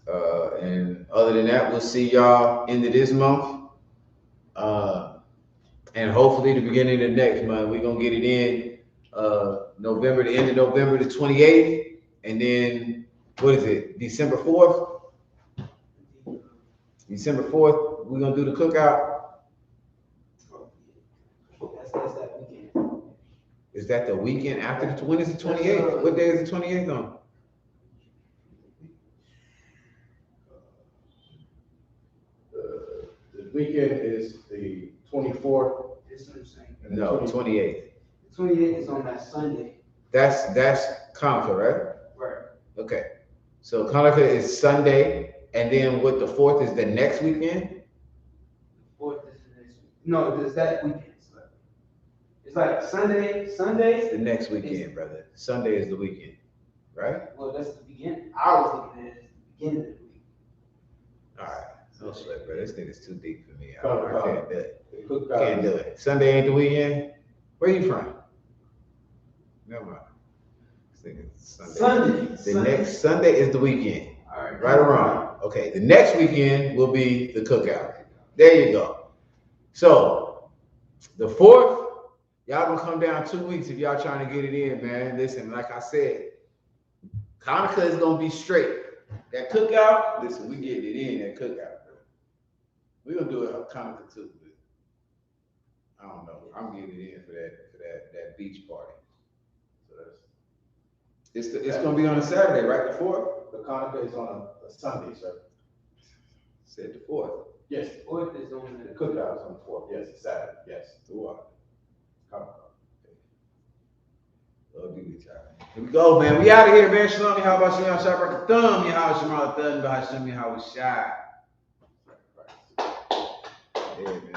And other than that, we'll see y'all into this month. And hopefully the beginning of the next month, we're going to get it in the end of November the 28th. And then, what is it, December 4th? December 4th, we're going to do the cookout. That's that weekend. Is that the weekend after when is the 28th? What day is the 28th on? The weekend is the 24th. That's what I'm saying. No, 28th. The 28th is on that Sunday. That's Hanukkah, right? Right. Okay. So Hanukkah is Sunday, and then what, the 4th is the next weekend? 4th is the next week. No, it's that weekend. It's like Sunday. It's the next weekend, brother. Sunday is the weekend, right? Well, that's the beginning. I was looking at it as the beginning of the week. All right. No sweat, bro. This nigga's too deep for me. I Cookout. can't do it. Can't do it. Sunday ain't the weekend. Where you from? Never mind. This nigga's Sunday. The next Sunday is the weekend. All right. Right or wrong? Okay. The next weekend will be the cookout. There you go. So the 4th, y'all gonna come down 2 weeks if y'all trying to get it in, man. Listen, like I said, Hanukkah is gonna be straight. That cookout, listen, we getting it in, that cookout, bro. We're gonna do it on Hanukkah too, but I don't know. I'm getting it in for that beach party. So it's gonna be on a Saturday, right? The 4th? The Hanukkah is on a Sunday, sir. Said the 4th. Yes. The 4th is on The cookout is on the 4th. Yes, it's Saturday. Yes. The what? Hanukkah. Lord be with y'all. Here we go, man. We out of here, man. Shalom, Yahweh, Shalom, Shabbat, Thumb, Yahweh, Shema, Thumb, Bahashim, Yahweh, Shai. Yeah, man.